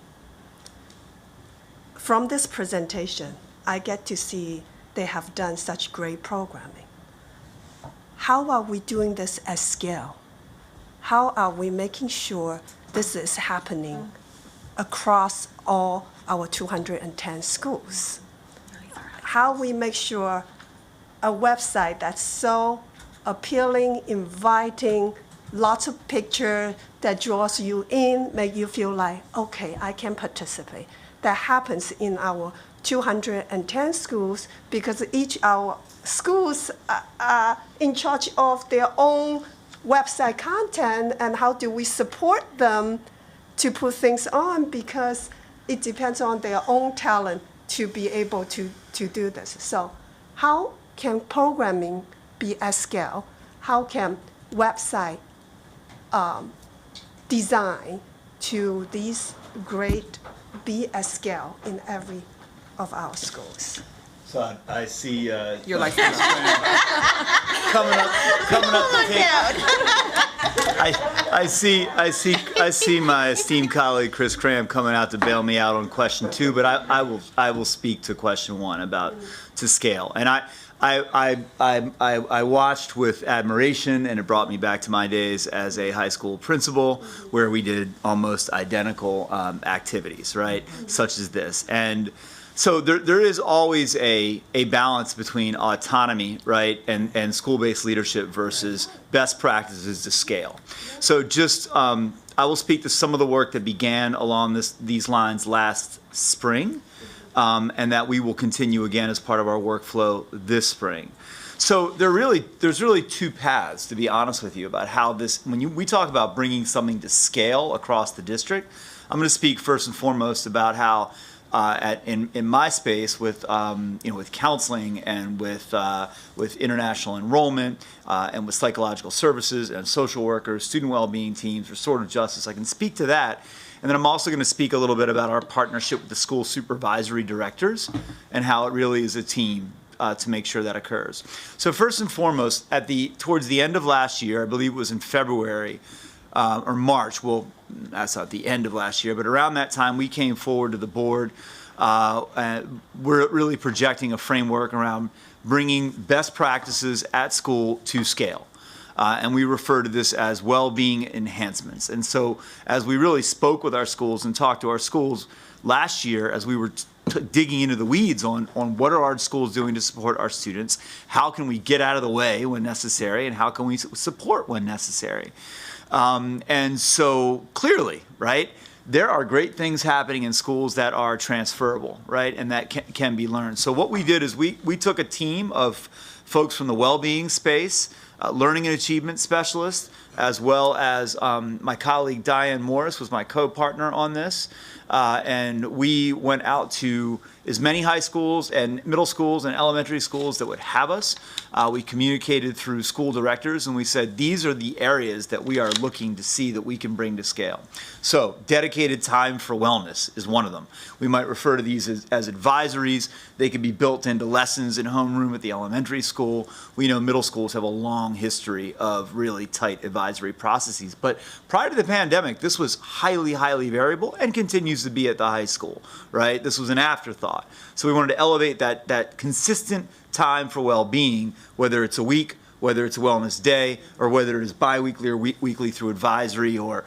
from this presentation, I get to see they have done such great programming. How are we doing this at scale? How are we making sure this is happening across all our 210 schools? How we make sure a website that's so appealing, inviting, lots of pictures that draws you in, make you feel like, okay, I can participate. That happens in our 210 schools because each our schools are in charge of their own website content, and how do we support them to put things on, because it depends on their own talent to be able to do this. So how can programming be at scale? How can website design to these great be at scale in every of our schools? So I see You're like, coming up the table. I see my esteemed colleague Chris Cram coming out to bail me out on question 2, but I will speak to question 1 about to scale. And I watched with admiration, and it brought me back to my days as a high school principal, where we did almost identical activities, right, such as this. And so there is always a balance between autonomy, right, and school-based leadership versus best practices to scale. So just I will speak to some of the work that began along these lines last spring, and that we will continue again as part of our workflow this spring. So there's really 2 paths, to be honest with you, about how this, we talk about bringing something to scale across the district. I'm going to speak first and foremost about how in my space with with counseling and with international enrollment and with psychological services and social workers, student well-being teams, restorative justice. I can speak to that. And then I'm also going to speak a little bit about our partnership with the school supervisory directors and how it really is a team to make sure that occurs. So first and foremost, towards the end of last year, I believe it was in February or March, well, that's not the end of last year, but around that time we came forward to the board. We're really projecting a framework around bringing best practices at school to scale. And we refer to this as well-being enhancements. And so as we really spoke with our schools and talked to our schools last year, as we were digging into the weeds on what are our schools doing to support our students, how can we get out of the way when necessary, and how can we support when necessary. And so clearly, right, there are great things happening in schools that are transferable, right, and that can be learned. So what we did is we took a team of folks from the well-being space, learning and achievement specialists, as well as my colleague Diane Morris was my co-partner on this. And we went out to as many high schools and middle schools and elementary schools that would have us. We communicated through school directors, and we said, these are the areas that we are looking to see that we can bring to scale. So dedicated time for wellness is one of them. We might refer to these as advisories. They could be built into lessons in homeroom at the elementary school. We know middle schools have a long history of really tight advisory processes. But prior to the pandemic, this was highly, highly variable and continues to be at the high school, right? This was an afterthought. So we wanted to elevate that consistent time for well-being, whether it's a week, whether it's a wellness day, or whether it is biweekly or weekly through advisory, or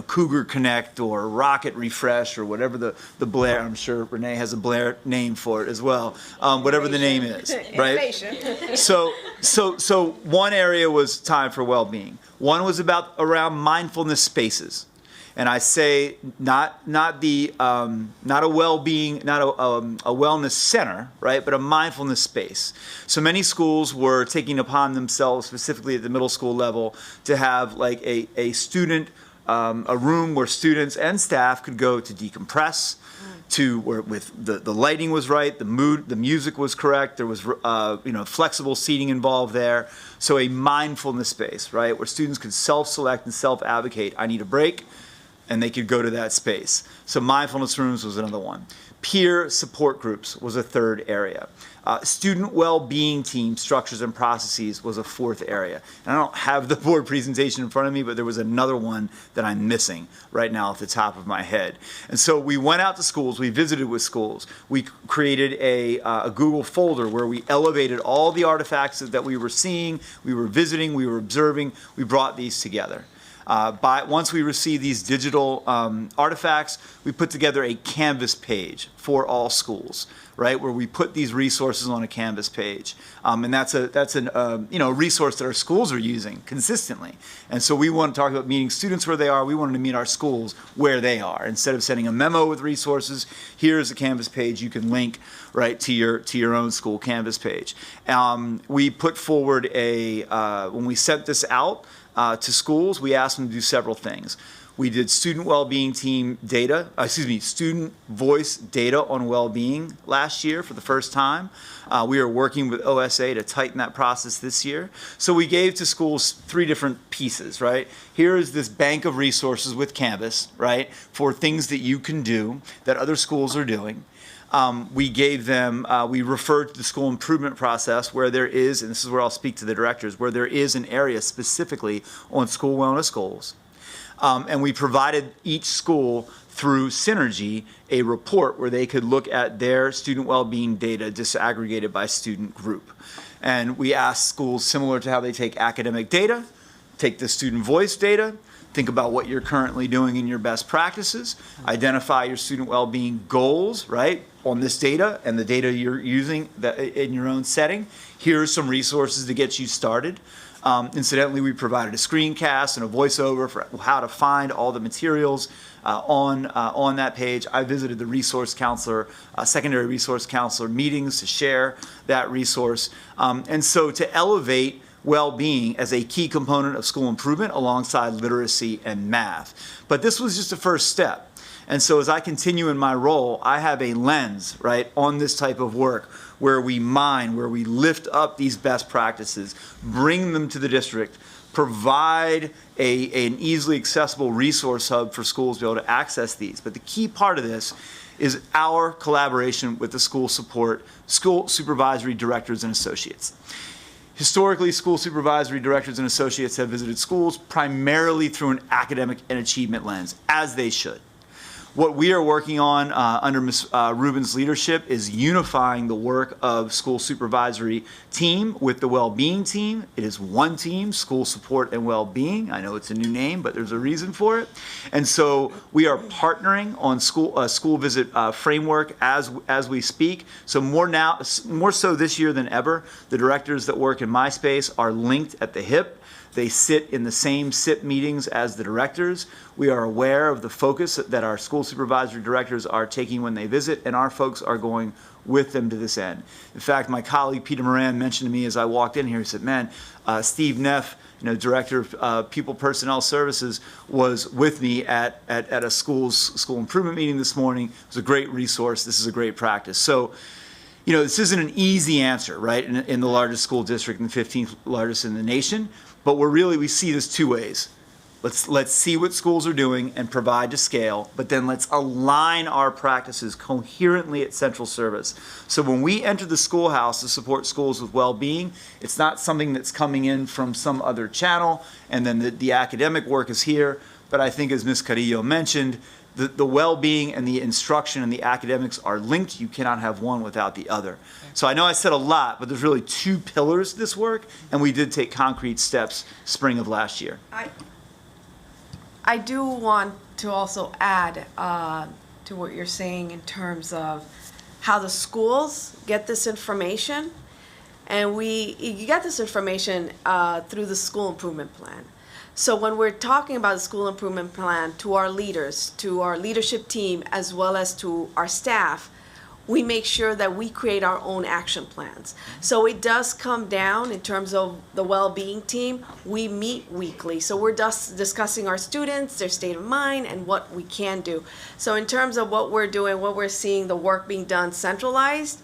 Cougar Connect or Rocket Refresh, or whatever the Blair. I'm sure Renee has a Blair name for it as well. Whatever the name is, right? So one area was time for well-being. One was around mindfulness spaces. And I say not a well-being, not a wellness center, right, but a mindfulness space. So many schools were taking upon themselves, specifically at the middle school level, to have like a student, a room where students and staff could go to decompress, where the lighting was right, the music was correct, there was flexible seating involved there. So a mindfulness space, right, where students could self-select and self-advocate. I need a break. And they could go to that space. So mindfulness rooms was another one. Peer support groups was a third area. Student well-being team structures and processes was a fourth area. And I don't have the board presentation in front of me, but there was another one that I'm missing right now off the top of my head. And so we went out to schools, we visited with schools, we created a Google folder where we elevated all the artifacts that we were seeing, we were visiting, we were observing, we brought these together. Once we received these digital artifacts, we put together a Canvas page for all schools, right, where we put these resources on a Canvas page, and that's a resource that our schools are using consistently. And so we want to talk about meeting students where they are. We wanted to meet our schools where they are. Instead of sending a memo with resources, here's a Canvas page you can link right to your own school Canvas page. We put forward when we sent this out to schools, we asked them to do several things. We did student well-being team data, student voice data on well-being last year for the first time. We are working with OSA to tighten that process this year. So we gave to schools 3 different pieces, right? Here is this bank of resources with Canvas, right, for things that you can do that other schools are doing. We gave them, we referred to the school improvement process where there is, and this is where I'll speak to the directors, where there is an area specifically on school wellness goals. And we provided each school through Synergy a report where they could look at their student well-being data disaggregated by student group. And we asked schools, similar to how they take academic data, take the student voice data, think about what you're currently doing in your best practices, identify your student well-being goals, right, on this data and the data you're using in your own setting. Here's some resources to get you started. Incidentally, we provided a screencast and a voiceover for how to find all the materials on that page. I visited the resource counselor, secondary resource counselor meetings to share that resource. And so to elevate well-being as a key component of school improvement alongside literacy and math. But this was just a first step. And so as I continue in my role, I have a lens, right, on this type of work where we mine, where we lift up these best practices, bring them to the district, provide an easily accessible resource hub for schools to be able to access these. But the key part of this is our collaboration with the school supervisory directors and associates. Historically, school supervisory directors and associates have visited schools primarily through an academic and achievement lens, as they should. What we are working on under Ms. Rubin's leadership is unifying the work of school supervisory team with the well-being team. It is one team, school support and well-being. I know it's a new name, but there's a reason for it. And so we are partnering on school visit framework as we speak. So more so this year than ever, the directors that work in my space are linked at the hip. They sit in the same SIP meetings as the directors. We are aware of the focus that our school supervisory directors are taking when they visit, and our folks are going with them to this end. In fact, my colleague Peter Moran mentioned to me as I walked in here, he said, man, Steve Neff, Director of People Personnel Services, was with me at a school improvement meeting this morning. It was a great resource. This is a great practice. So, this isn't an easy answer, right, in the largest school district and 15th largest in the nation. But we see this two ways. Let's see what schools are doing and provide to scale, but then let's align our practices coherently at central service. So when we enter the schoolhouse to support schools with well-being, it's not something that's coming in from some other channel, and then the academic work is here. But I think, as Ms. Carrillo mentioned, the well-being and the instruction and the academics are linked. You cannot have one without the other. So I know I said a lot, but there's really two pillars to this work, and we did take concrete steps spring of last year. I do want to also add to what you're saying in terms of how the schools get this information. And you get this information through the school improvement plan. So when we're talking about the school improvement plan to our leaders, to our leadership team, as well as to our staff, we make sure that we create our own action plans. So it does come down in terms of the well-being team. We meet weekly. So we're just discussing our students, their state of mind, and what we can do. So in terms of what we're doing, what we're seeing, the work being done centralized,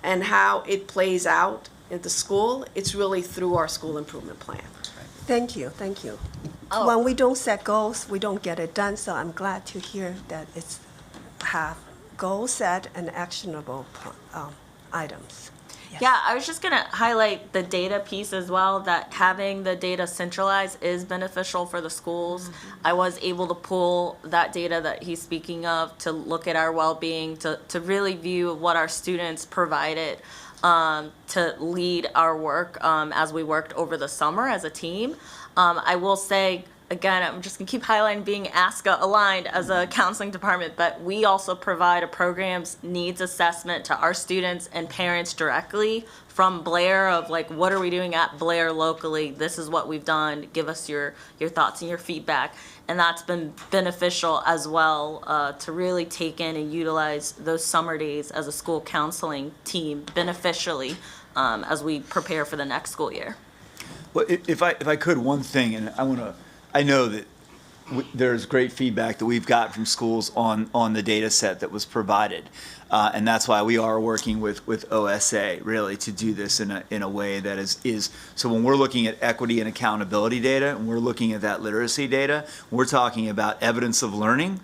and how it plays out at the school, it's really through our school improvement plan. Thank you. When we don't set goals, we don't get it done, so I'm glad to hear that it's have goal set and actionable items. Yes. Yeah, I was just going to highlight the data piece as well, that having the data centralized is beneficial for the schools. I was able to pull that data that he's speaking of to look at our well-being, to really view what our students provided to lead our work as we worked over the summer as a team. I will say, again, I'm just going to keep highlighting being ASCA aligned as a counseling department, but we also provide a programs needs assessment to our students and parents directly from Blair of what are we doing at Blair locally? This is what we've done. Give us your thoughts and your feedback. And that's been beneficial as well to really take in and utilize those summer days as a school counseling team beneficially as we prepare for the next school year. Well, if I could, one thing, and I know that there's great feedback that we've got from schools on the data set that was provided. And that's why we are working with OSA really to do this in a way that is so when we're looking at equity and accountability data and we're looking at that literacy data, we're talking about evidence of learning.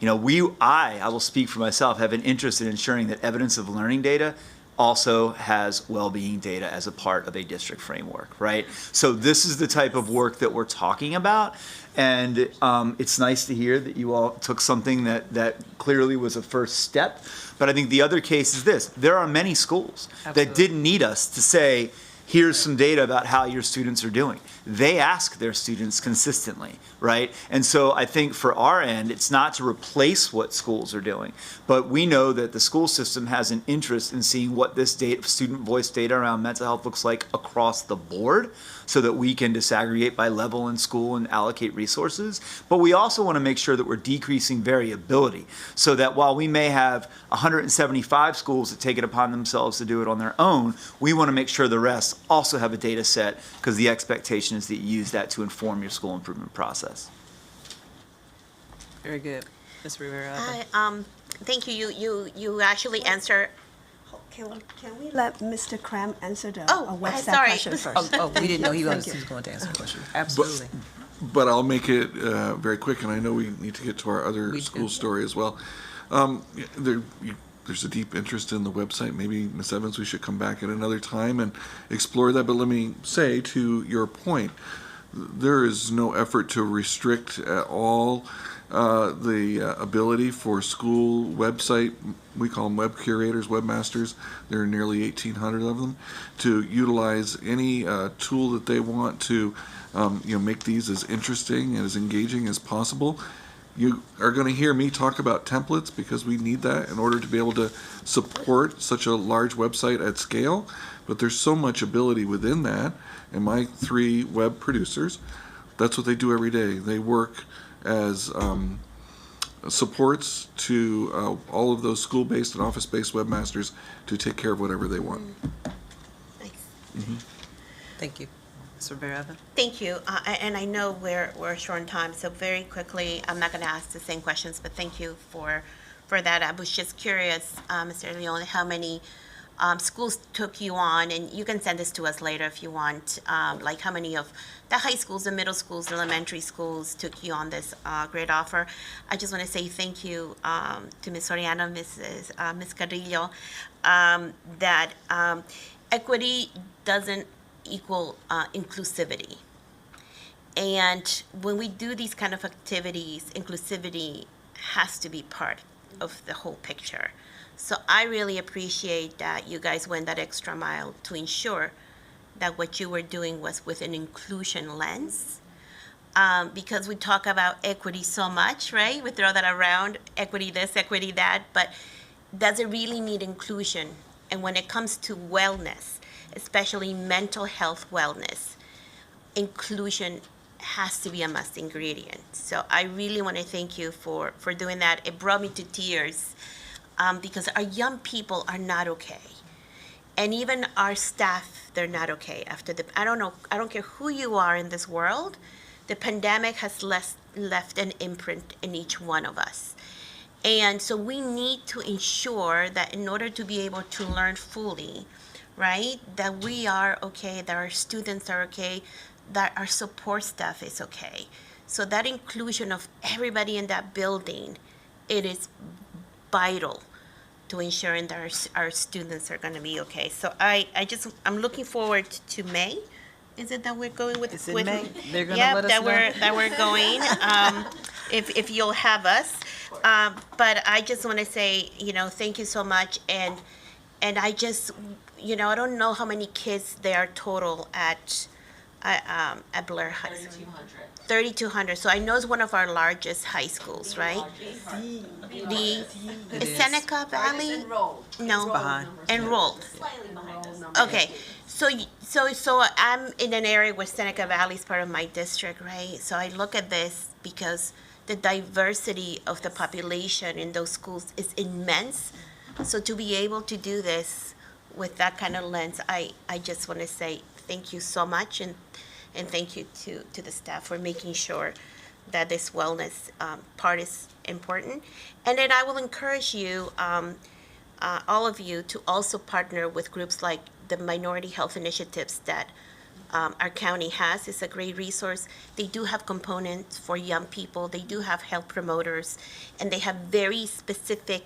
I will speak for myself, have an interest in ensuring that evidence of learning data also has well-being data as a part of a district framework, right? So this is the type of work that we're talking about. And it's nice to hear that you all took something that clearly was a first step. But I think the other case is this. There are many schools that didn't need us to say, here's some data about how your students are doing. They ask their students consistently, right? And so I think for our end, it's not to replace what schools are doing, but we know that the school system has an interest in seeing what this student voice data around mental health looks like across the board so that we can disaggregate by level in school and allocate resources. But we also want to make sure that we're decreasing variability so that while we may have 175 schools that take it upon themselves to do it on their own, we want to make sure the rest also have a data set because the expectation is that you use that to inform your school improvement process. Very good. Ms. Rivera. Thank you. You actually answer. Can we let Mr. Cram answer the website sorry. question first? We didn't know he was going to answer the question. Absolutely. But I'll make it very quick, and I know we need to get to our other school story as well. There's a deep interest in the website. Maybe, Ms. Evans, we should come back at another time and explore that. But let me say, to your point, there is no effort to restrict at all the ability for school website, we call them web curators, webmasters, there are nearly 1,800 of them, to utilize any tool that they want to make these as interesting and as engaging as possible. You are going to hear me talk about templates because we need that in order to be able to support such a large website at scale. But there's so much ability within that. And my 3 web producers, that's what they do every day. They work as supports to all of those school-based and office-based webmasters to take care of whatever they want. Nice. Mm-hmm. Thank you. Ms. Rivera-Evans? Thank you. And I know we're short on time, so very quickly, I'm not going to ask the same questions, but thank you for that. I was just curious, Mr. Leone, how many schools took you on, and you can send this to us later if you want, like how many of the high schools, the middle schools, the elementary schools took you on this great offer. I just want to say thank you to Ms. Soriano, Ms. Carrillo, that equity doesn't equal inclusivity. And when we do these kind of activities, inclusivity has to be part of the whole picture. So I really appreciate that you guys went that extra mile to ensure that what you were doing was with an inclusion lens. Because we talk about equity so much, right? We throw that around, equity this, equity that, but does it really need inclusion? And when it comes to wellness, especially mental health wellness, inclusion has to be a must ingredient. So I really want to thank you for doing that. It brought me to tears because our young people are not okay. And even our staff, they're not okay after I don't care who you are in this world, the pandemic has left an imprint in each one of us. And so we need to ensure that in order to be able to learn fully, right, that we are okay, that our students are okay, that our support staff is okay. So that inclusion of everybody in that building, it is vital to ensuring that our students are going to be okay. So I'm looking forward to May. Is it that we're going with? Is it May? They're going yeah, to let us know. that we're going. If you'll have us. But I just want to say, thank you so much. And I just, I don't know how many kids there are total at Blair High School. 3,200. So I know it's one of our largest high schools, right? The Seneca Valley? No. Behind. Enrolled. Okay. So I'm in an area where Seneca Valley is part of my district, right? So I look at this because the diversity of the population in those schools is immense. So to be able to do this with that kind of lens, I just want to say thank you so much, and thank you to the staff for making sure that this wellness part is important. And then I will encourage you, all of you, to also partner with groups like the Minority Health Initiatives that our county has. It's a great resource. They do have components for young people. They do have health promoters, and they have very specific,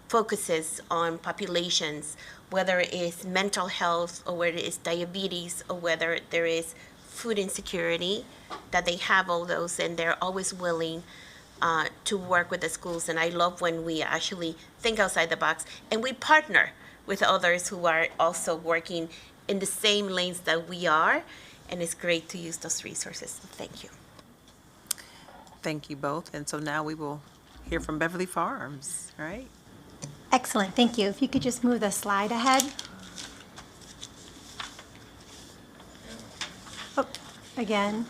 focuses on populations, whether it is mental health or whether it is diabetes or whether there is food insecurity, that they have all those, and they're always willing to work with the schools. And I love when we actually think outside the box and we partner with others who are also working in the same lanes that we are, and it's great to use those resources. So thank you. Thank you both. And so now we will hear from Beverly Farms, right? Excellent, thank you. If you could just move the slide ahead. Oh, again.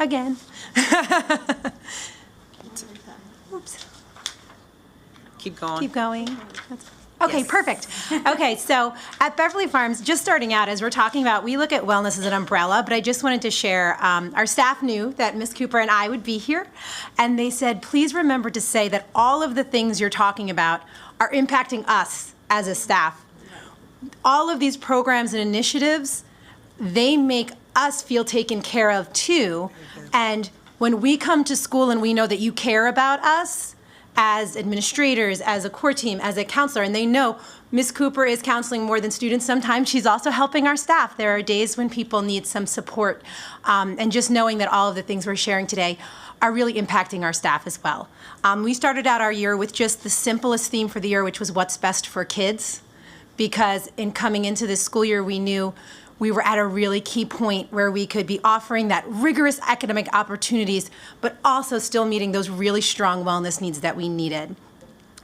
Again. Oops. Keep going. Keep going. Okay, Yes. perfect. Okay, so at Beverly Farms, just starting out, as we're talking about, we look at wellness as an umbrella, but I just wanted to share, our staff knew that Ms. Cooper and I would be here, and they said, please remember to say that all of the things you're talking about are impacting us as a staff. All of these programs and initiatives, they make us feel taken care of too, and when we come to school and we know that you care about us, as administrators, as a core team, as a counselor, and they know Ms. Cooper is counseling more than students. Sometimes she's also helping our staff. There are days when people need some support, and just knowing that all of the things we're sharing today are really impacting our staff as well. We started out our year with just the simplest theme for the year, which was what's best for kids, because in coming into this school year, we knew we were at a really key point where we could be offering that rigorous academic opportunities, but also still meeting those really strong wellness needs that we needed.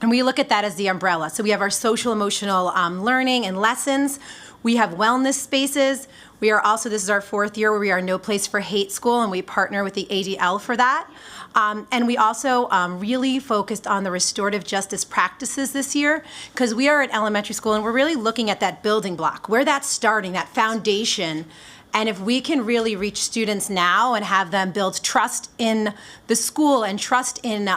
And we look at that as the umbrella. So we have our social emotional learning and lessons. We have wellness spaces. We are also, this is our 4th year where we are No Place for Hate School, and we partner with the ADL for that. And we also really focused on the restorative justice practices this year, because we are at elementary school and we're really looking at that building block, where that's starting, that foundation. And if we can really reach students now and have them build trust in the school and trust in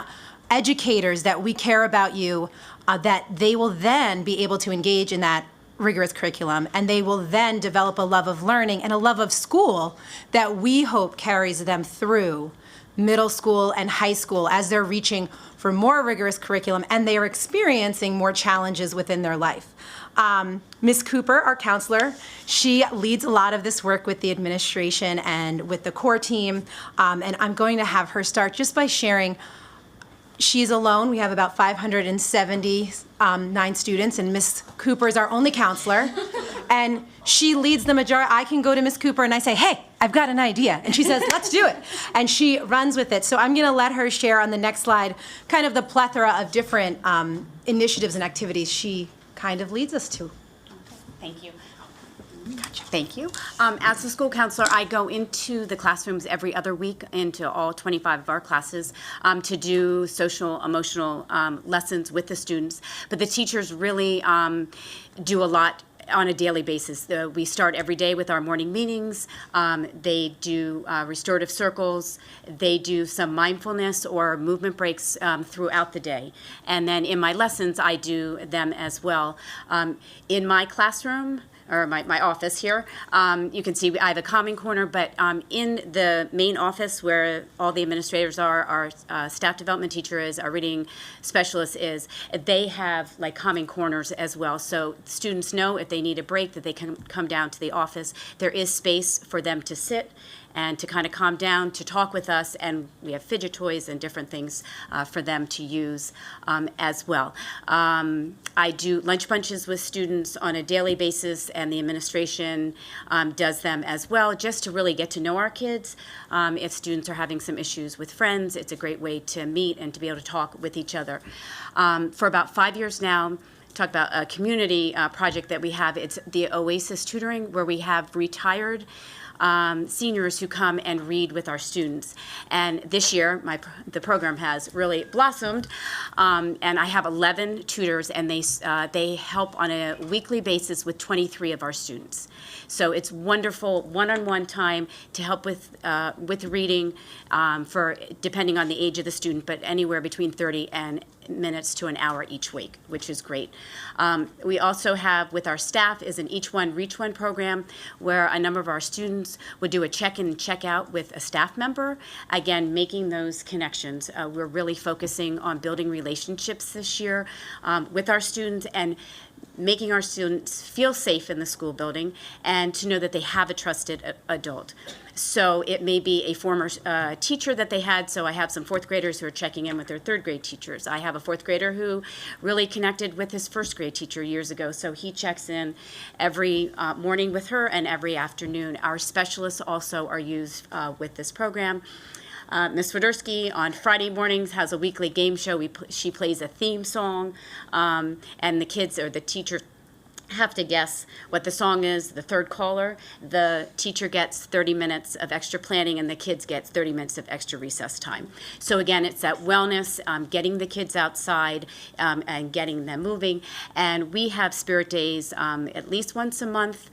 educators that we care about you, that they will then be able to engage in that rigorous curriculum, and they will then develop a love of learning and a love of school that we hope carries them through middle school and high school as they're reaching for more rigorous curriculum and they are experiencing more challenges within their life. Ms. Cooper, our counselor, she leads a lot of this work with the administration and with the core team, and I'm going to have her start just by sharing. She's alone. We have about 579 students, and Ms. Cooper is our only counselor. And she leads the majority. I can go to Ms. Cooper and I say, hey, I've got an idea. And she says, let's do it. And she runs with it. So I'm going to let her share on the next slide kind of the plethora of different initiatives and activities she kind of leads us to. Thank you. Gotcha. Thank you. As a school counselor, I go into the classrooms every other week, into all 25 of our classes, to do social, emotional lessons with the students. But the teachers really do a lot on a daily basis. We start every day with our morning meetings. They do restorative circles. They do some mindfulness or movement breaks throughout the day. And then in my lessons, I do them as well. In my classroom, or my office here, you can see I have a calming corner, but in the main office where all the administrators are, our staff development teacher is, our reading specialist is, they have like calming corners as well. So students know if they need a break that they can come down to the office. There is space for them to sit and to kind of calm down, to talk with us, and we have fidget toys and different things for them to use as well. I do lunch bunches with students on a daily basis, and the administration does them as well, just to really get to know our kids. If students are having some issues with friends, it's a great way to meet and to be able to talk with each other. For about 5 years now, talk about a community project that we have. It's the Oasis Tutoring, where we have retired seniors who come and read with our students. And this year, the program has really blossomed, and I have 11 tutors, and they help on a weekly basis with 23 of our students. So it's wonderful one-on-one time to help with reading for depending on the age of the student, but anywhere between 30 minutes to an hour each week, which is great. We also have with our staff is an Each One Reach One program, where a number of our students would do a check-in and check-out with a staff member. Again, making those connections. We're really focusing on building relationships this year with our students and making our students feel safe in the school building and to know that they have a trusted adult. So it may be a former teacher that they had. So I have some 4th graders who are checking in with their 3rd grade teachers. I have a 4th grader who really connected with his 1st grade teacher years ago. So he checks in every morning with her and every afternoon. Our specialists also are used with this program. Ms. Fedorsky on Friday mornings has a weekly game show. She plays a theme song, and the kids or the teacher have to guess what the song is. The third caller, the teacher gets 30 minutes of extra planning, and the kids get 30 minutes of extra recess time. So again, it's that wellness, getting the kids outside and getting them moving. And we have spirit days at least once a month.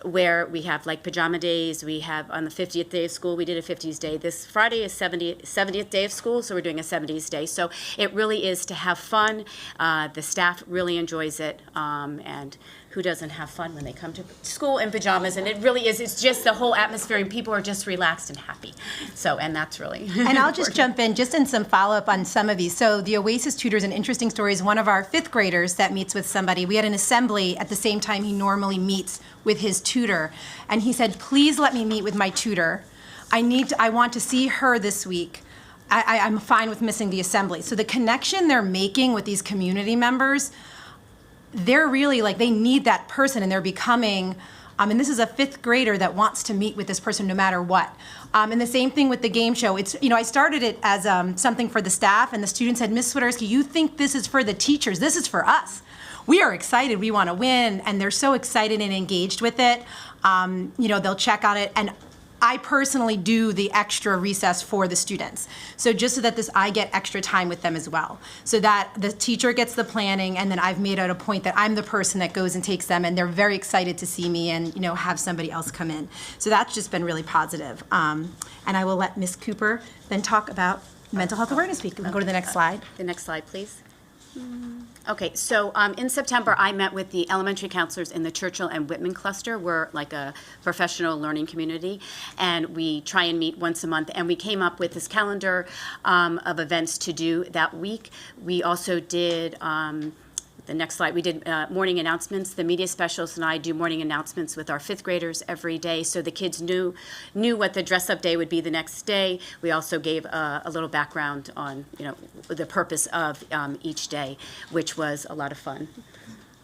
Where we have like pajama days. We have on the 50th day of school, we did a 50s day. This Friday is 70th day of school, so we're doing a 70s day. So it really is to have fun. The staff really enjoys it, and who doesn't have fun when they come to school in pajamas? And it really is, it's just the whole atmosphere and people are just relaxed and happy. So, and that's really And I'll just jump in, just in some follow-up on some of these. So the Oasis Tutors, an interesting story, is one of our 5th graders that meets with somebody. We had an assembly at the same time he normally meets with his tutor. And he said, please let me meet with my tutor. I want to see her this week. I'm fine with missing the assembly. So the connection they're making with these community members, they're really like, they need that person, and they're becoming, and this is a 5th grader that wants to meet with this person no matter what. And the same thing with the game show. It's, I started it as something for the staff, and the students said, Ms. Swiderski, you think this is for the teachers? This is for us. We are excited, we want to win, and they're so excited and engaged with it. They'll check on it, and I personally do the extra recess for the students. So just so that I get extra time with them as well. So that the teacher gets the planning, and then I've made it a point that I'm the person that goes and takes them, and they're very excited to see me and, have somebody else come in. So that's just been really positive. And I will let Ms. Cooper then talk about Mental Health Awareness Week. We can go to the next slide. The next slide, please. Okay, so in September, I met with the elementary counselors in the Churchill and Whitman cluster. We're like a professional learning community, and we try and meet once a month. And we came up with this calendar of events to do that week. We also did, the next slide, we did morning announcements. The media specialist and I do morning announcements with our 5th graders every day, so the kids knew what the dress-up day would be the next day. We also gave a little background on, the purpose of each day, which was a lot of fun.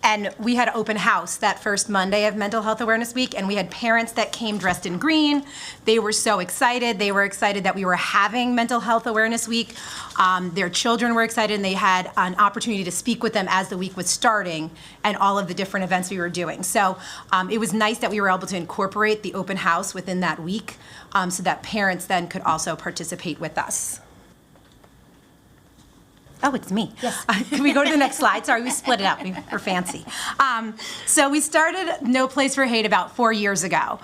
And we had open house that first Monday of Mental Health Awareness Week, and we had parents that came dressed in green. They were so excited. They were excited that we were having Mental Health Awareness Week. Their children were excited, and they had an opportunity to speak with them as the week was starting and all of the different events we were doing. So it was nice that we were able to incorporate the open house within that week so that parents then could also participate with us. Oh, it's me. Yes. Can we go to the next slide? Sorry, we split it up. We're fancy. So we started No Place for Hate about 4 years ago.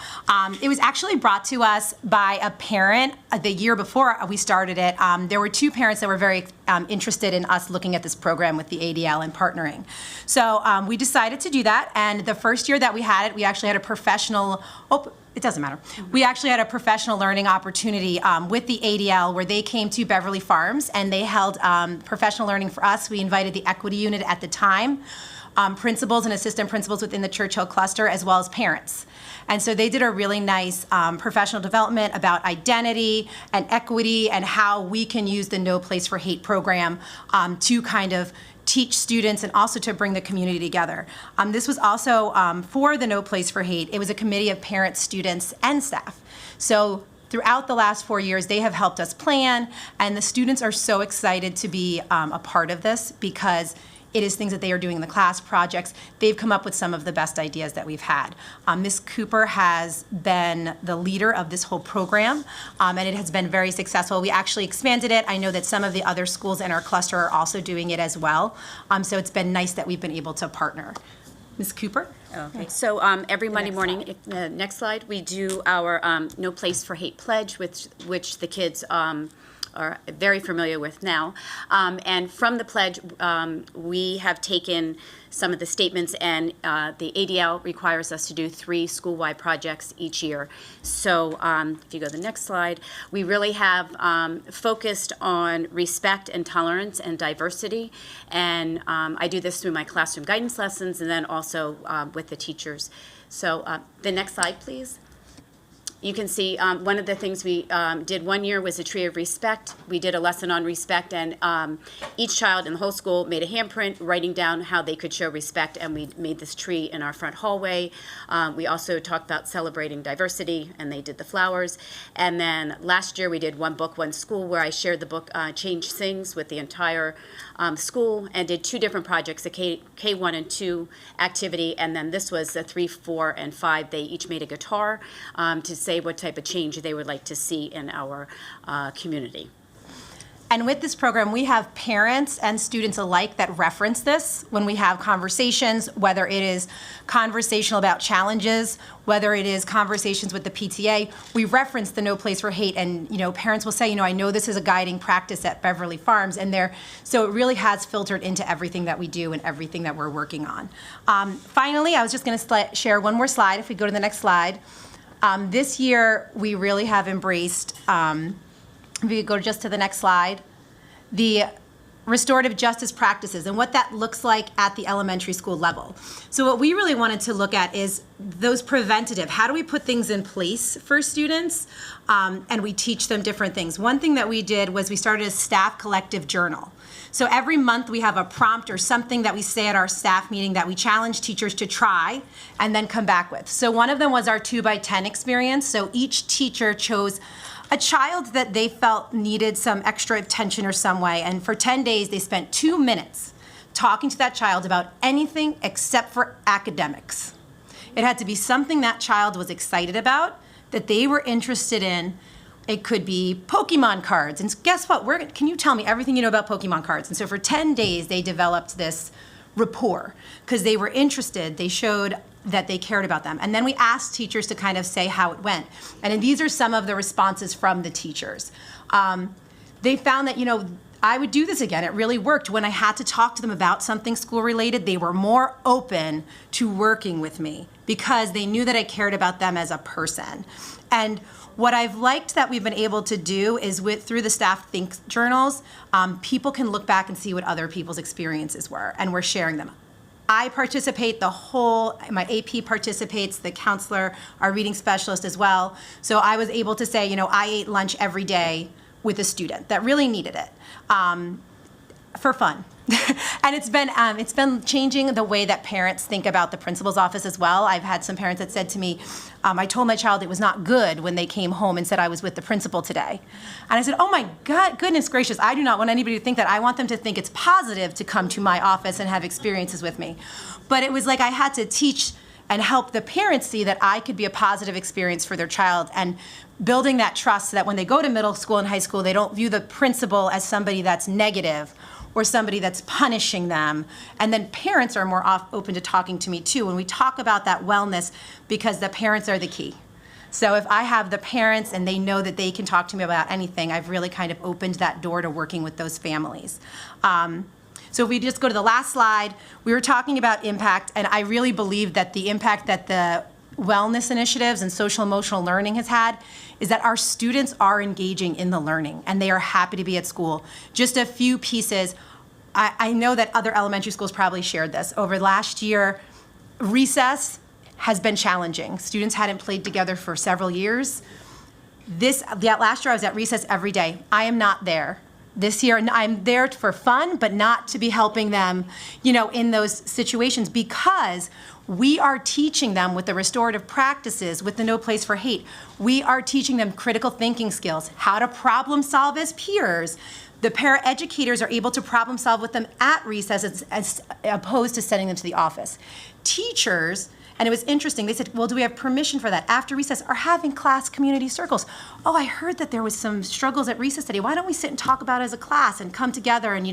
It was actually brought to us by a parent the year before we started it. There were 2 parents that were very interested in us looking at this program with the ADL and partnering. So we decided to do that, and the first year that we had it, we actually had a professional, it doesn't matter. We actually had a professional learning opportunity with the ADL where they came to Beverly Farms and they held professional learning for us. We invited the equity unit at the time, principals and assistant principals within the Churchill cluster, as well as parents. And so they did a really nice professional development about identity and equity and how we can use the No Place for Hate program to kind of teach students and also to bring the community together. This was also for the No Place for Hate. It was a committee of parents, students, and staff. So throughout the last 4 years, they have helped us plan, and the students are so excited to be a part of this because it is things that they are doing in the class, projects. They've come up with some of the best ideas that we've had. Ms. Cooper has been the leader of this whole program, and it has been very successful. We actually expanded it. I know that some of the other schools in our cluster are also doing it as well. So it's been nice that we've been able to partner. Ms. Cooper? Okay, so every Monday morning, next slide, we do our No Place for Hate pledge, which the kids are very familiar with now. And from the pledge, we have taken some of the statements, and the ADL requires us to do 3 school-wide projects each year. So if you go to the next slide, we really have focused on respect and tolerance and diversity. And I do this through my classroom guidance lessons and then also with the teachers. So the next slide, please. You can see one of the things we did one year was a tree of respect. We did a lesson on respect, and each child in the whole school made a handprint writing down how they could show respect, and we made this tree in our front hallway. We also talked about celebrating diversity, and they did the flowers. And then last year we did One Book, One School, where I shared the book Change Sings with the entire school and did 2 different projects, a K1 and 2 activity, and then this was a 3, 4, and 5. They each made a guitar to say what type of change they would like to see in our community. And with this program, we have parents and students alike that reference this when we have conversations, whether it is conversational about challenges, whether it is conversations with the PTA. We reference the No Place for Hate, and parents will say, I know this is a guiding practice at Beverly Farms, and so it really has filtered into everything that we do and everything that we're working on. Finally, I was just going to share one more slide. If we go to the next slide, this year we really have embraced. If we go just to the next slide, the restorative justice practices and what that looks like at the elementary school level. So what we really wanted to look at is those preventative. How do we put things in place for students? And we teach them different things. One thing that we did was we started a staff collective journal. So every month we have a prompt or something that we say at our staff meeting that we challenge teachers to try and then come back with. So one of them was our 2x10 experience. So each teacher chose a child that they felt needed some extra attention or some way. And for 10 days, they spent 2 minutes talking to that child about anything except for academics. It had to be something that child was excited about, that they were interested in. It could be Pokemon cards. And guess what? Can you tell me everything you know about Pokemon cards? And so for 10 days, they developed this rapport because they were interested. They showed that they cared about them. And then we asked teachers to kind of say how it went. And these are some of the responses from the teachers. They found that, I would do this again. It really worked. When I had to talk to them about something school related, they were more open to working with me because they knew that I cared about them as a person. And what I've liked that we've been able to do is through the staff think journals, people can look back and see what other people's experiences were, and we're sharing them. I participate, my AP participates, the counselor, our reading specialist as well. So I was able to say, I ate lunch every day with a student that really needed it for fun. And it's been changing the way that parents think about the principal's office as well. I've had some parents that said to me, I told my child it was not good when they came home and said I was with the principal today. And I said, oh my God, goodness gracious, I do not want anybody to think that. I want them to think it's positive to come to my office and have experiences with me. But it was like I had to teach and help the parents see that I could be a positive experience for their child, and building that trust so that when they go to middle school and high school, they don't view the principal as somebody that's negative or somebody that's punishing them. And then parents are more open to talking to me too when we talk about that wellness, because the parents are the key. So if I have the parents and they know that they can talk to me about anything, I've really kind of opened that door to working with those families. So if we just go to the last slide, we were talking about impact, and I really believe that the impact that the wellness initiatives and social emotional learning has had is that our students are engaging in the learning and they are happy to be at school. Just a few pieces. I know that other elementary schools probably shared this. Over last year, recess has been challenging. Students hadn't played together for several years. Last year I was at recess every day. I am not there. This year, I'm there for fun, but not to be helping them, in those situations, because we are teaching them with the restorative practices, with the No Place for Hate. We are teaching them critical thinking skills, how to problem solve as peers. The paraeducators are able to problem solve with them at recess as opposed to sending them to the office. Teachers, and it was interesting, they said, well, do we have permission for that? After recess, are having class community circles. Oh, I heard that there was some struggles at recess today. Why don't we sit and talk about it as a class and come together and,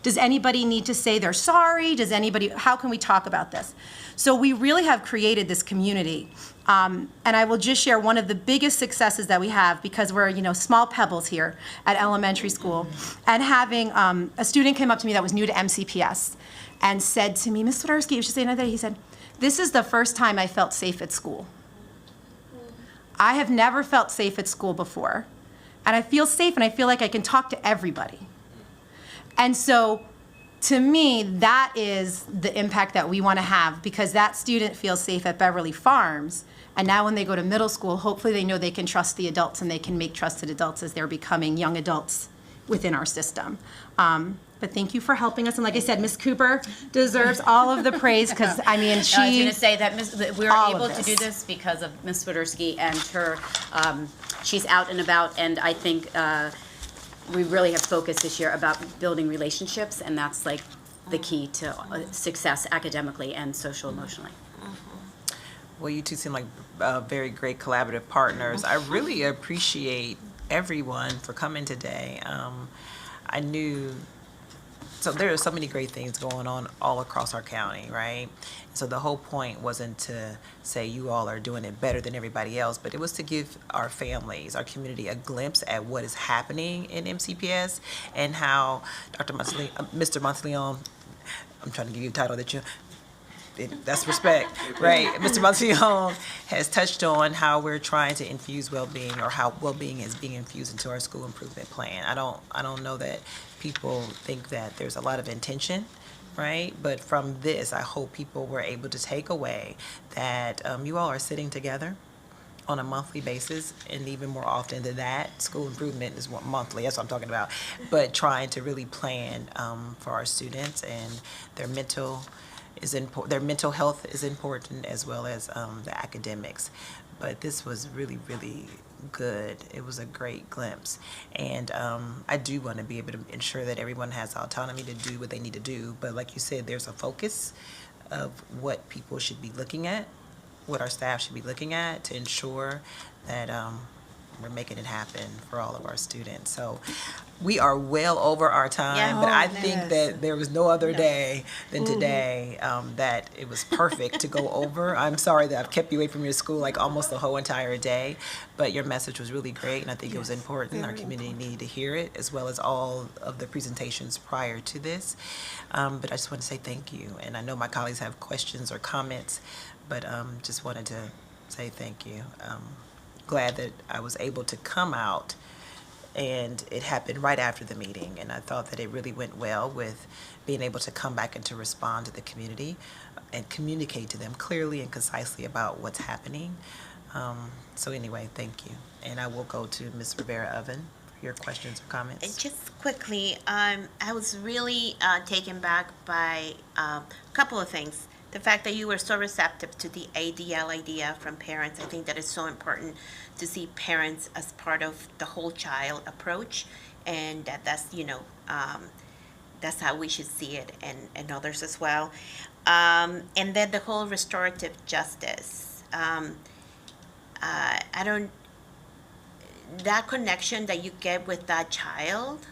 does anybody need to say they're sorry? How can we talk about this? So we really have created this community. And I will just share one of the biggest successes that we have, because we're, small pebbles here at elementary school. And having a student came up to me that was new to MCPS and said to me, Ms. Swiderski, you should say another day, he said, this is the first time I felt safe at school. I have never felt safe at school before. And I feel safe and I feel like I can talk to everybody. And so to me, that is the impact that we want to have, because that student feels safe at Beverly Farms. And now when they go to middle school, hopefully they know they can trust the adults and they can make trusted adults as they're becoming young adults within our system. But thank you for helping us. And like I said, Ms. Cooper deserves all of the praise, because, I mean, she... I was going to say that we were able to do this because of Ms. Swiderski and her, she's out and about, and I think we really have focused this year about building relationships, and that's like the key to success academically and social emotionally. Well, you two seem like very great collaborative partners. I really appreciate everyone for coming today. I knew, so there are so many great things going on all across our county, right? So the whole point wasn't to say you all are doing it better than everybody else, but it was to give our families, our community, a glimpse at what is happening in MCPS and how Mr. Monteleone, I'm trying to give you a title that that's respect, right? Mr. Monteleone has touched on how we're trying to infuse well-being, or how well-being is being infused into our school improvement plan. I don't know that people think that there's a lot of intention, right? But from this, I hope people were able to take away that you all are sitting together on a monthly basis, and even more often than that, school improvement is monthly, that's what I'm talking about, but trying to really plan for our students, and their mental health is important, as well as the academics. But this was really, really good. It was a great glimpse. And I do want to be able to ensure that everyone has autonomy to do what they need to do. But like you said, there's a focus of what people should be looking at, what our staff should be looking at, to ensure that we're making it happen for all of our students. So we are well over our time, but I think that there was no other day than today that it was perfect to go over. I'm sorry that I've kept you away from your school like almost the whole entire day, but your message was really great, and I think it was important. Our community needed to hear it, as well as all of the presentations prior to this. But I just want to say thank you, and I know my colleagues have questions or comments, but just wanted to say thank you. Glad that I was able to come out, and it happened right after the meeting, and I thought that it really went well with being able to come back and to respond to the community and communicate to them clearly and concisely about what's happening. So anyway, thank you. And I will go to Ms. Rivera-Oven for your questions or comments. Just quickly, I was really taken back by a couple of things. The fact that you were so receptive to the ADL idea from parents, I think that is so important to see parents as part of the whole child approach, and that's how we should see it, and others as well. And then the whole restorative justice. That connection that you get with that child,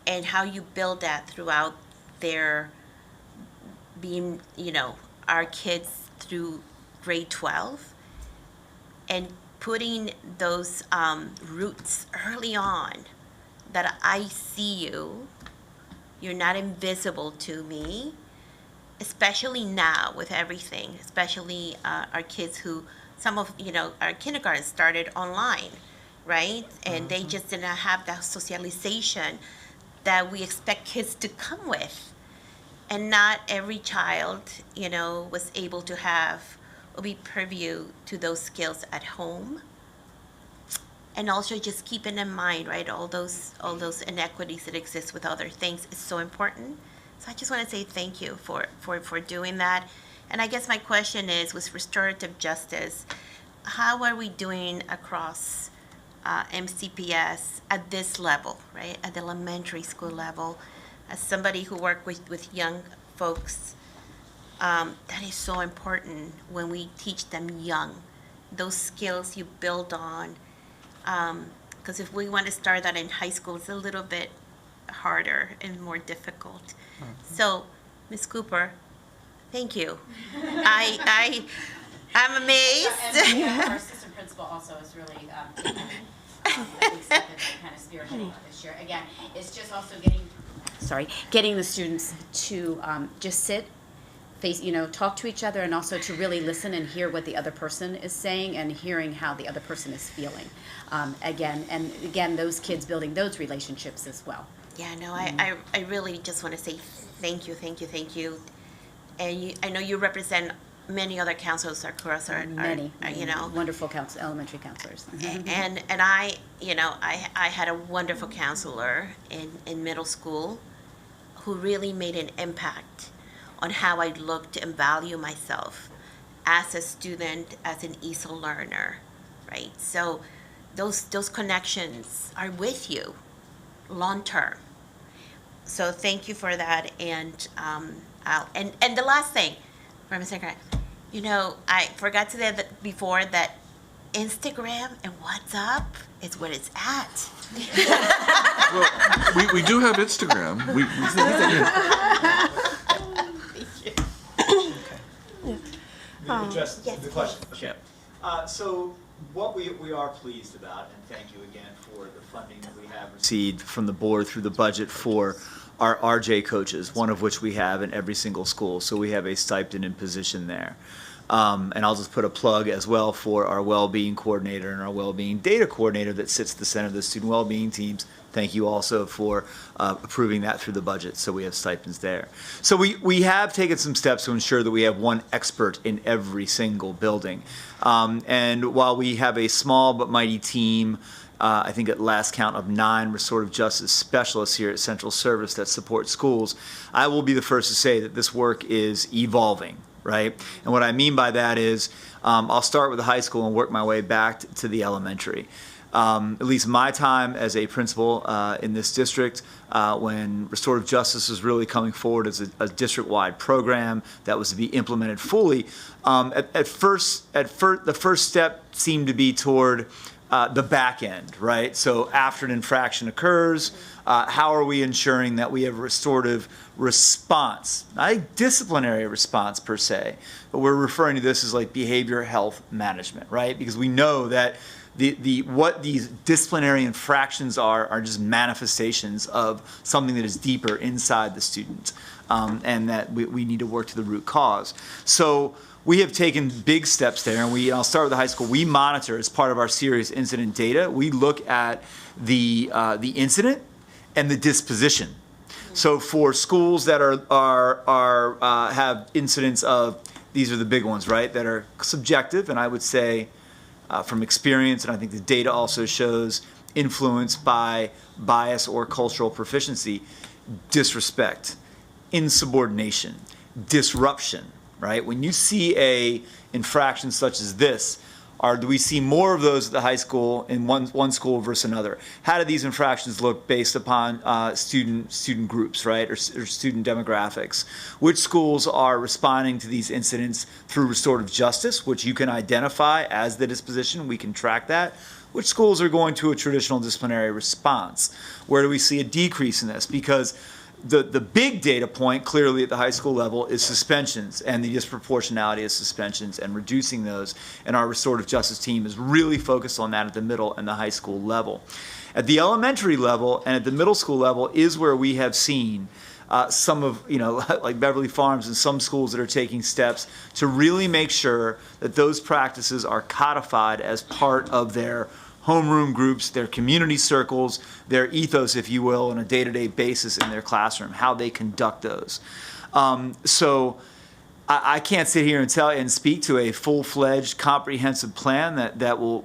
and how you build that throughout their being, our kids through grade 12, and putting those roots early on, that I see you're not invisible to me, especially now with everything, especially our kids who, some of, our kindergarten started online, right? And they just didn't have that socialization that we expect kids to come with. And not every child, was able to have or be privy to those skills at home. And also just keeping in mind, right, all those inequities that exist with other things is so important. So I just want to say thank you for doing that. And I guess my question is, with restorative justice, how are we doing across MCPS at this level, right, at the elementary school level? As somebody who worked with young folks, that is so important when we teach them young, those skills you build on. Because if we want to start that in high school, it's a little bit harder and more difficult. So, Ms. Cooper, thank you. I'm amazed. And our assistant principal also is really taking a big step in kind of spearheading this year. Again, it's just also getting the students to just sit, face, talk to each other, and also to really listen and hear what the other person is saying, and hearing how the other person is feeling. Again, those kids building those relationships as well. Yeah, no, I really just want to say thank you. And I know you represent many other counselors across our wonderful elementary counselors. And I had a wonderful counselor in middle school who really made an impact on how I looked and value myself as a student, as an ESOL learner, right? So those connections are with you long term. So thank you for that. And the last thing, for a second, I forgot to say that before, that Instagram and WhatsApp is where it's at. Well, we do have Instagram. Address the question. Okay. So what we are pleased about, and thank you again for the funding that we have received from the board through the budget for our RJ coaches, one of which we have in every single school. So we have a stipend and position there. And I'll just put a plug as well for our well-being coordinator and our well-being data coordinator that sits at the center of the student well-being teams. Thank you also for approving that through the budget, so we have stipends there. So we have taken some steps to ensure that we have one expert in every single building. And while we have a small but mighty team, I think at last count of 9 restorative justice specialists here at Central Service that support schools, I will be the first to say that this work is evolving, right? And what I mean by that is I'll start with the high school and work my way back to the elementary. At least my time as a principal in this district, when restorative justice was really coming forward as a district-wide program that was to be implemented fully, the first step seemed to be toward the back end, right? So after an infraction occurs, how are we ensuring that we have a restorative response, not a disciplinary response per se, but we're referring to this as like behavior health management, right? Because we know that what these disciplinary infractions are just manifestations of something that is deeper inside the student, and that we need to work to the root cause. So we have taken big steps there, and I'll start with the high school. We monitor as part of our serious incident data. We look at the incident and the disposition. So for schools that have incidents of, these are the big ones, right, that are subjective, and I would say from experience, and I think the data also shows influenced by bias or cultural proficiency, disrespect, insubordination, disruption, right? When you see a infraction such as this, do we see more of those at the high school in one school versus another? How do these infractions look based upon student groups, right, or student demographics? Which schools are responding to these incidents through restorative justice, which you can identify as the disposition? We can track that. Which schools are going to a traditional disciplinary response? Where do we see a decrease in this? Because the big data point clearly at the high school level is suspensions and the disproportionality of suspensions and reducing those. And our restorative justice team is really focused on that at the middle and the high school level. At the elementary level and at the middle school level is where we have seen some of, like Beverly Farms and some schools that are taking steps to really make sure that those practices are codified as part of their homeroom groups, their community circles, their ethos, if you will, on a day-to-day basis in their classroom, how they conduct those. So I can't sit here and tell and speak to a full-fledged, comprehensive plan that will,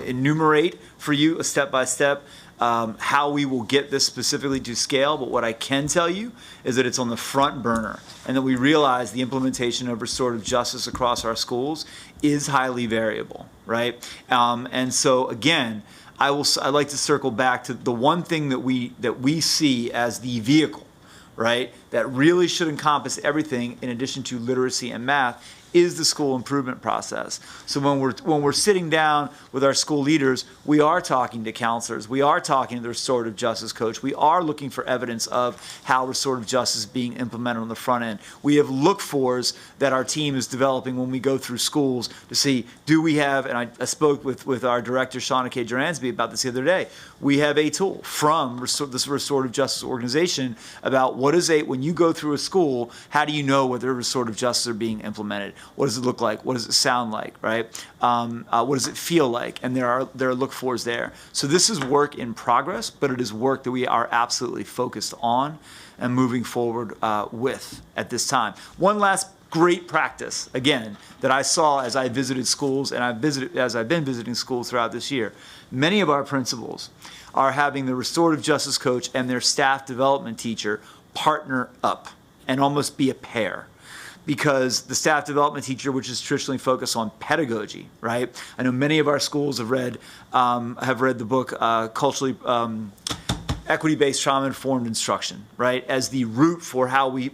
enumerate for you a step-by-step how we will get this specifically to scale. But what I can tell you is that it's on the front burner, and that we realize the implementation of restorative justice across our schools is highly variable, right? And so again, I'd like to circle back to the one thing that we see as the vehicle, right, that really should encompass everything in addition to literacy and math, is the school improvement process. So when we're sitting down with our school leaders, we are talking to counselors, we are talking to the restorative justice coach, we are looking for evidence of how restorative justice is being implemented on the front end. We have look-fors that our team is developing when we go through schools to see, do we have, and I spoke with our director, Shauna K. Duransby, about this the other day, we have a tool from this restorative justice organization about when you go through a school, how do you know whether restorative justice are being implemented? What does it look like? What does it sound like, right? What does it feel like? And there are look-fors there. So this is work in progress, but it is work that we are absolutely focused on and moving forward with at this time. One last great practice, again, that I saw as I visited schools, and as I've been visiting schools throughout this year. Many of our principals are having the restorative justice coach and their staff development teacher partner up and almost be a pair. Because the staff development teacher, which is traditionally focused on pedagogy, right? I know many of our schools have read the book Culturally equity-based trauma-informed instruction, right, as the root for how we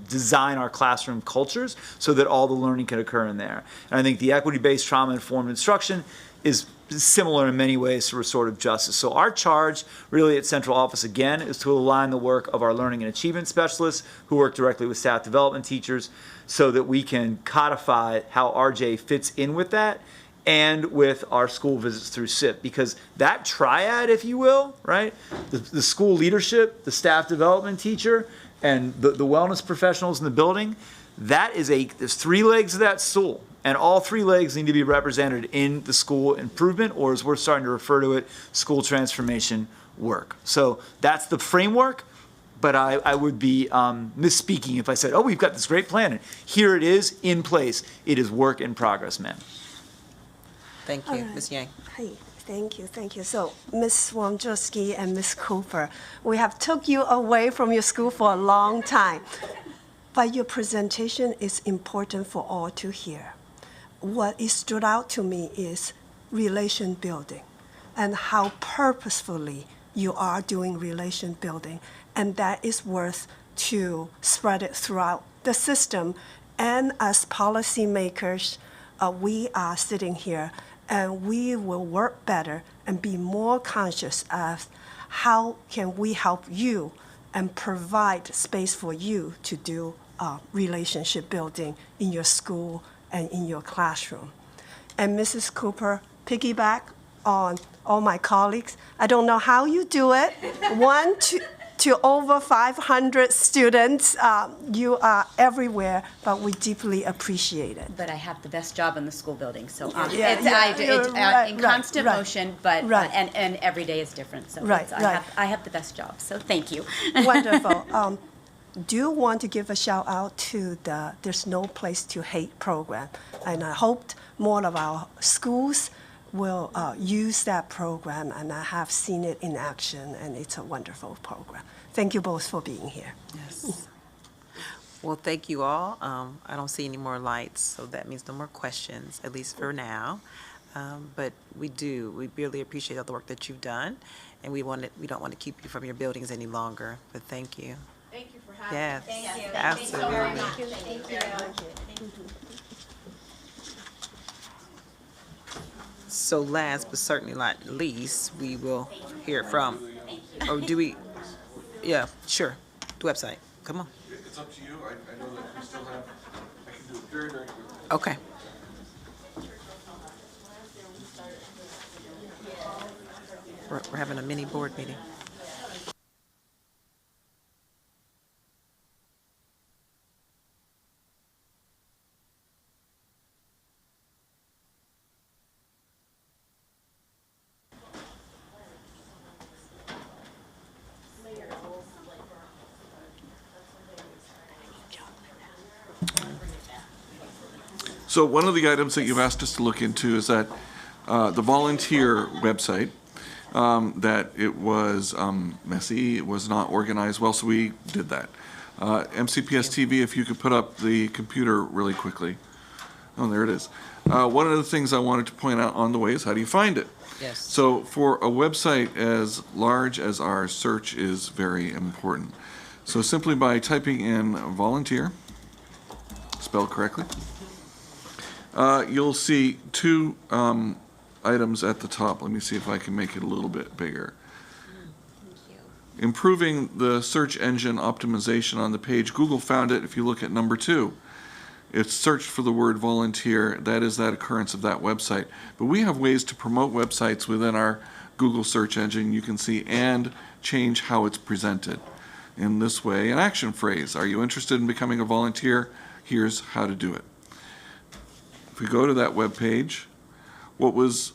design our classroom cultures so that all the learning can occur in there. And I think the equity-based trauma-informed instruction is similar in many ways to restorative justice. So our charge really at central office, again, is to align the work of our learning and achievement specialists who work directly with staff development teachers so that we can codify how RJ fits in with that and with our school visits through SIP, because that triad, if you will, right, the school leadership, the staff development teacher, and the wellness professionals in the building, there's 3 legs of that stool, and all 3 legs need to be represented in the school improvement, or as we're starting to refer to it, school transformation work. So that's the framework, but I would be misspeaking if I said, oh, we've got this great plan, and here it is in place. It is work in progress, ma'am. Thank you. Ms. Yang. Hi, thank you. So, Ms. Wojcicki and Ms. Cooper, we have took you away from your school for a long time, but your presentation is important for all to hear. What stood out to me is relation building and how purposefully you are doing relation building, and that is worth to spread it throughout the system. And as policymakers, we are sitting here and we will work better and be more conscious of how can we help you and provide space for you to do relationship building in your school and in your classroom. And Mrs. Cooper, piggyback on all my colleagues. I don't know how you do it. 1 to over 500 students. You are everywhere, but we deeply appreciate it. But I have the best job in the school building, so Right, in constant right, motion, but right. And every day is different. So Right, right. I have the best job. So thank you. Wonderful. Do want to give a shout out to the There's No Place to Hate program, and I hoped more of our schools will use that program, and I have seen it in action, and it's a wonderful program. Thank you both for being here. Yes. Well, thank you all. I don't see any more lights, so that means no more questions, at least for now. But we really appreciate all the work that you've done, and we don't want to keep you from your buildings any longer, but thank you. Thank you for having me. Yes, Thank you. absolutely. Thank you. So last but certainly not least, we will hear from, or do we, yeah, sure, the website, come on. It's up to you. I know that we still have, I can do it very, very quickly. Okay. We're having a mini board meeting. So one of the items that you've asked us to look into is that the volunteer website, that it was messy, it was not organized well, so we did that. MCPS-TV, if you could put up the computer really quickly. Oh, there it is. One of the things I wanted to point out on the way is how do you find it? Yes. So for a website as large as ours, search is very important. So simply by typing in volunteer, spelled correctly, you'll see 2 items at the top. Let me see if I can make it a little bit bigger. Improving the search engine optimization on the page. Google found it if you look at number 2. It's searched for the word volunteer. That is that occurrence of that website. But we have ways to promote websites within our Google search engine, you can see, and change how it's presented. In this way, an action phrase. Are you interested in becoming a volunteer? Here's how to do it. If we go to that web page, what was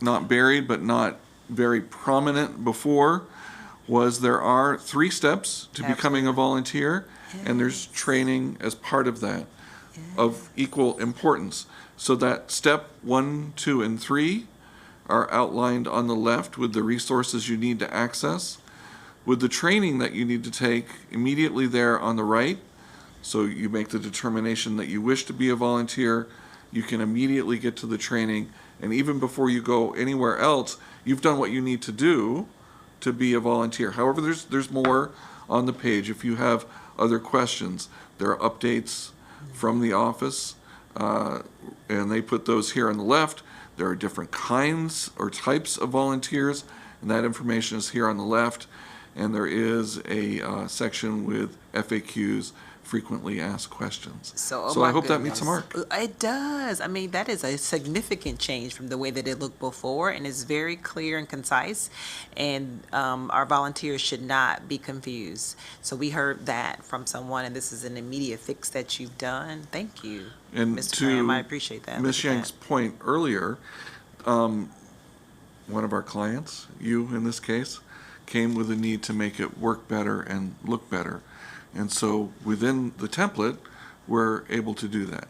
not buried but not very prominent before was there are 3 steps to becoming a volunteer, and there's training as part of that of equal importance. So that step 1, 2, and 3 are outlined on the left with the resources you need to access, with the training that you need to take immediately there on the right. So you make the determination that you wish to be a volunteer, you can immediately get to the training, and even before you go anywhere else, you've done what you need to do to be a volunteer. However, there's more on the page. If you have other questions, there are updates from the office, and they put those here on the left. There are different kinds or types of volunteers, and that information is here on the left. And there is a section with FAQs, frequently asked questions. So I hope that meets the mark. It does. I mean, that is a significant change from the way that it looked before, and it's very clear and concise, and our volunteers should not be confused. So we heard that from someone, and this is an immediate fix that you've done. Thank you, And Mr. to Graham. I appreciate that. Ms. Look at Yang's that. point earlier, one of our clients, you in this case, came with a need to make it work better and look better. And so within the template, we're able to do that.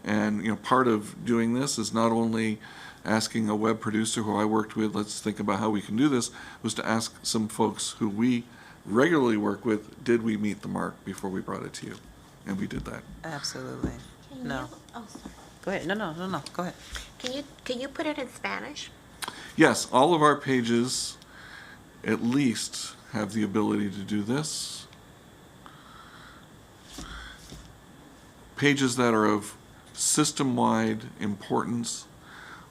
And, part of doing this is not only asking a web producer who I worked with, let's think about how we can do this, was to ask some folks who we regularly work with, did we meet the mark before we brought it to you? And we did that. Absolutely. No. Oh, sorry. Go ahead. No. Go ahead. Can you put it in Spanish? Yes, all of our pages at least have the ability to do this. Pages that are of system-wide importance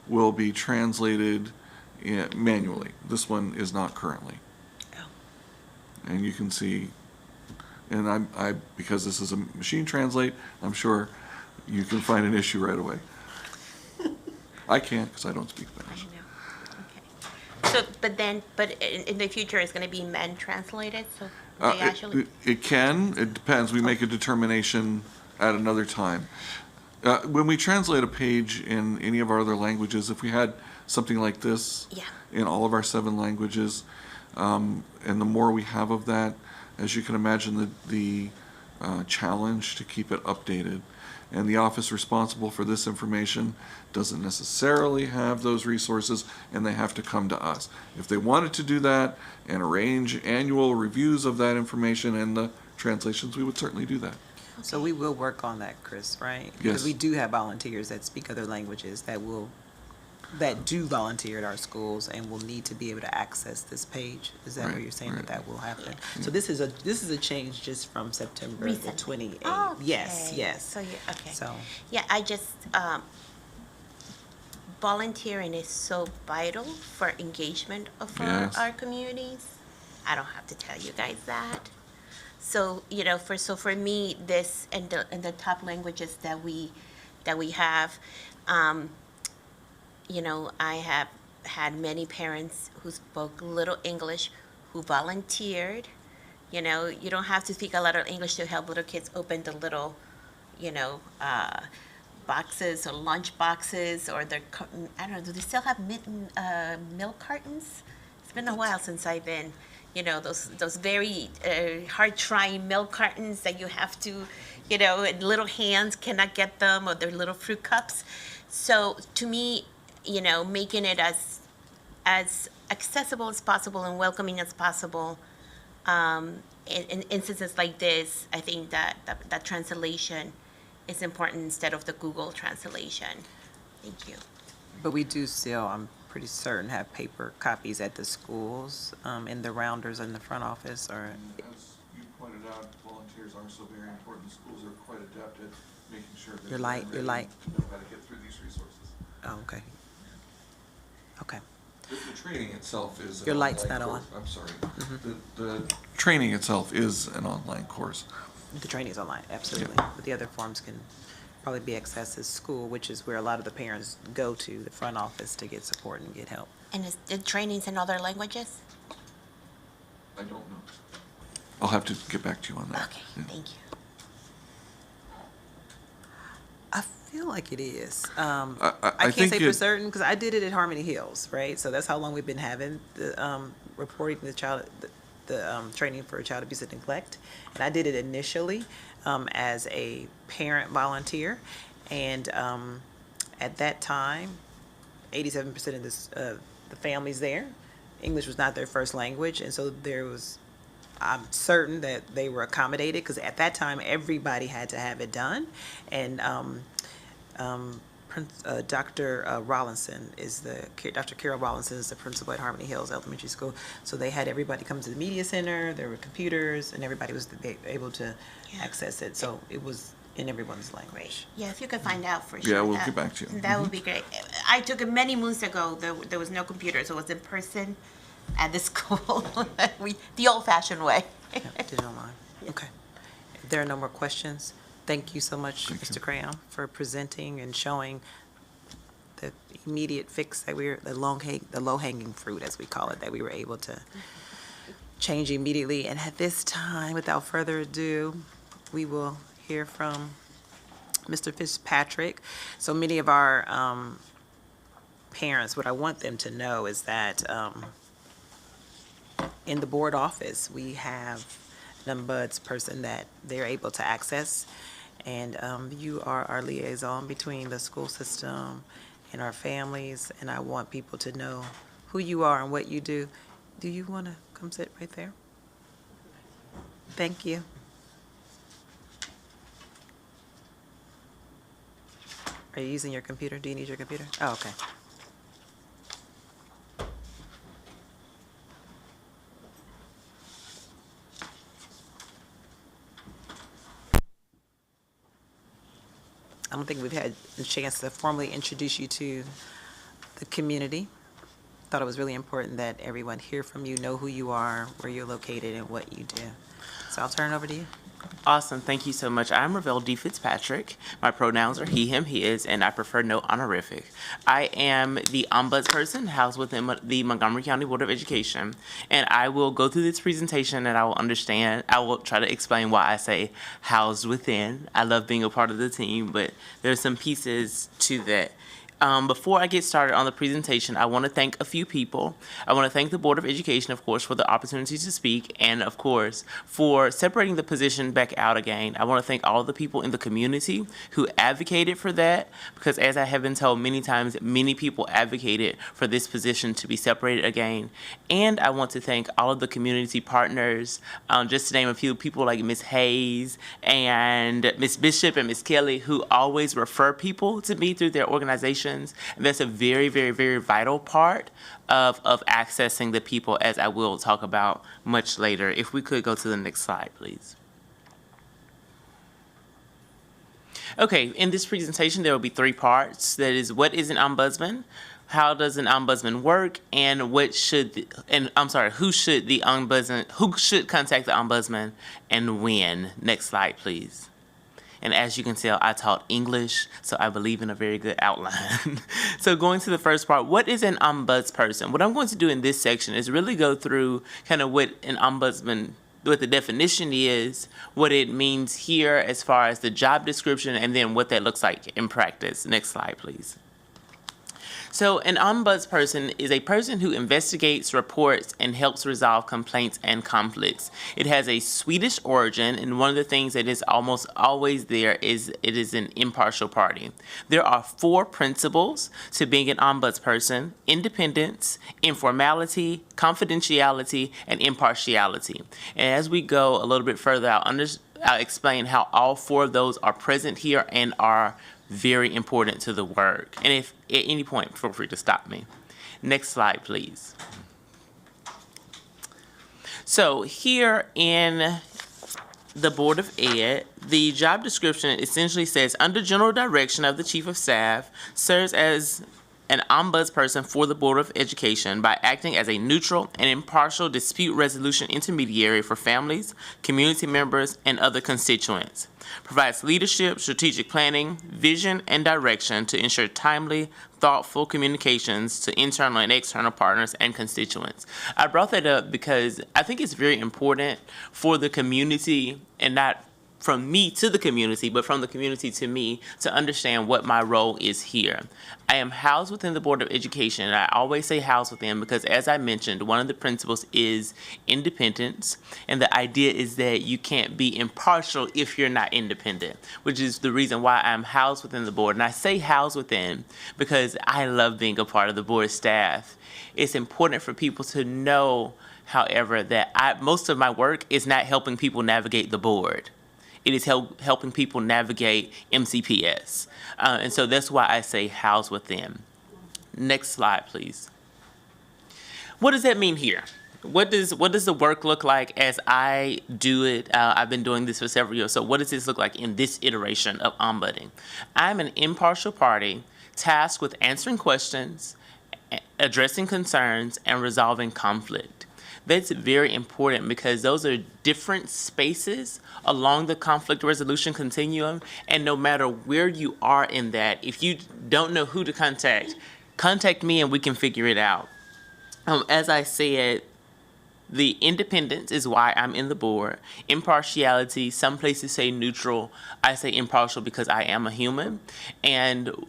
will be translated manually. This one is not currently. And you can see, and I because this is a machine translate, I'm sure you can find an issue right away. I can't because I don't speak Spanish. So, but in the future, it's going to be men translated, so they actually. It depends. We make a determination at another time. When we translate a page in any of our other languages, if we had something like this in all of our 7 languages, and the more we have of that, as you can imagine, the challenge to keep it updated. And the office responsible for this information doesn't necessarily have those resources, and they have to come to us. If they wanted to do that and arrange annual reviews of that information and the translations, we would certainly do that. So we will work on that, Chris, right? Yes. Because we do have volunteers that speak other languages that do volunteer at our schools and will need to be able to access this page. Is that what you're saying, that will happen? So this is a change just from September the 28th. Oh, Yes. So okay. So Yeah, I just volunteering is so vital for engagement of our communities. I don't have to tell you guys that. So for me, this and the top languages that we have, I have had many parents who spoke little English who volunteered. You don't have to speak a lot of English to help little kids open the little, boxes or lunch boxes, or I don't know, do they still have milk cartons? It's been a while since I've been, those very hard-trying milk cartons that you have to, and little hands cannot get them, or their little fruit cups. So to me, making it as accessible as possible and welcoming as possible, in instances like this, I think that translation is important instead of the Google translation. Thank you. But we do still, I'm pretty certain, have paper copies at the schools, in the rounders in the front office, or. As you pointed out, volunteers are so very important. Schools are quite adept at making sure that Your light. know how to get through these resources. Oh, okay. Okay. The training itself is. Your light's not on. I'm sorry. The training itself is an online course. The training is online, absolutely. But the other forms can probably be accessed at school, which is where a lot of the parents go to, the front office, to get support and get help. And is the trainings in other languages? I don't know. I'll have to get back to you on that. Okay, thank you. I feel like it is. I I can't think say for it- certain, because I did it at Harmony Hills, right? So that's how long we've been having the reporting the training for child abuse and neglect. And I did it initially as a parent volunteer. And at that time, 87% of the families there, English was not their first language. And so I'm certain that they were accommodated, because at that time, everybody had to have it done. And Dr. Rollinson Dr. Carol Rollinson is the principal at Harmony Hills Elementary School. So they had everybody come to the media center, there were computers, and everybody was able to access it. So it was in everyone's language. Yeah, if you could find out for sure. Yeah, we'll get back to you. That would be great. I took it many moons ago. There was no computer, so it was in person at the school. The old-fashioned way. Yeah, did it online. Okay. If there are no more questions, thank you so much, Mr. Crayon, for presenting and showing the immediate fix that the low-hanging fruit, as we call it, that we were able to change immediately. And at this time, without further ado, we will hear from Mr. Fitzpatrick. So many of our parents, what I want them to know is that in the board office, we have an ombuds person that they're able to access. And you are our liaison between the school system and our families. And I want people to know who you are and what you do. Do you want to come sit right there? Thank you. Are you using your computer? Do you need your computer? Oh, okay. I don't think we've had a chance to formally introduce you to the community. Thought it was really important that everyone hear from you, know who you are, where you're located, and what you do. So I'll turn it over to you. Awesome. Thank you so much. I'm Ravel D. Fitzpatrick. My pronouns are he, him, his, and I prefer no honorific. I am the ombudsperson housed within the Montgomery County Board of Education, and I will go through this presentation and I will try to explain why I say housed within. I love being a part of the team, but there's some pieces to that. Before I get started on the presentation, I want to thank a few people. I want to thank the Board of Education, of course, for the opportunity to speak, and of course, for separating the position back out again. I want to thank all the people in the community who advocated for that, because as I have been told many times, many people advocated for this position to be separated again. And I want to thank all of the community partners, just to name a few people like Ms. Hayes and Ms. Bishop and Ms. Kelly, who always refer people to me through their organization. And that's a very, very, very vital part of accessing the people, as I will talk about much later. If we could go to the next slide, please. Okay, in this presentation, there will be three parts. That is, what is an ombudsman? How does an ombudsman work? And who should contact the ombudsman and when? Next slide, please. And as you can tell, I taught English, so I believe in a very good outline. So going to the first part, what is an ombudsperson? What I'm going to do in this section is really go through kind of what an ombudsman, what the definition is, what it means here as far as the job description, and then what that looks like in practice. Next slide, please. So an ombudsperson is a person who investigates, reports, and helps resolve complaints and conflicts. It has a Swedish origin, and one of the things that is almost always there is it is an impartial party. There are 4 principles to being an ombudsperson: independence, informality, confidentiality, and impartiality. And as we go a little bit further, I'll explain how all 4 of those are present here and are very important to the work. And if at any point, feel free to stop me. Next slide, please. So here in the Board of Ed, the job description essentially says, under general direction of the Chief of Staff, serves as an ombudsperson for the Board of Education by acting as a neutral and impartial dispute resolution intermediary for families, community members, and other constituents. Provides leadership, strategic planning, vision, and direction to ensure timely, thoughtful communications to internal and external partners and constituents. I brought that up because I think it's very important for the community, and not from me to the community, but from the community to me, to understand what my role is here. I am housed within the Board of Education, and I always say housed within because, as I mentioned, one of the principles is independence, and the idea is that you can't be impartial if you're not independent, which is the reason why I'm housed within the board. And I say housed within because I love being a part of the board staff. It's important for people to know, however, that most of my work is not helping people navigate the board. It is helping people navigate MCPS. And so that's why I say house within. Next slide, please. What does that mean here? What does the work look like as I do it? I've been doing this for several years. So what does this look like in this iteration of ombudding? I'm an impartial party tasked with answering questions, addressing concerns, and resolving conflict. That's very important because those are different spaces along the conflict resolution continuum. And no matter where you are in that, if you don't know who to contact me and we can figure it out. As I said, the independence is why I'm in the board. Impartiality, some places say neutral. I say impartial because I am a human. And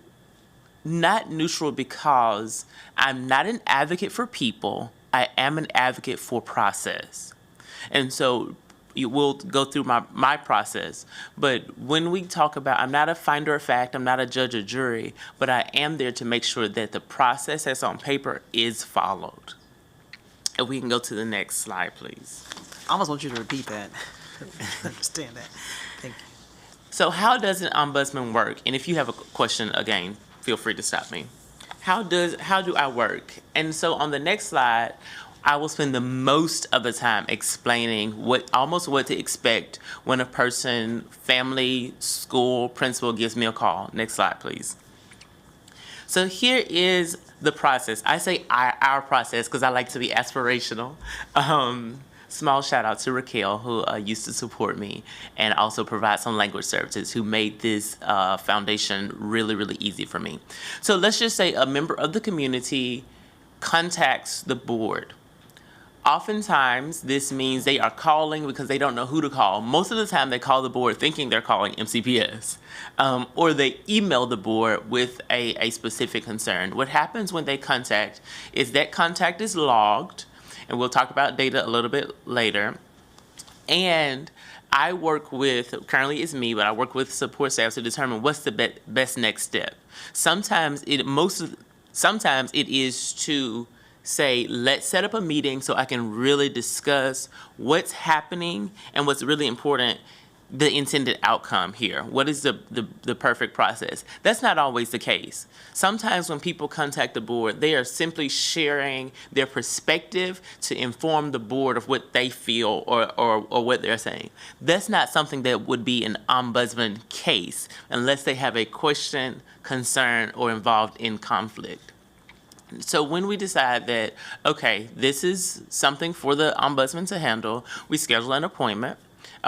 not neutral because I'm not an advocate for people. I am an advocate for process. And so we'll go through my process. But when we talk about, I'm not a finder of fact, I'm not a judge or jury, but I am there to make sure that the process that's on paper is followed. If we can go to the next slide, please. I almost want you to repeat that. Understand that. Thank you. So how does an ombudsman work? And if you have a question, again, feel free to stop me. How do I work? And so on the next slide, I will spend the most of the time explaining almost what to expect when a person, family, school, principal gives me a call. Next slide, please. So here is the process. I say our process because I like to be aspirational. Small shout out to Raquel, who used to support me and also provide some language services, who made this foundation really, really easy for me. So let's just say a member of the community contacts the board. Oftentimes, this means they are calling because they don't know who to call. Most of the time, they call the board thinking they're calling MCPS, or they email the board with a specific concern. What happens when they contact is that contact is logged, and we'll talk about data a little bit later. And I work with, currently it's me, but I work with support staff to determine what's the best next step. Sometimes it is to say, let's set up a meeting so I can really discuss what's happening and what's really important, the intended outcome here. What is the perfect process? That's not always the case. Sometimes when people contact the board, they are simply sharing their perspective to inform the board of what they feel or what they're saying. That's not something that would be an ombudsman case unless they have a question, concern, or involved in conflict. So when we decide that, okay, this is something for the ombudsman to handle, we schedule an appointment.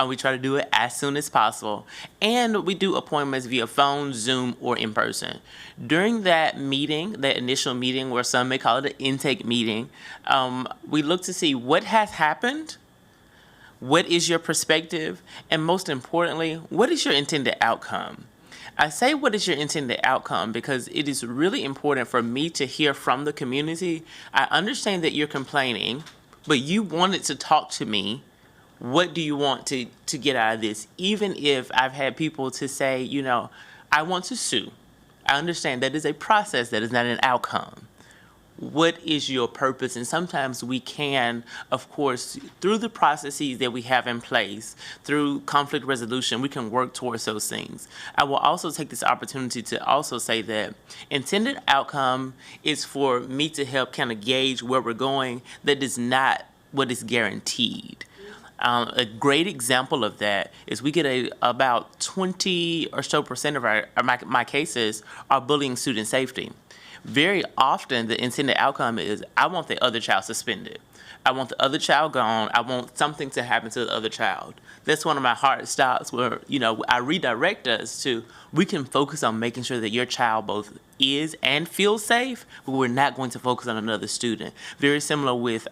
We try to do it as soon as possible. And we do appointments via phone, Zoom, or in person. During that meeting, that initial meeting, where some may call it an intake meeting, we look to see what has happened, what is your perspective, and most importantly, what is your intended outcome? I say what is your intended outcome because it is really important for me to hear from the community. I understand that you're complaining, but you wanted to talk to me. What do you want to get out of this? Even if I've had people to say, you know, I want to sue. I understand that is a process, that is not an outcome. What is your purpose? And sometimes we can, of course, through the processes that we have in place, through conflict resolution, we can work towards those things. I will also take this opportunity to also say that intended outcome is for me to help kind of gauge where we're going. That is not what is guaranteed. A great example of that is we get about 20% or so of my cases are bullying student safety. Very often, the intended outcome is, I want the other child suspended. I want the other child gone. I want something to happen to the other child. That's one of my hard stops where, you know, I redirect us to, we can focus on making sure that your child both is and feels safe, but we're not going to focus on another student. Very similar with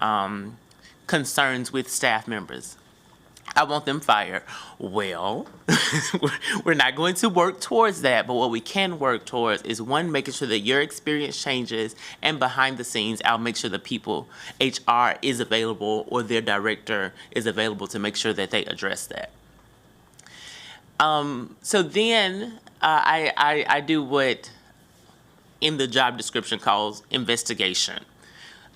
concerns with staff members. I want them fired. Well, we're not going to work towards that, but what we can work towards is, one, making sure that your experience changes, and behind the scenes, I'll make sure the people, HR is available or their director is available to make sure that they address that. So then I do what in the job description calls investigation.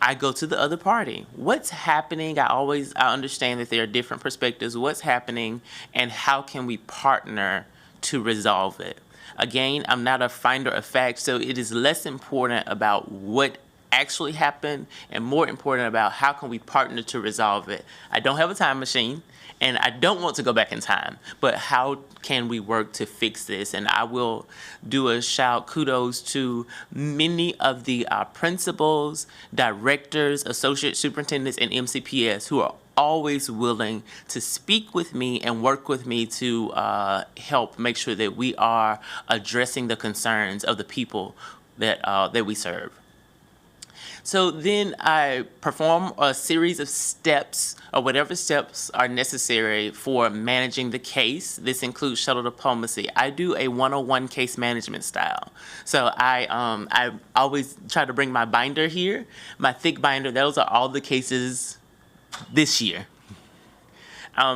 I go to the other party. What's happening? I understand that there are different perspectives. What's happening and how can we partner to resolve it? Again, I'm not a finder of facts, so it is less important about what actually happened and more important about how can we partner to resolve it. I don't have a time machine and I don't want to go back in time, but how can we work to fix this? And I will do a kudos to many of the principals, directors, associate superintendents, and MCPS who are always willing to speak with me and work with me to help make sure that we are addressing the concerns of the people that we serve. So then I perform a series of steps or whatever steps are necessary for managing the case. This includes shuttle diplomacy. I do a 101 case management style. So I always try to bring my binder here, my thick binder. Those are all the cases this year.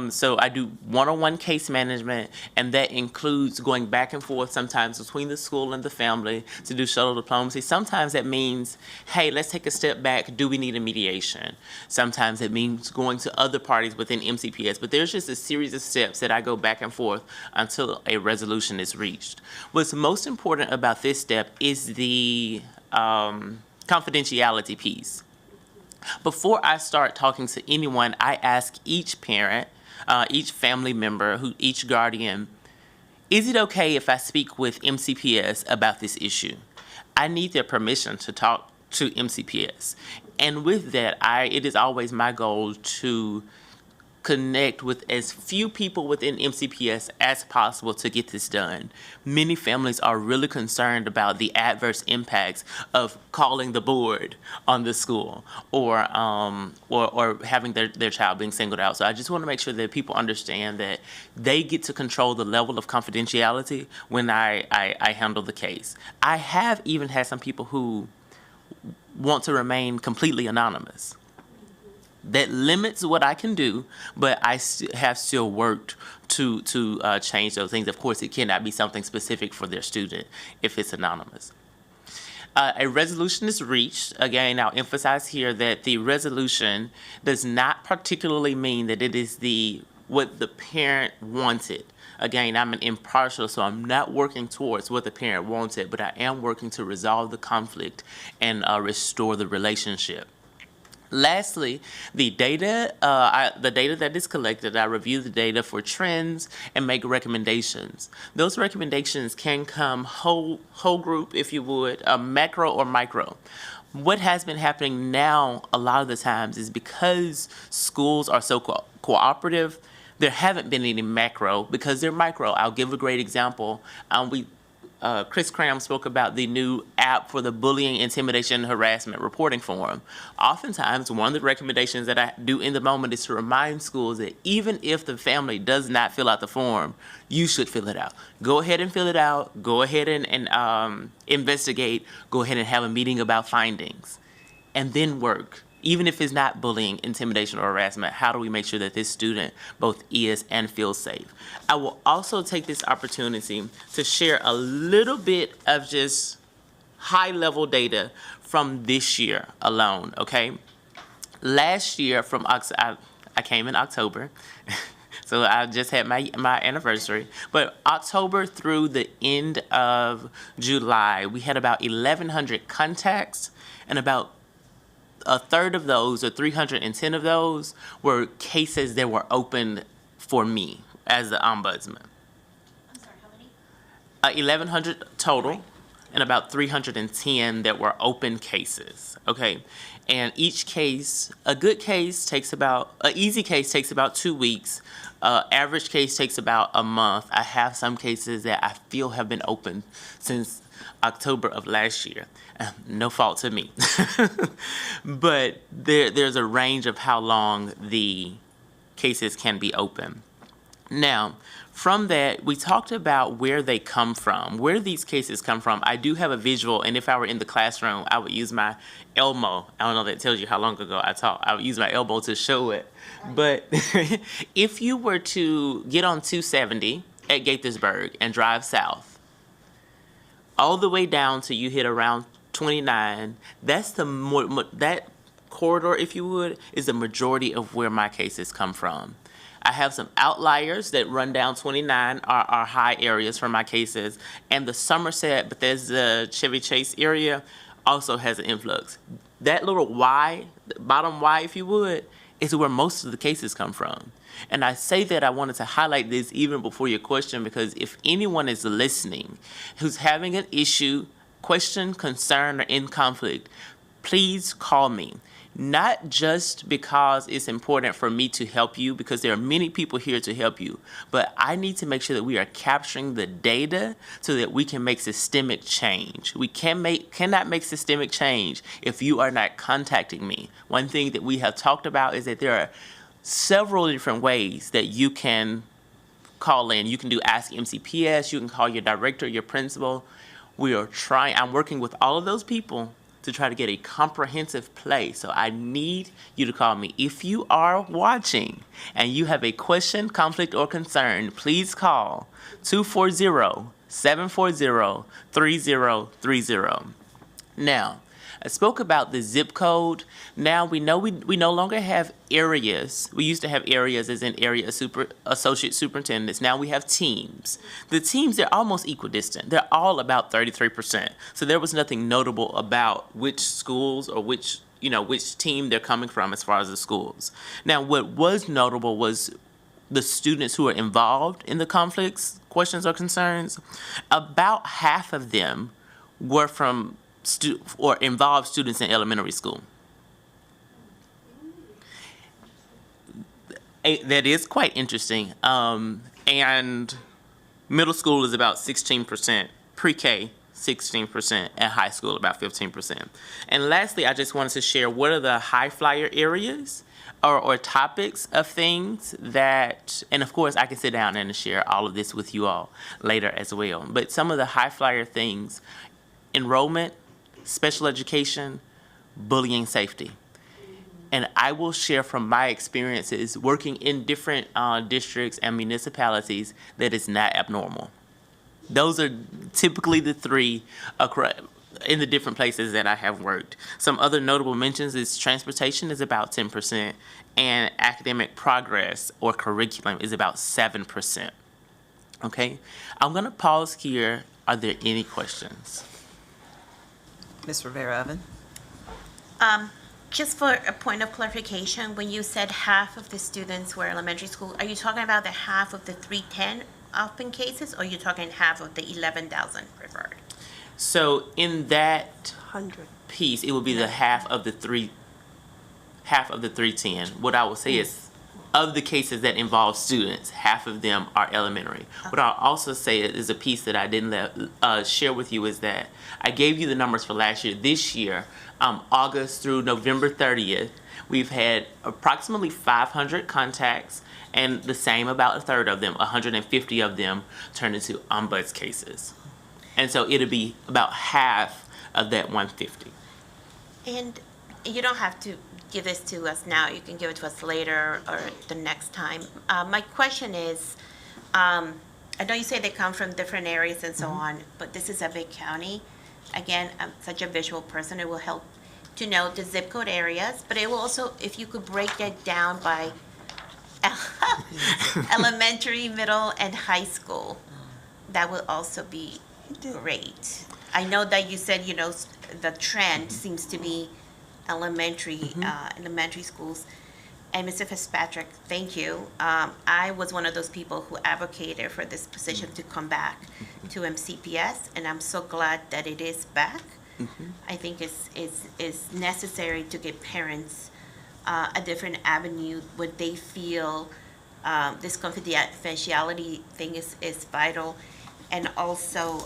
So I do 101 case management, and that includes going back and forth sometimes between the school and the family to do shuttle diplomacy. Sometimes that means, hey, let's take a step back. Do we need a mediation? Sometimes it means going to other parties within MCPS, but there's just a series of steps that I go back and forth until a resolution is reached. What's most important about this step is the confidentiality piece. Before I start talking to anyone, I ask each parent, each family member, each guardian, is it okay if I speak with MCPS about this issue? I need their permission to talk to MCPS. And with that, it is always my goal to connect with as few people within MCPS as possible to get this done. Many families are really concerned about the adverse impacts of calling the board on the school or having their child being singled out. So I just want to make sure that people understand that they get to control the level of confidentiality when I handle the case. I have even had some people who want to remain completely anonymous. That limits what I can do, but I have still worked to change those things. Of course, it cannot be something specific for their student if it's anonymous. A resolution is reached. Again, I'll emphasize here that the resolution does not particularly mean that it is what the parent wanted. Again, I'm an impartial, so I'm not working towards what the parent wanted, but I am working to resolve the conflict and restore the relationship. Lastly, the data that is collected, I review the data for trends and make recommendations. Those recommendations can come whole group, if you would, macro or micro. What has been happening now a lot of the times is because schools are so cooperative, there haven't been any macro because they're micro. I'll give a great example. Chris Cram spoke about the new app for the bullying, intimidation, and harassment reporting form. Oftentimes, one of the recommendations that I do in the moment is to remind schools that even if the family does not fill out the form, you should fill it out. Go ahead and fill it out. Go ahead and investigate. Go ahead and have a meeting about findings. And then work. Even if it's not bullying, intimidation, or harassment, how do we make sure that this student both is and feels safe? I will also take this opportunity to share a little bit of just high-level data from this year alone, okay? Last year, I came in October, so I just had my anniversary. But October through the end of July, we had about 1,100 contacts, and about a third of those, or 310 of those, were cases that were opened for me as the ombudsman. I'm sorry, how many? 1,100 total, and about 310 that were open cases, okay? And each case, an easy case takes about 2 weeks. Average case takes about a month. I have some cases that I feel have been open since October of last year. No fault to me. But there's a range of how long the cases can be open. Now, from that, we talked about where they come from, where these cases come from. I do have a visual, and if I were in the classroom, I would use my elbow. I don't know if that tells you how long ago I taught. I would use my elbow to show it. But if you were to get on 270 at Gaithersburg and drive south, all the way down till you hit around 29, that's that corridor, if you would, is the majority of where my cases come from. I have some outliers that run down 29 are high areas for my cases, and the Somerset, Bethesda, Chevy Chase area also has an influx. That little Y, the bottom Y, if you would, is where most of the cases come from. And I say that I wanted to highlight this even before your question, because if anyone is listening who's having an issue, question, concern, or in conflict, please call me. Not just because it's important for me to help you, because there are many people here to help you, but I need to make sure that we are capturing the data so that we can make systemic change. We cannot make systemic change if you are not contacting me. One thing that we have talked about is that there are several different ways that you can call in. You can do Ask MCPS, you can call your director, your principal. I'm working with all of those people to try to get a comprehensive play. So I need you to call me. If you are watching and you have a question, conflict, or concern, please call 240-740-3030. Now, I spoke about the zip code. Now we know we no longer have areas. We used to have areas as in area associate superintendents. Now we have teams. The teams, they're almost equidistant. They're all about 33%. So there was nothing notable about which schools or which team they're coming from as far as the schools. Now what was notable was the students who are involved in the conflicts, questions, or concerns. About half of them were from or involve students in elementary school. That is quite interesting. And middle school is about 16%, pre-K 16%, and high school about 15%. And lastly, I just wanted to share what are the high flyer areas or topics of things that, and of course I can sit down and share all of this with you all later as well. But some of the high flyer things: enrollment, special education, bullying, safety. And I will share from my experiences working in different districts and municipalities that it's not abnormal. Those are typically the three in the different places that I have worked. Some other notable mentions is transportation is about 10%, and academic progress or curriculum is about 7%. Okay, I'm gonna pause here. Are there any questions? Ms. Rivera-Oven? Just for a point of clarification, when you said half of the students were elementary school, are you talking about the half of the 310 open cases, or are you talking half of the 11,000 referred? So in that piece, it will be the half of the 310. What I will say is, of the cases that involve students, half of them are elementary. What I'll also say is a piece that I didn't share with you is that I gave you the numbers for last year. This year, August through November 30th, we've had approximately 500 contacts, and the same, about a third of them, 150 of them, turned into ombuds cases. And so it'll be about half of that 150. And you don't have to give this to us now. You can give it to us later or the next time. My question is, I know you say they come from different areas and so on, but this is a big county. Again, I'm such a visual person. It will help to know the zip code areas, but it will also, if you could break it down by elementary, middle, and high school, that would also be great. I know that you said, the trend seems to be elementary schools. And Mr. Fitzpatrick, thank you. I was one of those people who advocated for this position to come back to MCPS, and I'm so glad that it is back. I think it's necessary to give parents a different avenue where they feel this confidentiality thing is vital. And also,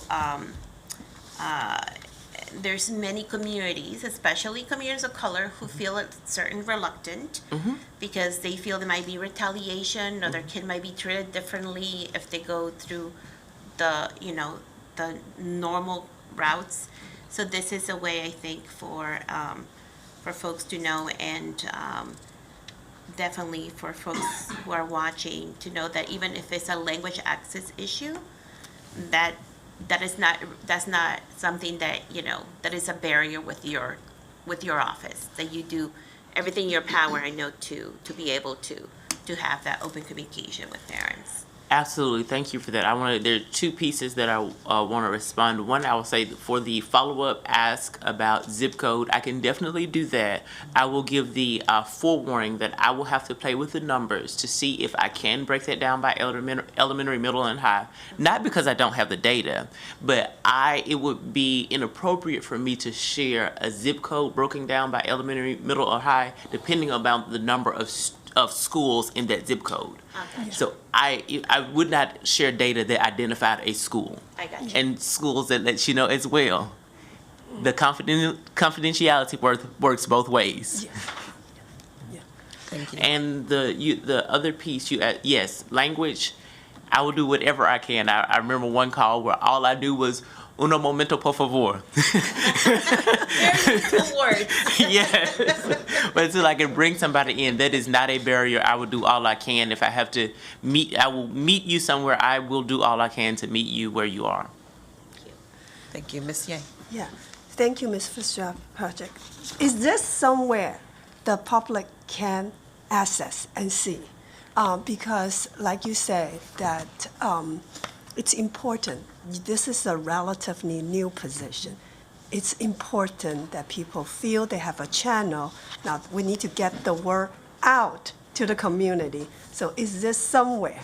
there's many communities, especially communities of color, who feel a certain reluctant because they feel there might be retaliation or their kid might be treated differently if they go through the normal routes. So this is a way, I think, for folks to know, and definitely for folks who are watching to know that even if it's a language access issue, that's not something that that is a barrier with your office, that you do everything in your power, I know, to be able to have that open communication with parents. Absolutely, thank you for that. There are two pieces that I want to respond. One, I will say for the follow-up ask about zip code, I can definitely do that. I will give the forewarning that I will have to play with the numbers to see if I can break that down by elementary, middle, and high. Not because I don't have the data, but it would be inappropriate for me to share a zip code broken down by elementary, middle, or high, depending on the number of schools in that zip code. Okay. So I would not share data that identified a school. I got you. And schools that let you know as well. The confidentiality works both ways. Thank you. And the other piece, yes, language, I will do whatever I can. I remember one call where all I do was uno momento por favor. Very cool words. Yes. But until I can bring somebody in, that is not a barrier. I will do all I can. If I have to I will meet you somewhere, I will do all I can to meet you where you are. Thank you, Ms. Yang. Yeah, thank you, Ms. Fitzpatrick. Is this somewhere the public can access and see? Because like you say, that it's important. This is a relatively new position. It's important that people feel they have a channel. Now, we need to get the word out to the community. So is this somewhere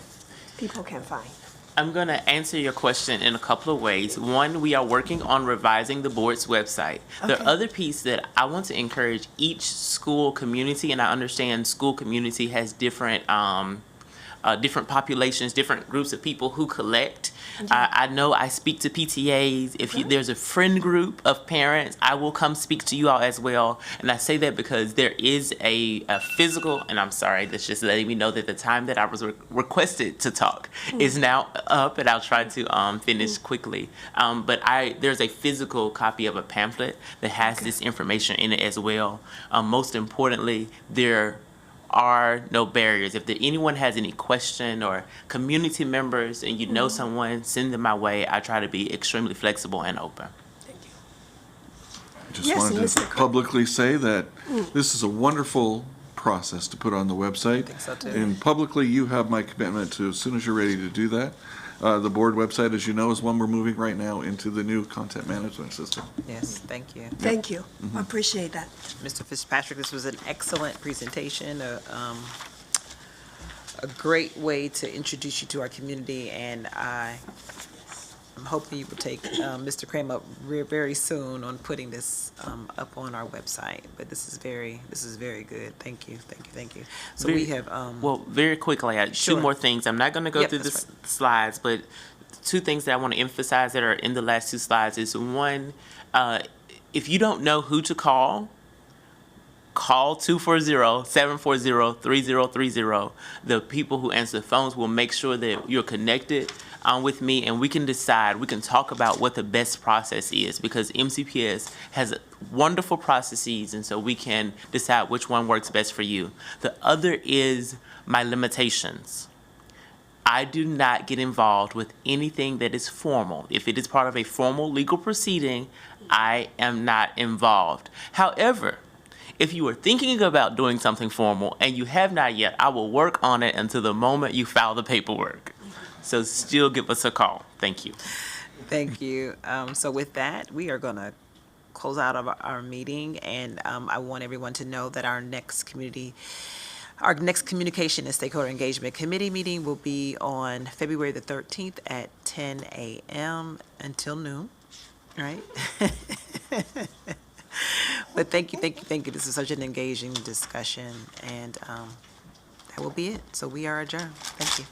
people can find? I'm going to answer your question in a couple of ways. One, we are working on revising the board's website. The Okay. other piece that I want to encourage each school community, and I understand school community has different populations, different groups of people who collect. I know I speak to PTAs. If there's a friend group of parents, I will come speak to you all as well. And I say that because there is a physical, and I'm sorry, that's just letting me know that the time that I was requested to talk is now up, and I'll try to finish quickly. But there's a physical copy of a pamphlet that has this information in it as well. Most importantly, there are no barriers. If anyone has any question or community members and you know someone, send them my way. I try to be extremely flexible and open. I just Yes, wanted to Mr. Craig. publicly say that this is a wonderful process to put on the website. I think so, too. And publicly, you have my commitment to, as soon as you're ready to do that. The board website, as you know, is one we're moving right now into the new content management system. Yes, thank you. Thank you. I appreciate that. Mr. Fitzpatrick, this was an excellent presentation, a great way to introduce you to our community, and I'm hoping you will take Mr. Cram up very soon on putting this up on our website. But this is very good. Thank you. So we have Well, very quickly, I had Sure. two more things. I'm not going to go Yep, through that's the slides, but two things that I want to emphasize that are in the last two slides is one, if you don't know who to call 240-740-3030. The people who answer the phones will make sure that you're connected with me, and we can talk about what the best process is, because MCPS has wonderful processes, and so we can decide which one works best for you. The other is my limitations. I do not get involved with anything that is formal. If it is part of a formal legal proceeding, I am not involved. However, if you are thinking about doing something formal and you have not yet, I will work on it until the moment you file the paperwork. So still give us a call. Thank you. Thank you. So with that, we are going to close out of our meeting, and I want everyone to know that our next Communication and Stakeholder Engagement Committee meeting will be on February the 13th at 10 a.m. until noon, right? But thank you. This is such an engaging discussion, and that will be it. So we are adjourned. Thank you.